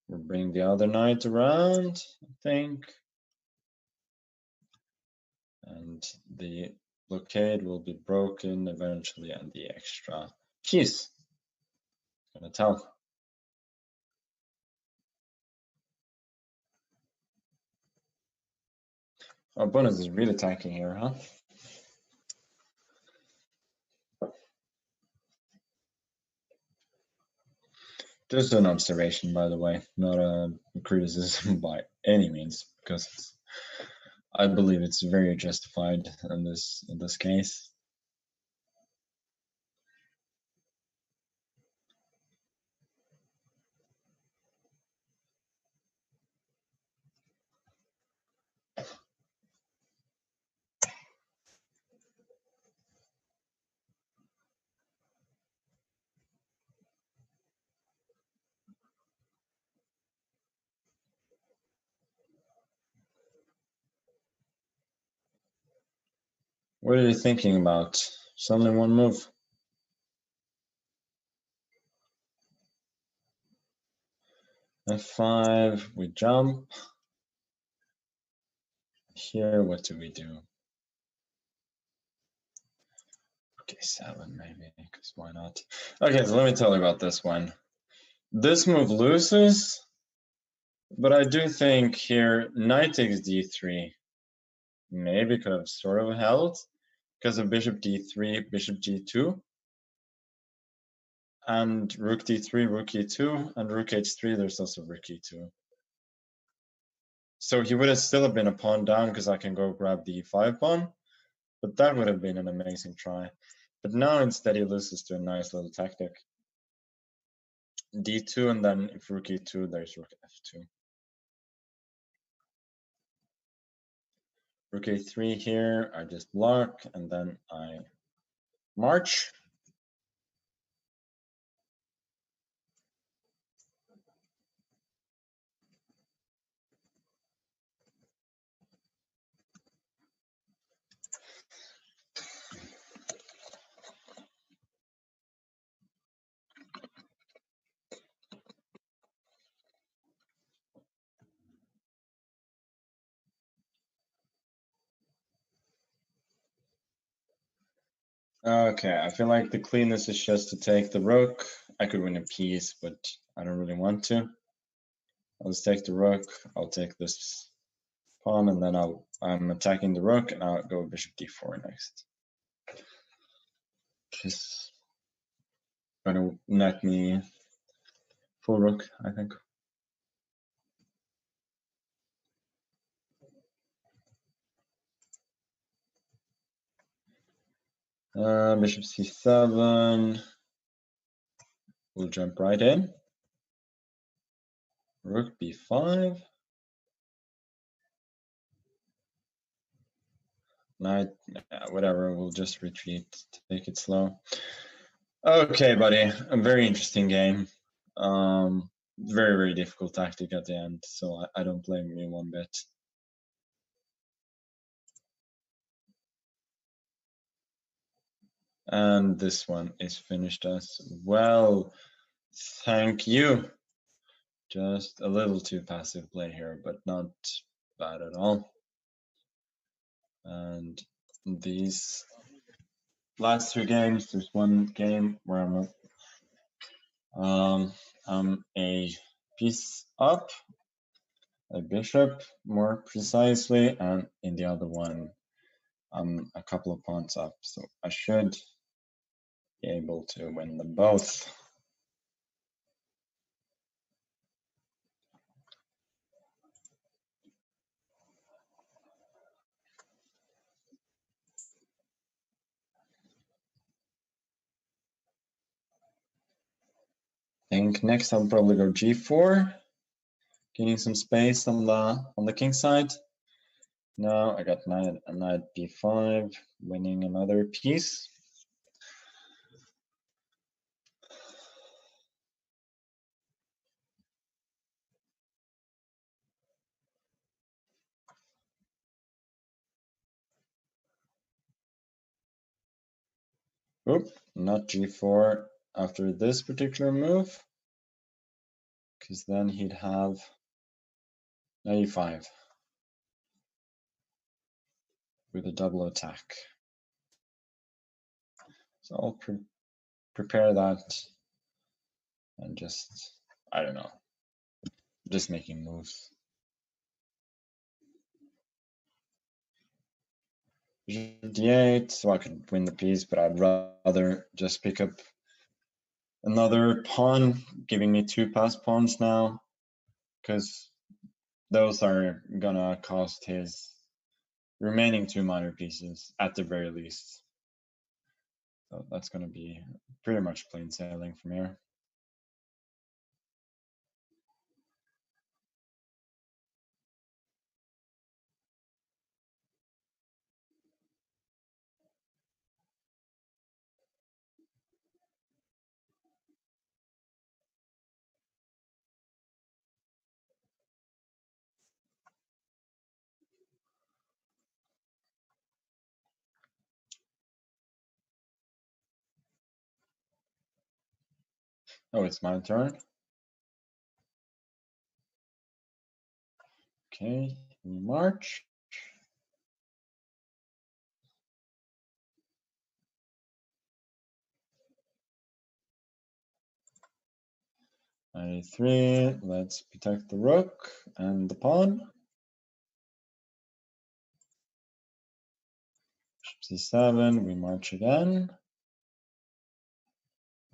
We'll bring the other knight around, I think. And the blockade will be broken eventually, and the extra piece. Gonna tell. Oh, Bonus is really attacking here, huh? Just an observation, by the way, not a criticism by any means, because I believe it's very justified in this case. What are you thinking about? It's only one move. f5, we jump. Here, what do we do? Okay, 7 maybe, because why not? Okay, so let me tell you about this one. This move loses, but I do think here knight takes d3 maybe could have sort of held because of bishop d3, bishop g2, and rook d3, rook e2, and rook h3. There's also rook e2. So he would have still have been a pawn down because I can go grab the e5 pawn, but that would have been an amazing try. But now instead he loses to a nice little tactic. d2, and then if rook e2, there's rook f2. Rook a3 here, I just block, and then I march. Okay, I feel like the cleanest is just to take the rook. I could win a piece, but I don't really want to. I'll just take the rook. I'll take this pawn, and then I'm attacking the rook, and I'll go bishop d4 next. Just gonna net me full rook, I think. Bishop c7. We'll jump right in. Rook b5. Knight, whatever, we'll just retreat, take it slow. Okay, buddy, a very interesting game. Very, very difficult tactic at the end, so I don't blame you one bit. And this one is finished as well. Thank you. Just a little too passive play here, but not bad at all. And these last two games, there's one game where I'm a piece up, a bishop more precisely, and in the other one, I'm a couple of pawns up, so I should be able to win them both. I think next I'll probably go g4, gaining some space on the king side. Now I got knight b5, winning another piece. Oop, not g4 after this particular move, because then he'd have knight e5 with a double attack. So I'll prepare that and just, I don't know, just making moves. d8, so I could win the piece, but I'd rather just pick up another pawn, giving me 2 passed pawns now, because those are gonna cost his remaining 2 minor pieces at the very least. So that's gonna be pretty much plain sailing from here. Oh, it's my turn. Okay, we march. Knight e3, let's protect the rook and the pawn. c7, we march again.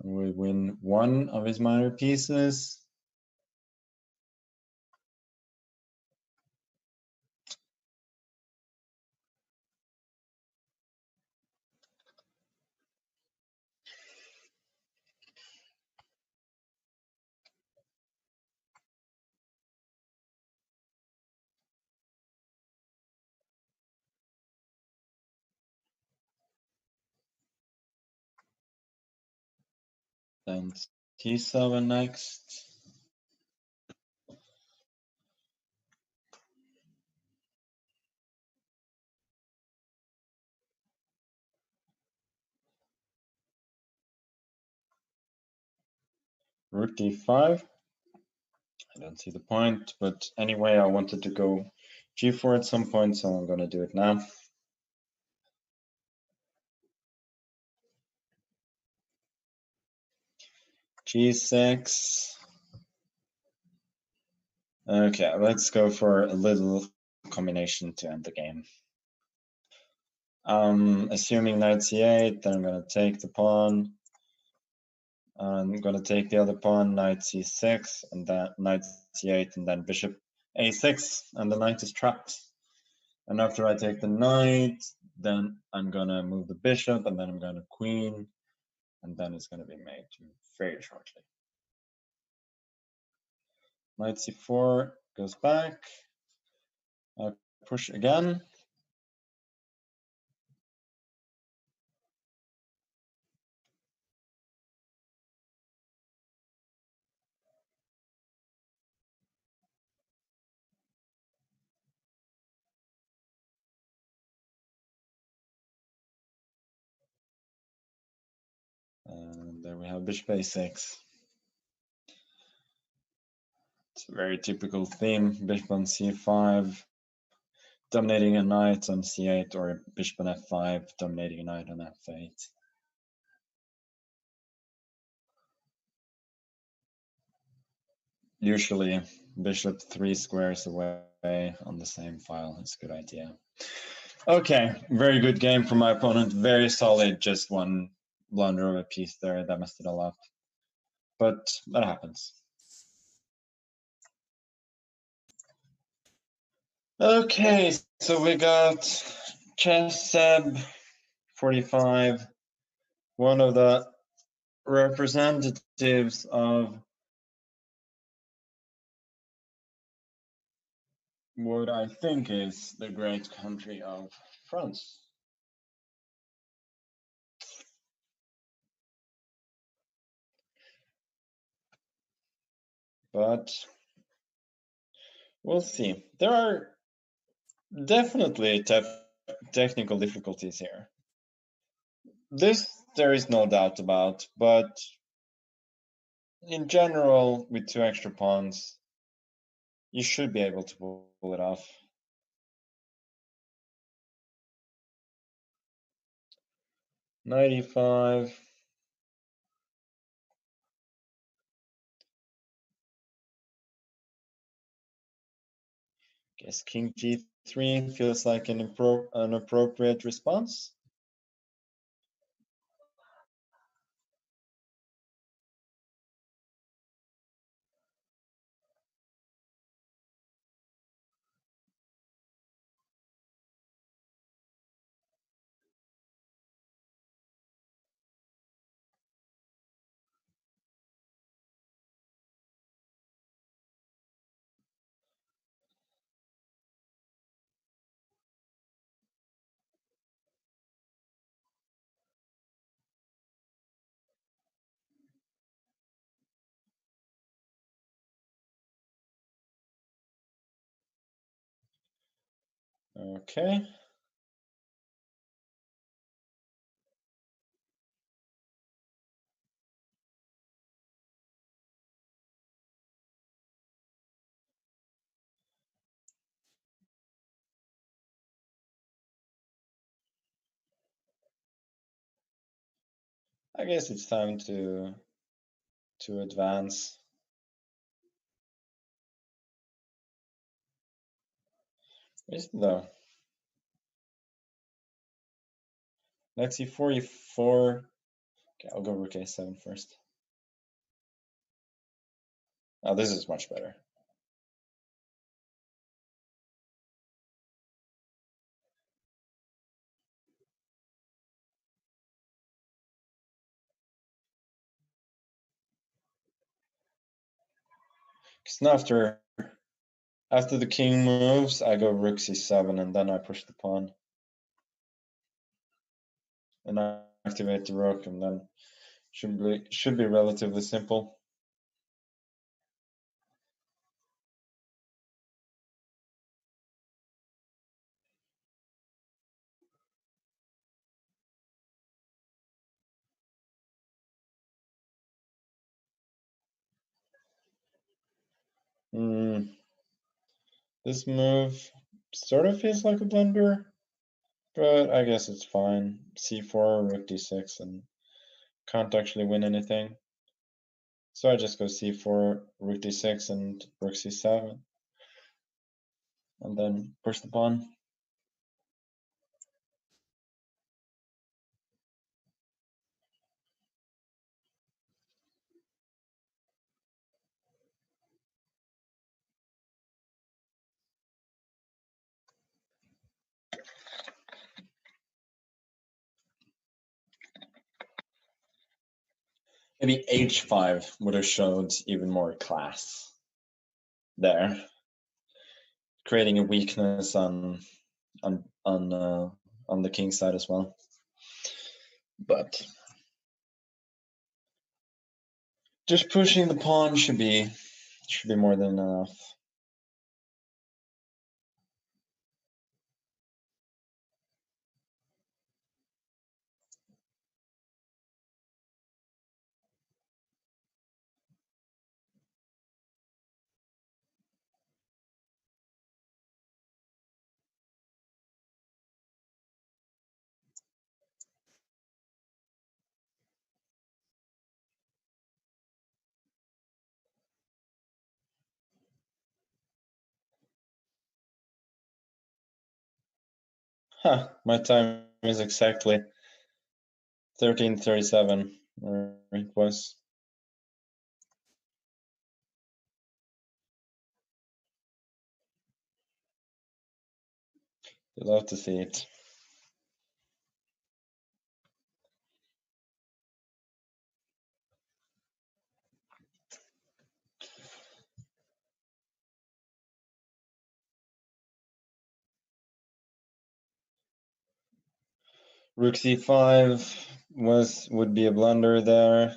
We win 1 of his minor pieces. Then t7 next. Rook d5. I don't see the point, but anyway, I wanted to go g4 at some point, so I'm going to do it now. g6. Okay, let's go for a little combination to end the game. Assuming knight c8, then I'm going to take the pawn. I'm going to take the other pawn, knight c6, and then knight c8, and then bishop a6, and the knight is trapped. And after I take the knight, then I'm going to move the bishop, and then I'm going to queen, and then it's going to be mate very shortly. Knight c4 goes back. I push again. And there we have bishop a6. It's a very typical theme, bishop on c5, dominating a knight on c8, or bishop on f5, dominating a knight on f8. Usually, bishop 3 squares away on the same file is a good idea. Okay, very good game from my opponent. Very solid, just one blunder of a piece there that messed it all up. But that happens. Okay, so we got Chess Seb 45, one of the representatives of what I think is the great country of France. But we'll see. There are definitely technical difficulties here. This there is no doubt about, but in general, with 2 extra pawns, you should be able to pull it off. .95. Guess King G3 feels like an appropriate response. Okay. I guess it's time to advance. Is it though? Let's see, 44. Okay, I'll go rook a7 first. Oh, this is much better. Because now after the king moves, I go rook c7, and then I push the pawn. And I activate the rook, and then should be relatively simple. This move sort of feels like a blunder, but I guess it's fine. c4, rook d6, and can't actually win anything. So I just go c4, rook d6, and rook c7, and then push the pawn. Maybe h5 would have showed even more class there, creating a weakness on the king side as well. But just pushing the pawn should be more than enough. Huh, my time is exactly 13:37, or it was. You love to see it. Rook c5 would be a blunder there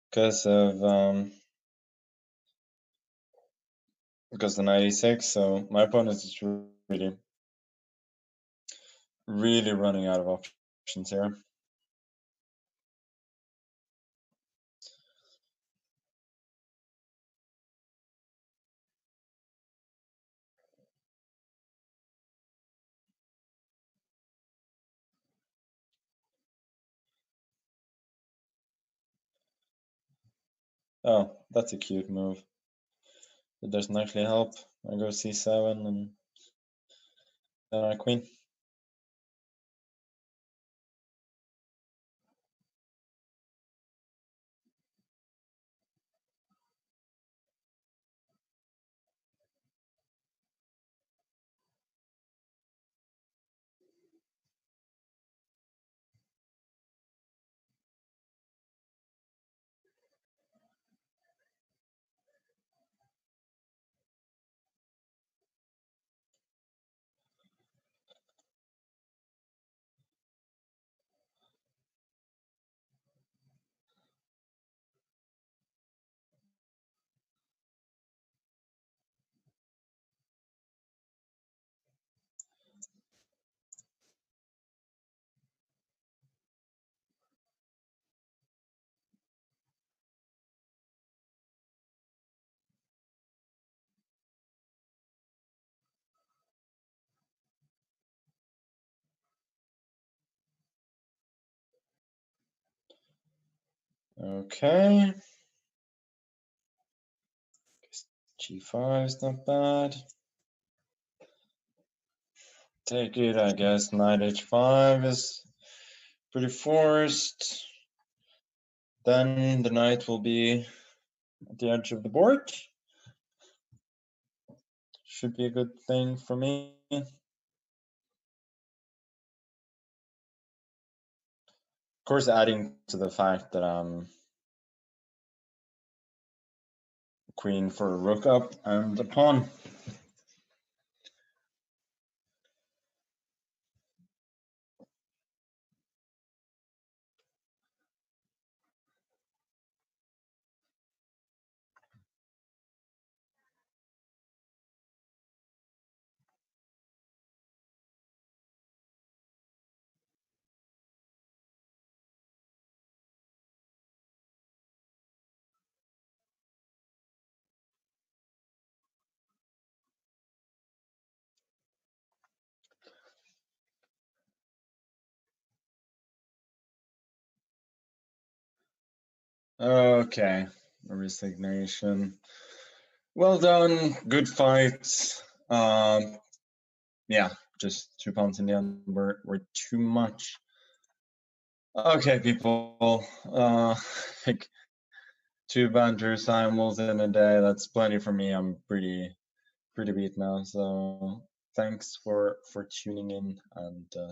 because of because the knight e6. So my opponent is really running out of options here. Oh, that's a cute move. It doesn't actually help. I go c7 and then I queen. Okay. G5 is not bad. Take it, I guess. Knight h5 is pretty forced. Then the knight will be at the edge of the board. Should be a good thing for me. Of course, adding to the fact that I'm queen for a rook up and a pawn. Okay, resignation. Well done, good fight. Yeah, just 2 pawns in the end were too much. Okay, people. Like 2 banter simuls in a day. That's plenty for me. I'm pretty beat now. So thanks for tuning in and.